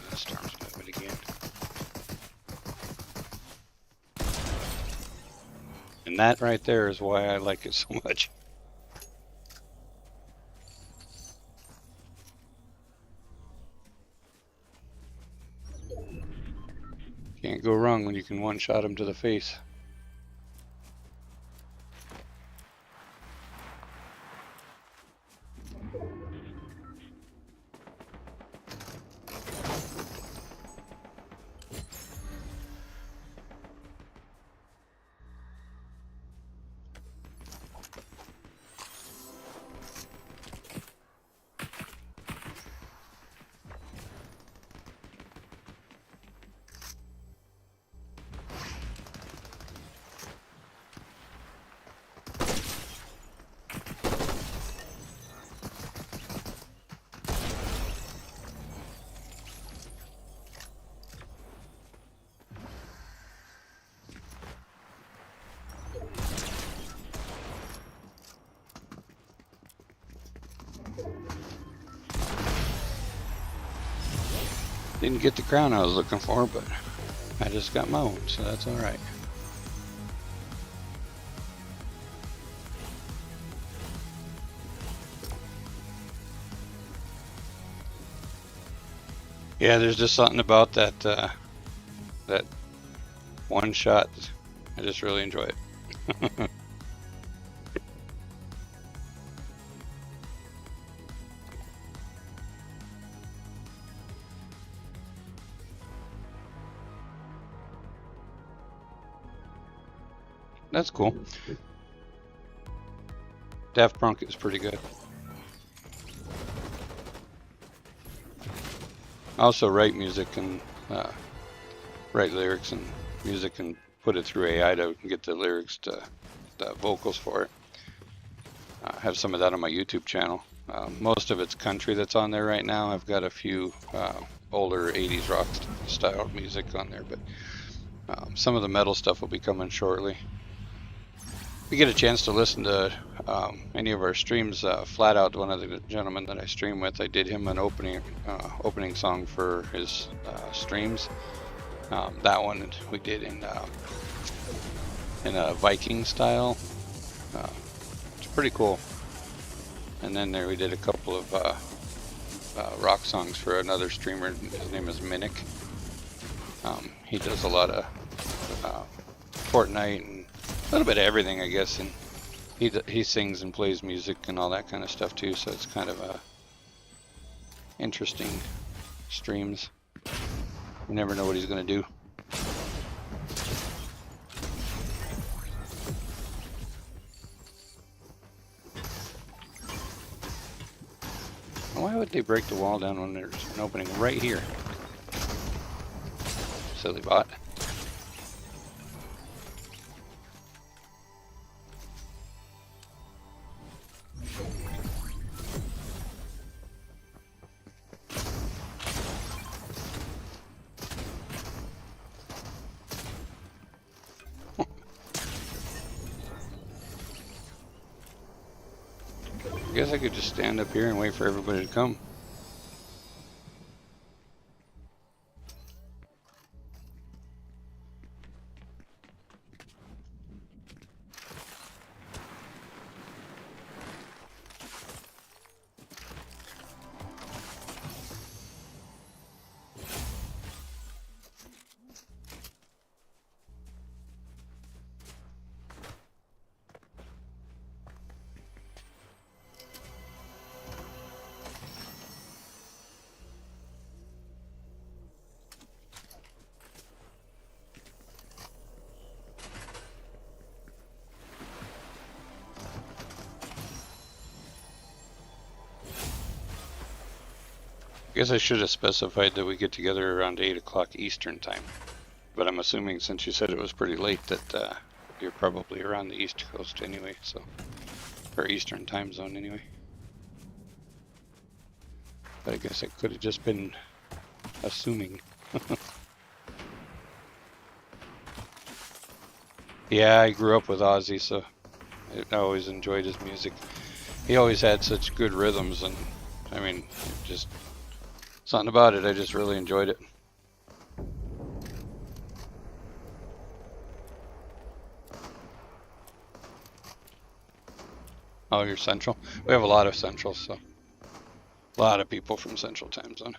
The storm's moving again. And that right there is why I like it so much. Can't go wrong when you can one-shot him to the face. Didn't get the crown I was looking for, but I just got my own, so that's alright. Yeah, there's just something about that that one shot. I just really enjoy it. That's cool. Daft Punk is pretty good. I also write music and write lyrics and music and put it through AI to get the lyrics to the vocals for it. I have some of that on my YouTube channel. Most of it's country that's on there right now. I've got a few older 80s rock style music on there, but some of the metal stuff will be coming shortly. If you get a chance to listen to any of our streams, Flat Out, one of the gentlemen that I stream with, I did him an opening song for his streams. That one we did in a Viking style. It's pretty cool. And then there we did a couple of rock songs for another streamer. His name is Minic. He does a lot of Fortnite and a little bit of everything, I guess, and he sings and plays music and all that kind of stuff too. So it's kind of interesting streams. You never know what he's gonna do. Why would they break the wall down when there's an opening right here? Silly bot. I guess I could just stand up here and wait for everybody to come. I guess I should have specified that we get together around 8 o'clock Eastern time. But I'm assuming since you said it was pretty late that you're probably around the East Coast anyway, so, or Eastern time zone anyway. But I guess I could have just been assuming. Yeah, I grew up with Ozzy, so I always enjoyed his music. He always had such good rhythms, and I mean, just something about it, I just really enjoyed it. Oh, you're Central? We have a lot of Centrals, so a lot of people from Central time zone.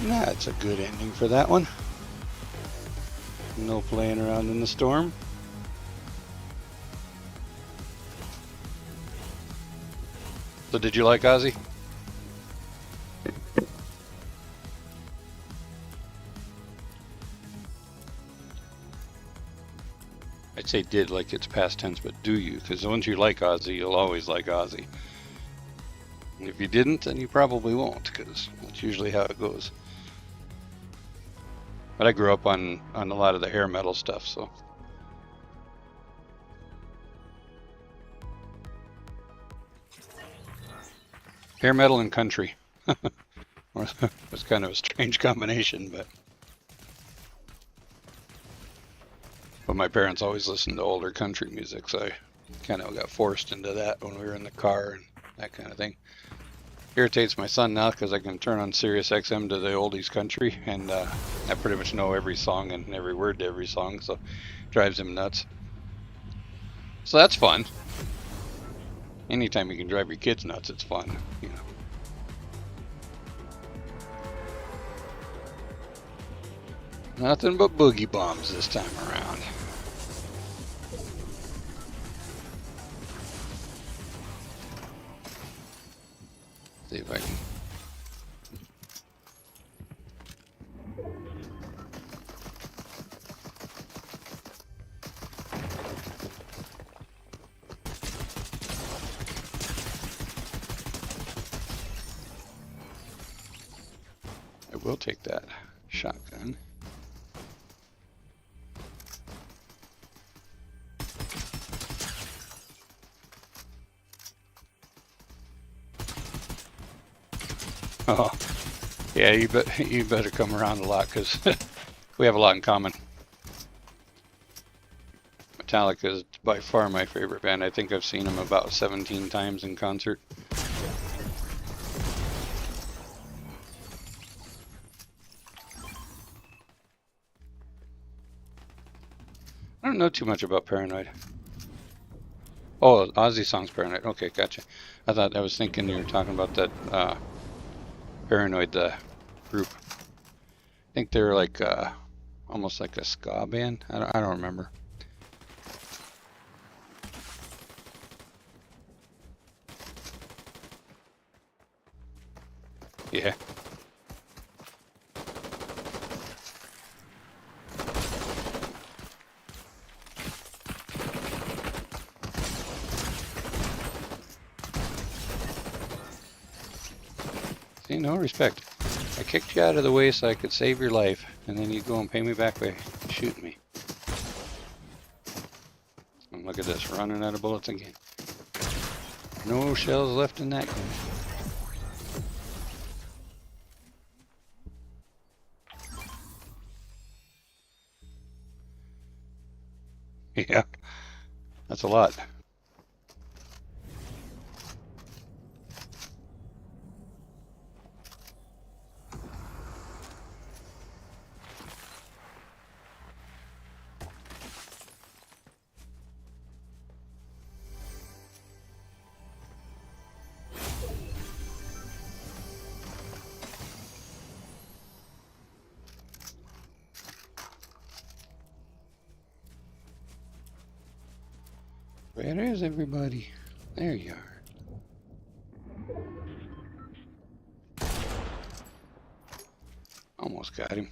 That's a good ending for that one. No playing around in the storm. So did you like Ozzy? I'd say did like it's past tense, but do you? Because once you like Ozzy, you'll always like Ozzy. And if you didn't, then you probably won't, because that's usually how it goes. But I grew up on a lot of the hair metal stuff, so. Hair metal and country. It's kind of a strange combination, but my parents always listened to older country music, so I kind of got forced into that when we were in the car and that kind of thing. Irritates my son now because I can turn on Sirius XM to the oldies country, and I pretty much know every song and every word to every song, so it drives him nuts. So that's fun. Anytime you can drive your kids nuts, it's fun, you know. Nothing but boogie bombs this time around. See if I can. I will take that shotgun. Oh, yeah, you better come around a lot because we have a lot in common. Metallica is by far my favorite band. I think I've seen them about 17 times in concert. I don't know too much about Paranoid. Oh, Ozzy song's Paranoid. Okay, gotcha. I was thinking you were talking about that Paranoid, the group. I think they're like almost like a ska band. I don't remember. Yeah. See, no respect. I kicked you out of the way so I could save your life, and then you go and pay me back by shooting me. And look at this, running out of bullets again. No shells left in that gun. Yeah, that's a lot. Where is everybody? There you are. Almost got him.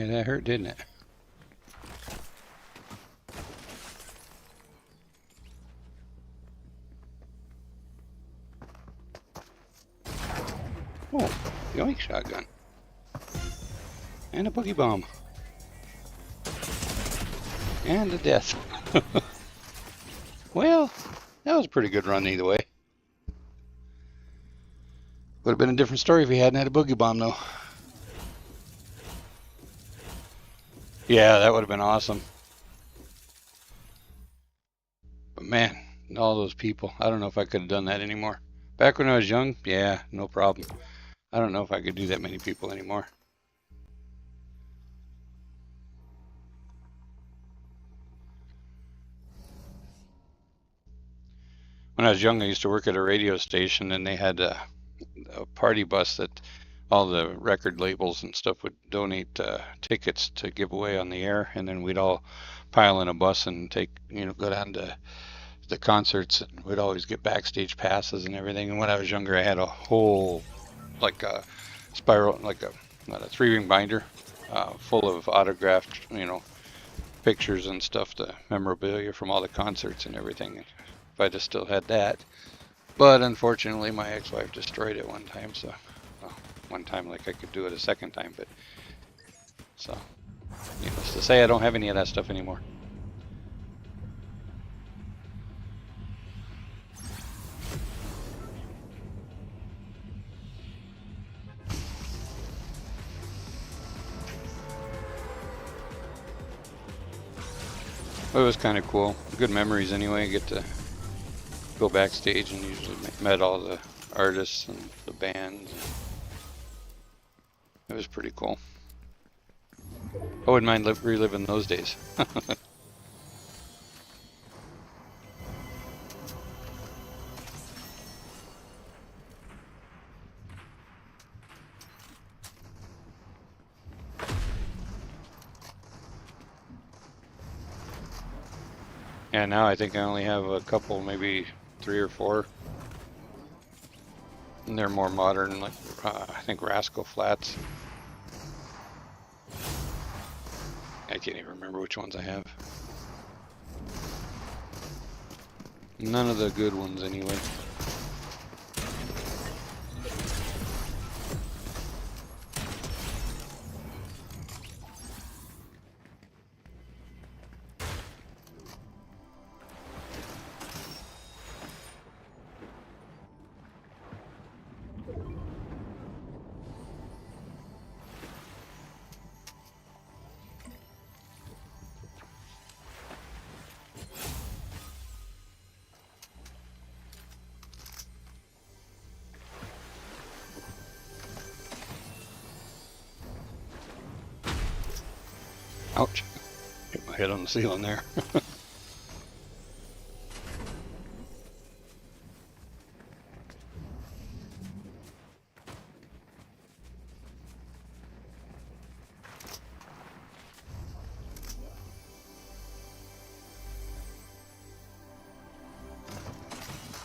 Yeah, that hurt, didn't it? Oh, yoink shotgun. And a boogie bomb. And a death. Well, that was a pretty good run either way. Would have been a different story if he hadn't had a boogie bomb though. Yeah, that would have been awesome. But man, all those people, I don't know if I could have done that anymore. Back when I was young, yeah, no problem. I don't know if I could do that many people anymore. When I was young, I used to work at a radio station, and they had a party bus that all the record labels and stuff would donate tickets to give away on the air, and then we'd all pile in a bus and take, go down to the concerts, and we'd always get backstage passes and everything. And when I was younger, I had a whole, like a spiral, like a, not a 3-ring binder, full of autographed, pictures and stuff, the memorabilia from all the concerts and everything. If I just still had that. But unfortunately, my ex-wife destroyed it one time, so, well, one time like I could do it a second time, but, so, needless to say, I don't have any of that stuff anymore. It was kind of cool. Good memories anyway. I get to go backstage and usually met all the artists and the bands. It was pretty cool. I wouldn't mind reliving those days. Yeah, now I think I only have a couple, maybe 3 or 4. And they're more modern, like I think Rascal Flats. I can't even remember which ones I have. None of the good ones anyway. Ouch. Hit my head on the ceiling there.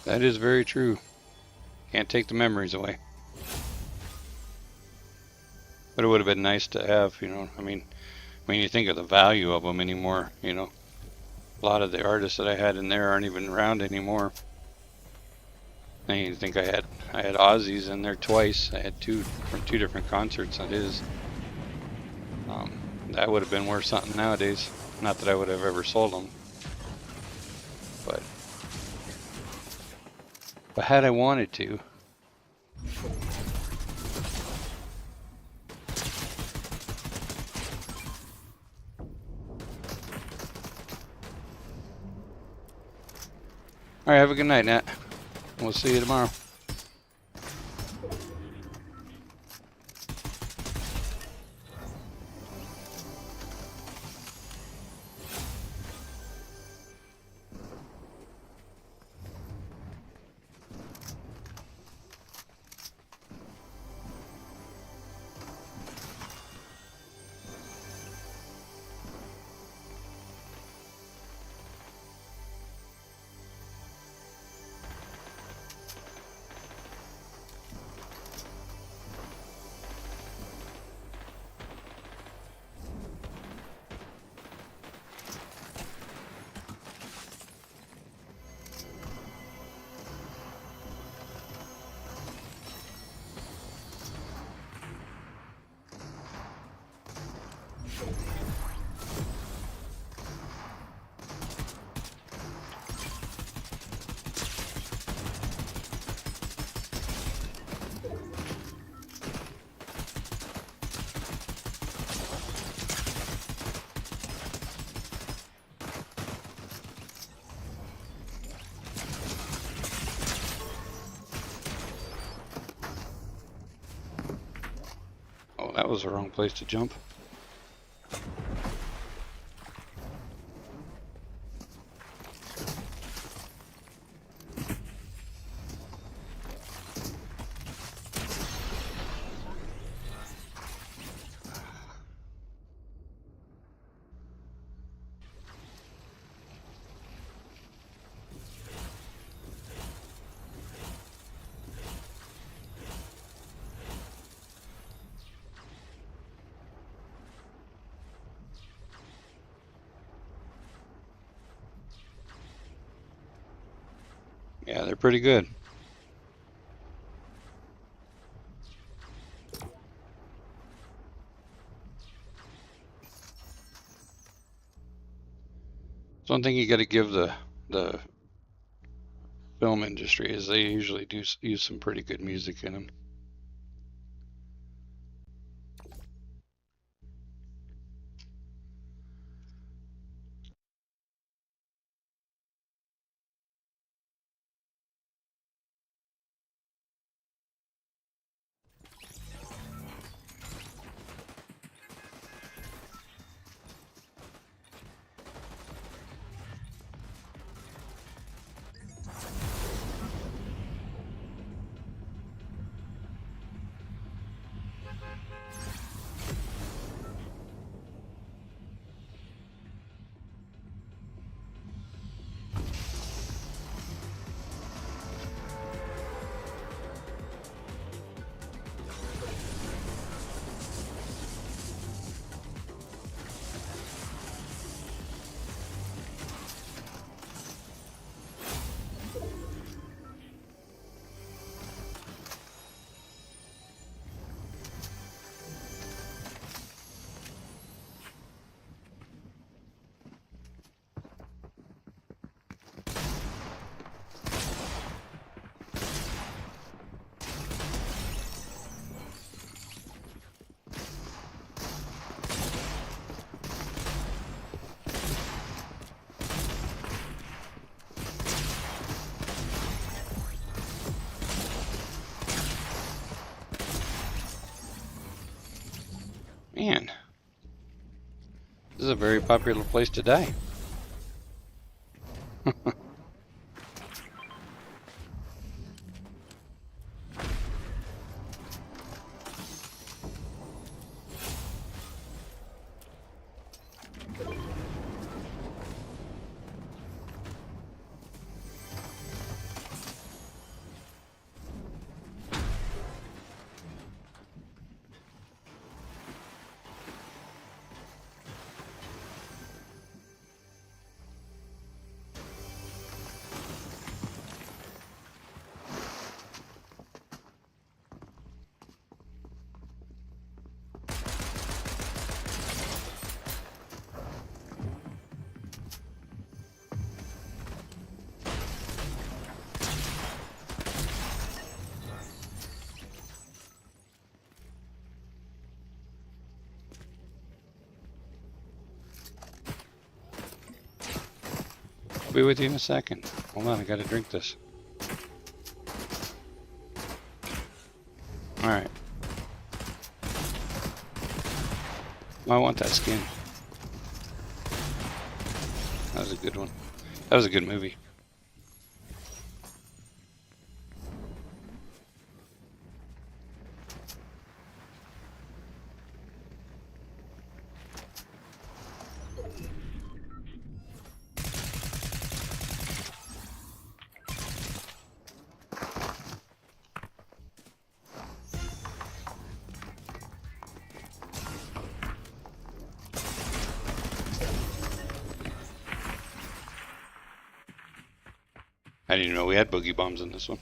That is very true. Can't take the memories away. But it would have been nice to have, I mean, when you think of the value of them anymore, a lot of the artists that I had in there aren't even around anymore. And you think I had Ozzy's in there twice. I had two different concerts on his. That would have been worth something nowadays. Not that I would have ever sold them, but had I wanted to. All right, have a good night, Nat. We'll see you tomorrow. That was the wrong place to jump. Yeah, they're pretty good. One thing you got to give the film industry is they usually do use some pretty good music in them. Man, this is a very popular place to die. I'll be with you in a second. Hold on, I gotta drink this. Alright. I want that skin. That was a good one. That was a good movie. I didn't even know we had boogie bombs in this one.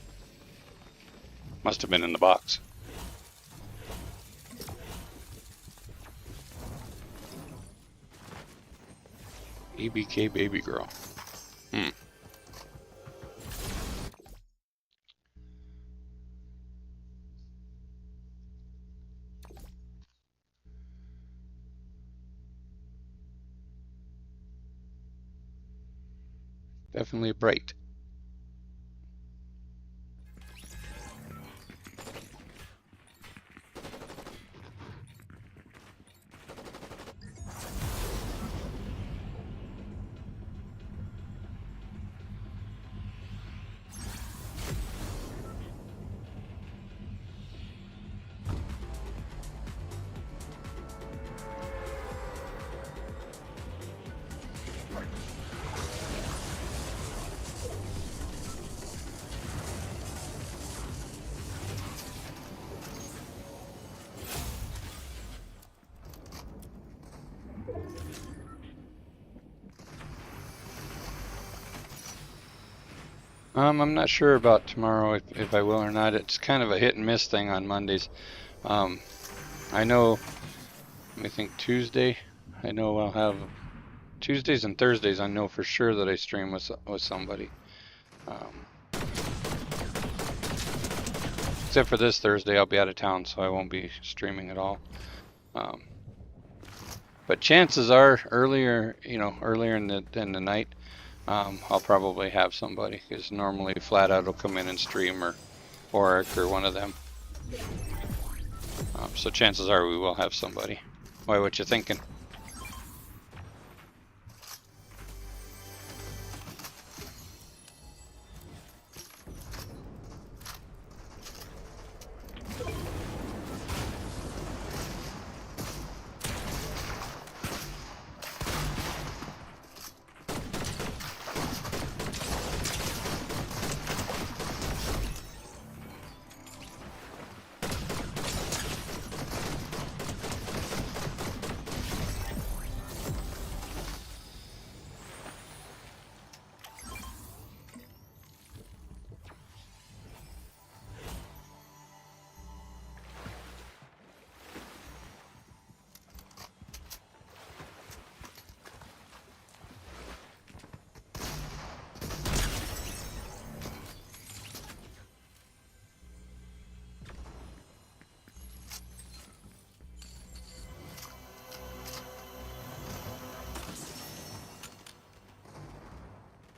Must have been in the box. EBK baby girl. Definitely bright. I'm not sure about tomorrow if I will or not. It's kind of a hit and miss thing on Mondays. I know, let me think, Tuesday. I know I'll have Tuesdays and Thursdays. I know for sure that I stream with somebody. Except for this Thursday, I'll be out of town, so I won't be streaming at all. But chances are earlier in the night, I'll probably have somebody, because normally Flat Out will come in and stream, or Oric, or one of them. So chances are we will have somebody. Why, what you thinking?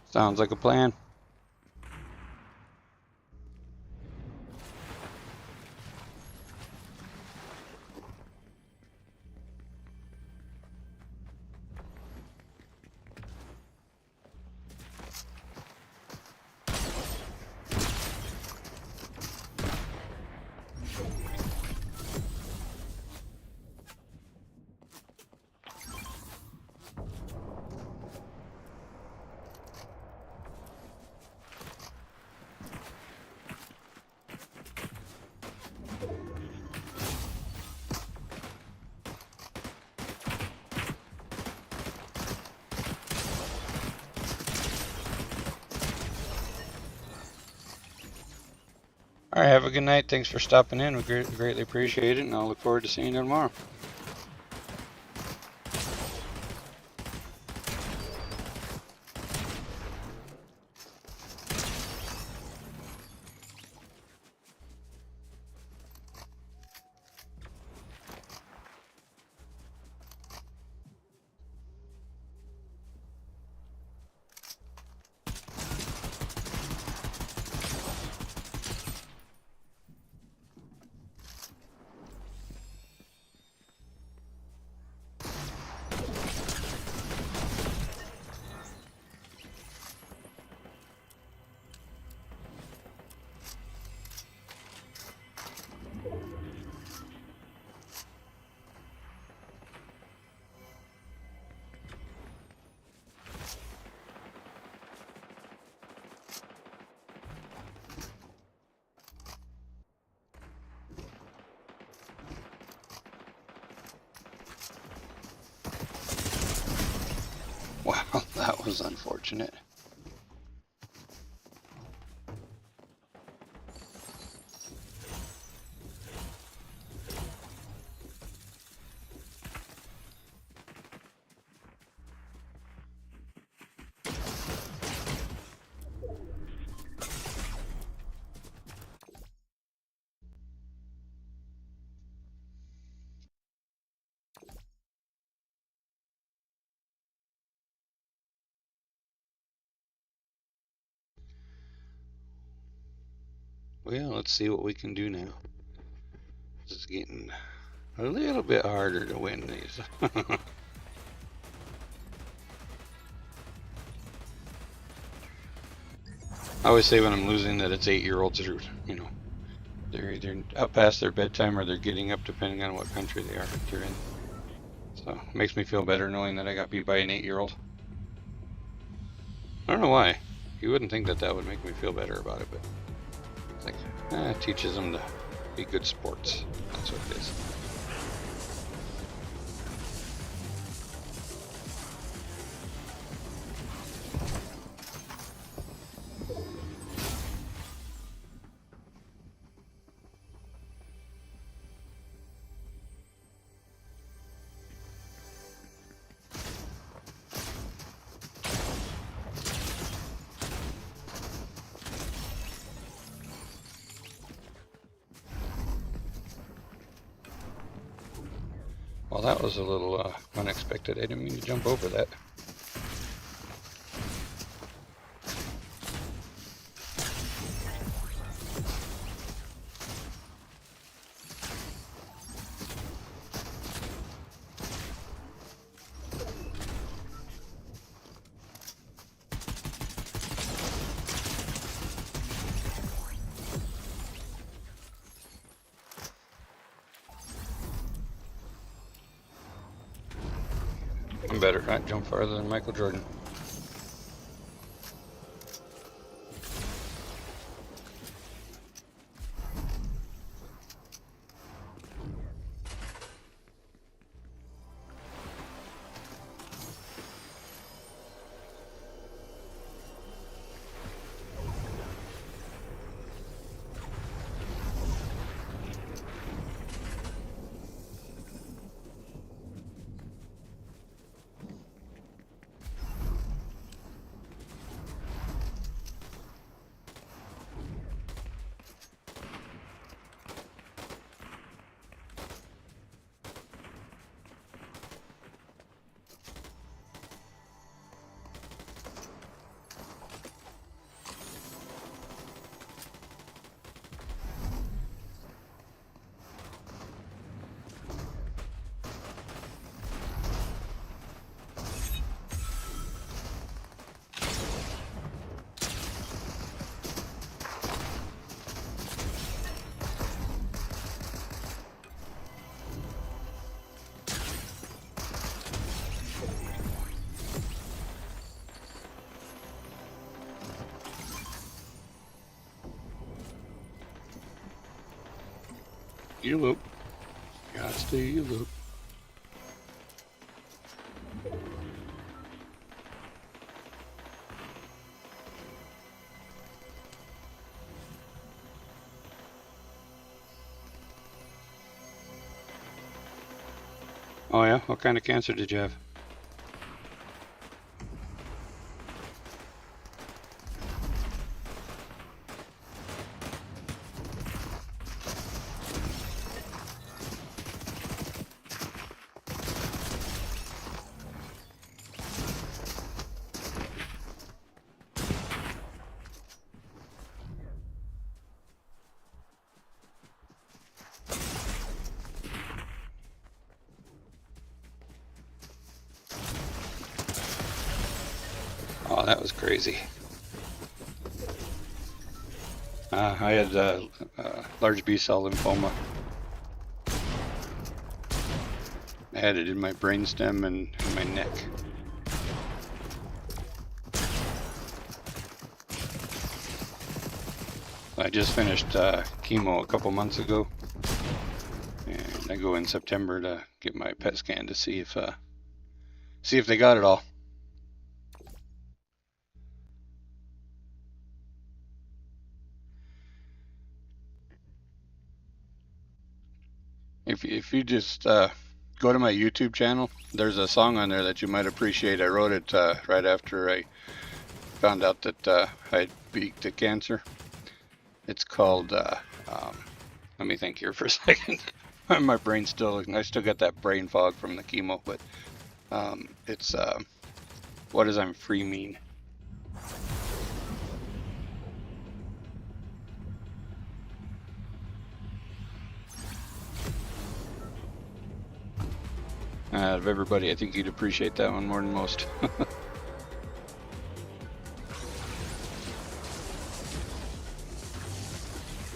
Sounds like a plan. All right, have a good night. Thanks for stopping in. We greatly appreciate it, and I'll look forward to seeing you tomorrow. Wow, that was unfortunate. Well, let's see what we can do now. It's getting a little bit harder to win these. I always say when I'm losing that it's 8-year-olds who, they're either up past their bedtime or they're getting up, depending on what country they're in. So it makes me feel better knowing that I got beat by an 8-year-old. I don't know why. You wouldn't think that would make me feel better about it, but it's like, it teaches them to be good sports. That's what it is. Well, that was a little unexpected. I didn't mean to jump over that. I'm better not jump farther than Michael Jordan. You loop. Gotta stay you loop. Oh yeah? What kind of cancer did you have? Oh, that was crazy. I had large B-cell lymphoma. I had it in my brainstem and in my neck. I just finished chemo a couple months ago, and I go in September to get my PET scan to see if they got it all. If you just go to my YouTube channel, there's a song on there that you might appreciate. I wrote it right after I found out that I had beat the cancer. It's called, let me think here for a second. My brain's still, I still got that brain fog from the chemo, but it's, what does I'm free mean? Out of everybody, I think you'd appreciate that one more than most. I'm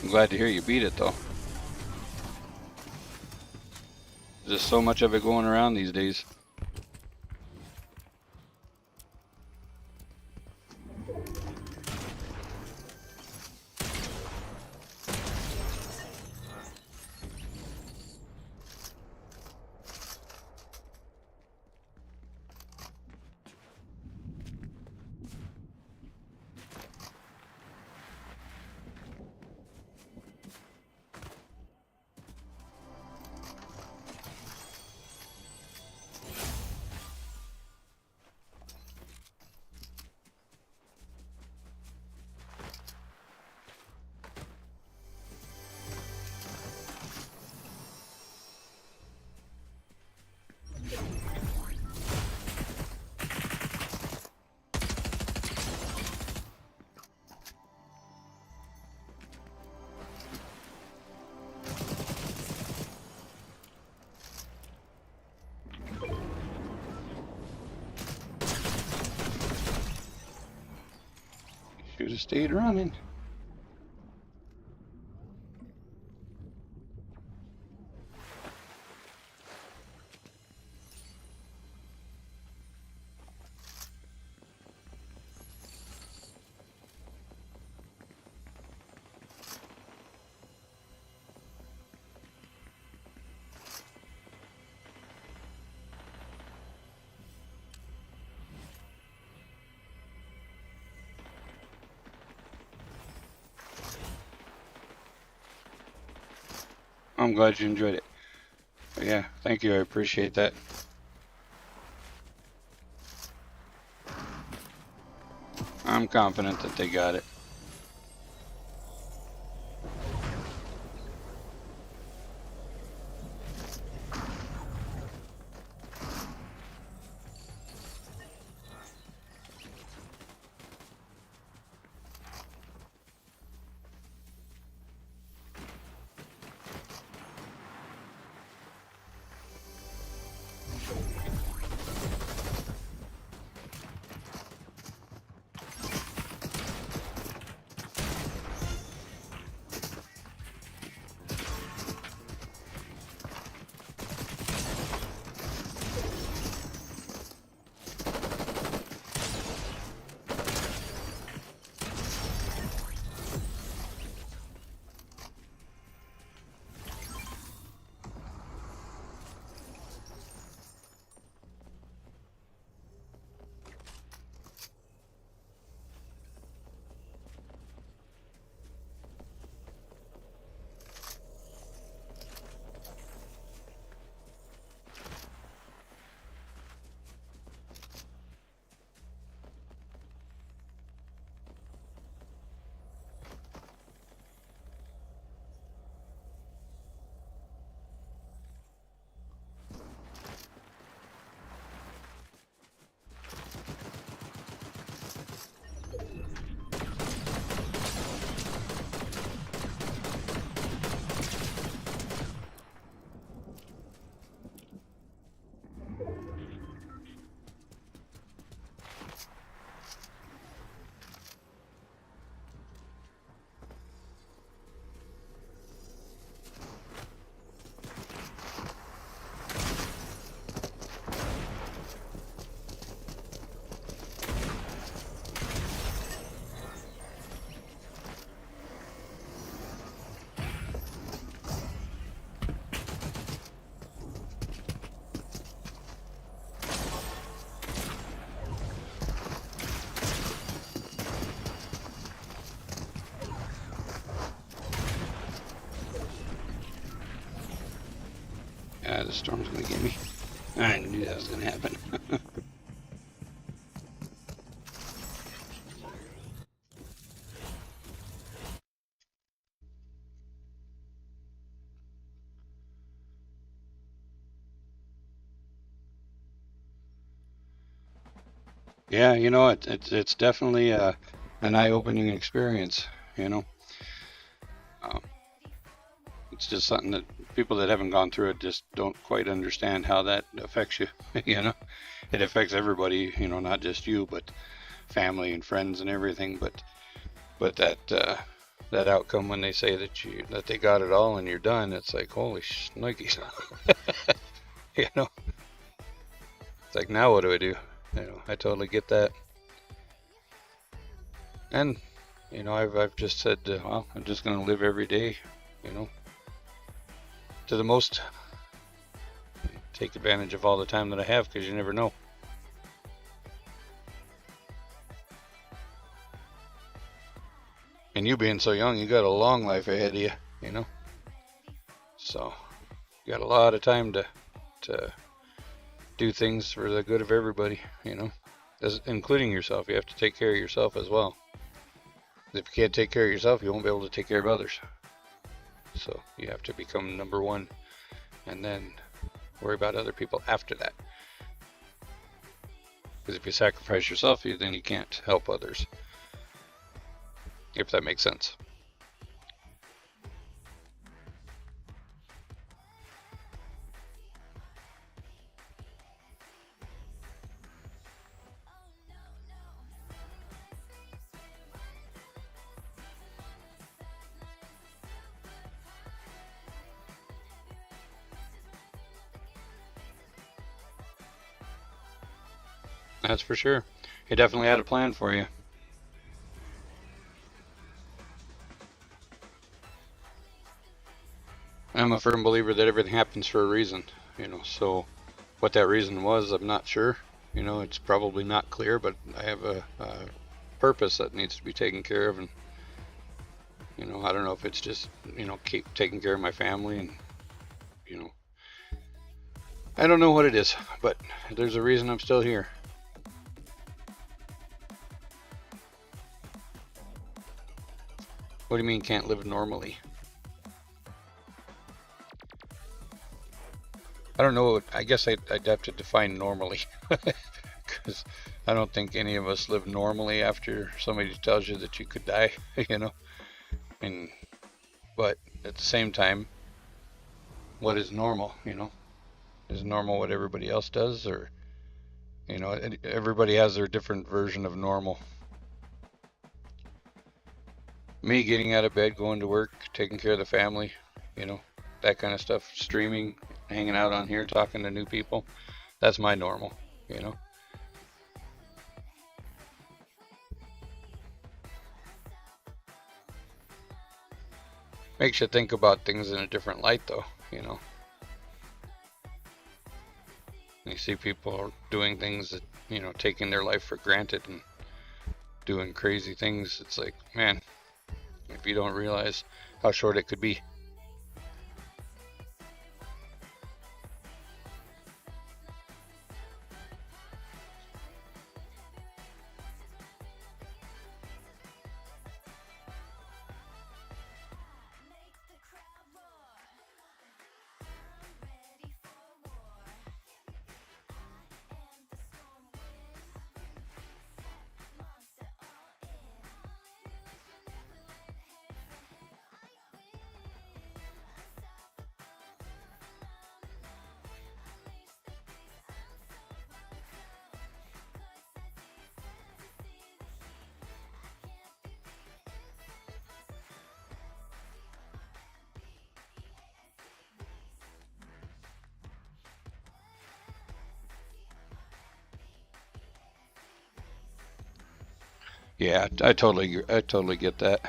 glad to hear you beat it, though. There's so much of it going around these days. Should have stayed running. I'm glad you enjoyed it. But yeah, thank you. I appreciate that. I'm confident that they got it. Yeah, the storm's gonna get me. I knew that was gonna happen. Yeah, you know, it's definitely an eye-opening experience. You know, um, it's just something that people that haven't gone through it just don't quite understand how that affects you. You know, it affects everybody. You know, not just you, but family and friends and everything. But that outcome when they say that they got it all and you're done, it's like holy shnikes. You know, it's like now what do I do? You know, I totally get that. And you know, I've just said, well, I'm just gonna live every day. You know, to the most. Take advantage of all the time that I have because you never know. And you being so young, you got a long life ahead of you, you know. So you got a lot of time to do things for the good of everybody, you know, including yourself. You have to take care of yourself as well. If you can't take care of yourself, you won't be able to take care of others. So you have to become number one, and then worry about other people after that. Because if you sacrifice yourself, then you can't help others. If that makes sense. That's for sure. He definitely had a plan for you. I'm a firm believer that everything happens for a reason, so what that reason was, I'm not sure. It's probably not clear, but I have a purpose that needs to be taken care of, and I don't know if it's just keep taking care of my family, and I don't know what it is, but there's a reason I'm still here. What do you mean can't live normally? I don't know. I guess I'd have to define normally, because I don't think any of us live normally after somebody tells you that you could die, but at the same time, what is normal, Is normal what everybody else does, or, everybody has their different version of normal. Me getting out of bed, going to work, taking care of the family, that kind of stuff, streaming, hanging out on here, talking to new people, that's my normal, Makes you think about things in a different light, though, You see people doing things that, taking their life for granted and doing crazy things. It's like, man, if you don't realize how short it could be. Yeah, I totally get that.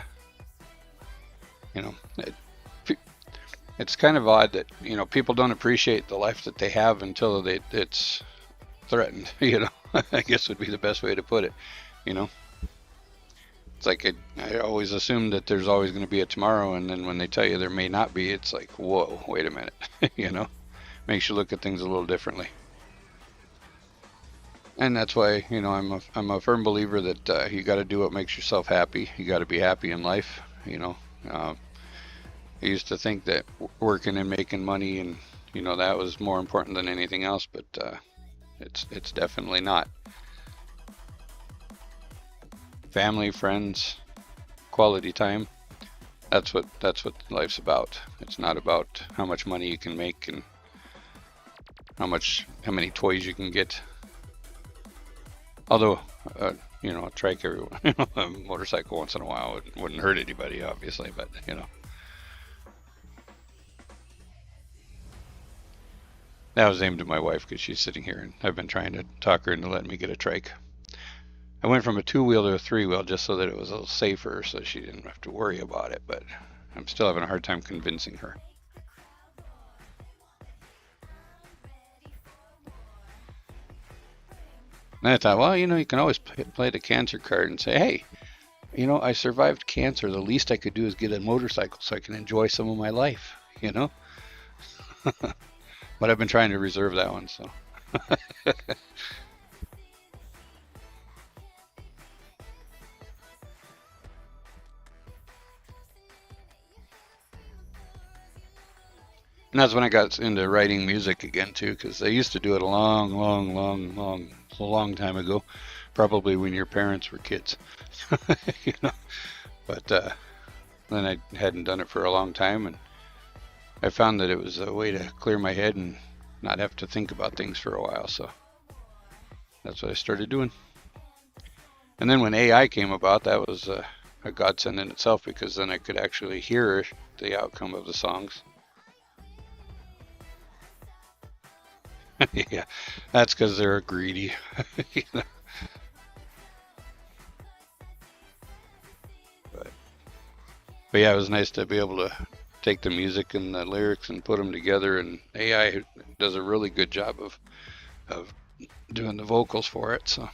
It's kind of odd that people don't appreciate the life that they have until it's threatened. I guess would be the best way to put it. It's like I always assume that there's always going to be a tomorrow, and then when they tell you there may not be, it's like, whoa, wait a minute. Makes you look at things a little differently. And that's why, I'm a firm believer that you got to do what makes yourself happy. You got to be happy in life. I used to think that working and making money and that was more important than anything else, but it's definitely not. Family, friends, quality time. That's what life's about. It's not about how much money you can make and how many toys you can get. Although, a trike, a motorcycle once in a while wouldn't hurt anybody, obviously, but, That was aimed at my wife because she's sitting here, and I've been trying to talk her into letting me get a trike. I went from a two-wheel to a three-wheel just so that it was a little safer, so she didn't have to worry about it, but I'm still having a hard time convincing her. And I thought, well, you can always play the cancer card and say, hey, I survived cancer. The least I could do is get a motorcycle so I can enjoy some of my life, But I've been trying to reserve that one, so. And that's when I got into writing music again, too, because I used to do it a long time ago, probably when your parents were kids, But then I hadn't done it for a long time, and I found that it was a way to clear my head and not have to think about things for a while, so that's what I started doing. And then when AI came about, that was a godsend in itself, because then I could actually hear the outcome of the songs. Yeah, that's because they're greedy. You know? But yeah, it was nice to be able to take the music and the lyrics and put them together, and AI does a really good job of doing the vocals for it, so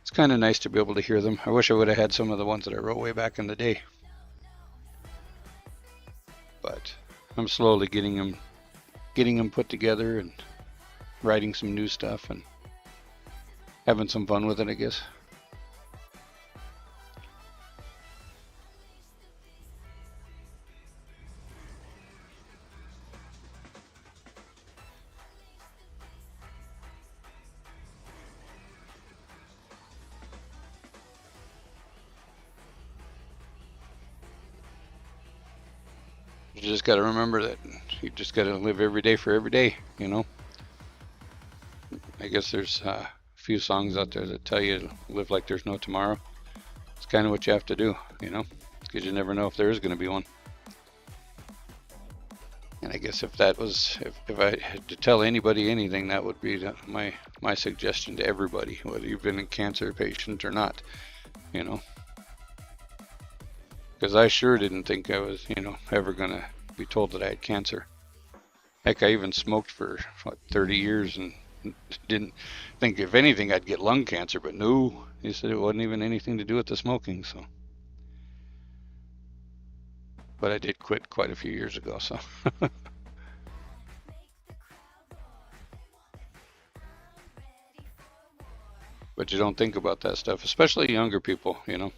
it's kind of nice to be able to hear them. I wish I would have had some of the ones that I wrote way back in the day, but I'm slowly getting them put together and writing some new stuff and having some fun with it, I guess. You just got to remember that you just got to live every day for every day, you know. I guess there's a few songs out there that tell you to live like there's no tomorrow. It's kind of what you have to do, you know, because you never know if there is going to be one. And I guess if I had to tell anybody anything, that would be my suggestion to everybody, whether you've been a cancer patient or not, you know. Because I sure didn't think I was, you know, ever going to be told that I had cancer. Heck, I even smoked for, 30 years and didn't think, if anything, I'd get lung cancer. But no, he said it wasn't even anything to do with the smoking, so. But I did quit quite a few years ago, so. But you don't think about that stuff, especially younger people, you know.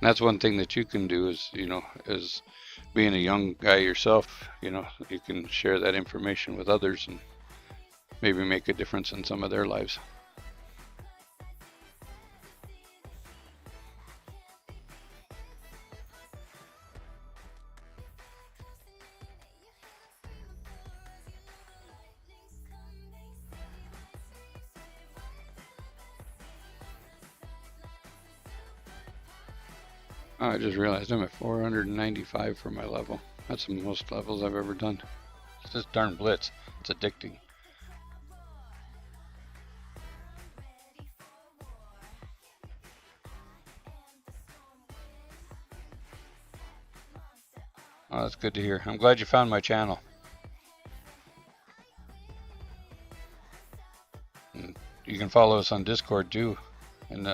And that's one thing that you can do is, you know, as being a young guy yourself, you know, you can share that information with others and maybe make a difference in some of their lives. Oh, I just realized I'm at 495 for my level. That's the most levels I've ever done. It's just darn blitz. It's addicting. Oh, that's good to hear. I'm glad you found my channel. And you can follow us on Discord too. And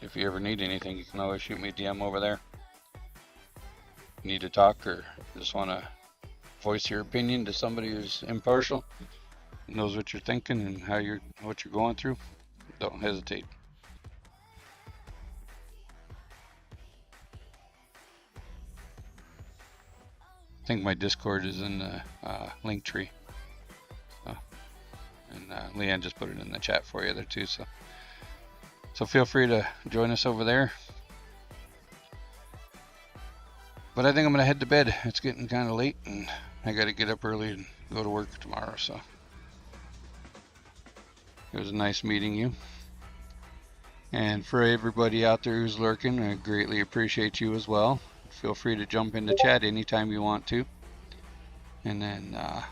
if you ever need anything, you can always shoot me a DM over there. Need to talk or just want to voice your opinion to somebody who's impartial, knows what you're thinking and what you're going through, don't hesitate. I think my Discord is in the link tree, and Leanne just put it in the chat for you there too, so feel free to join us over there. But I think I'm going to head to bed. It's getting kind of late and I got to get up early and go to work tomorrow. So it was nice meeting you. And for everybody out there who's lurking, I greatly appreciate you as well. Feel free to jump into chat anytime you want to. And then I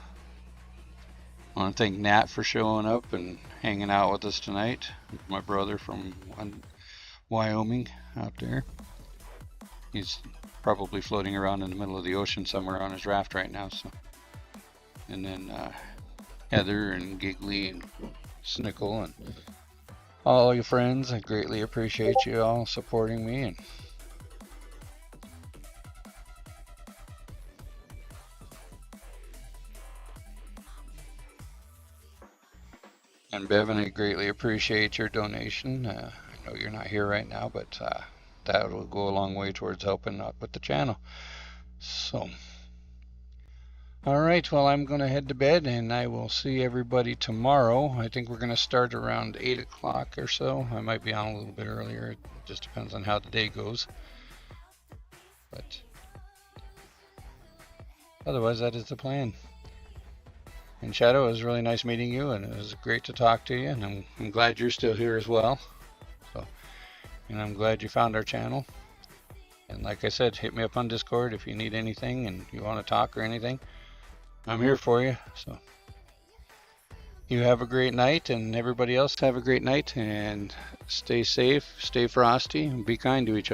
want to thank Nat for showing up and hanging out with us tonight. My brother from Wyoming out there. He's probably floating around in the middle of the ocean somewhere on his raft right now. So, and then Heather and Giggly and Snickle and all your friends, I greatly appreciate you all supporting me. And Bevan, I greatly appreciate your donation. I know you're not here right now, but that will go a long way towards helping out with the channel. So, all right, well, I'm going to head to bed and I will see everybody tomorrow. I think we're going to start around 8 o'clock or so. I might be on a little bit earlier. It just depends on how the day goes. But otherwise, that is the plan. And Shadow, it was really nice meeting you, and it was great to talk to you, and I'm glad you're still here as well. So, and I'm glad you found our channel. And like I said, hit me up on Discord if you need anything and you want to talk or anything. I'm here for you. So, You have a great night, and everybody else have a great night, and stay safe, stay frosty, and be kind to each other.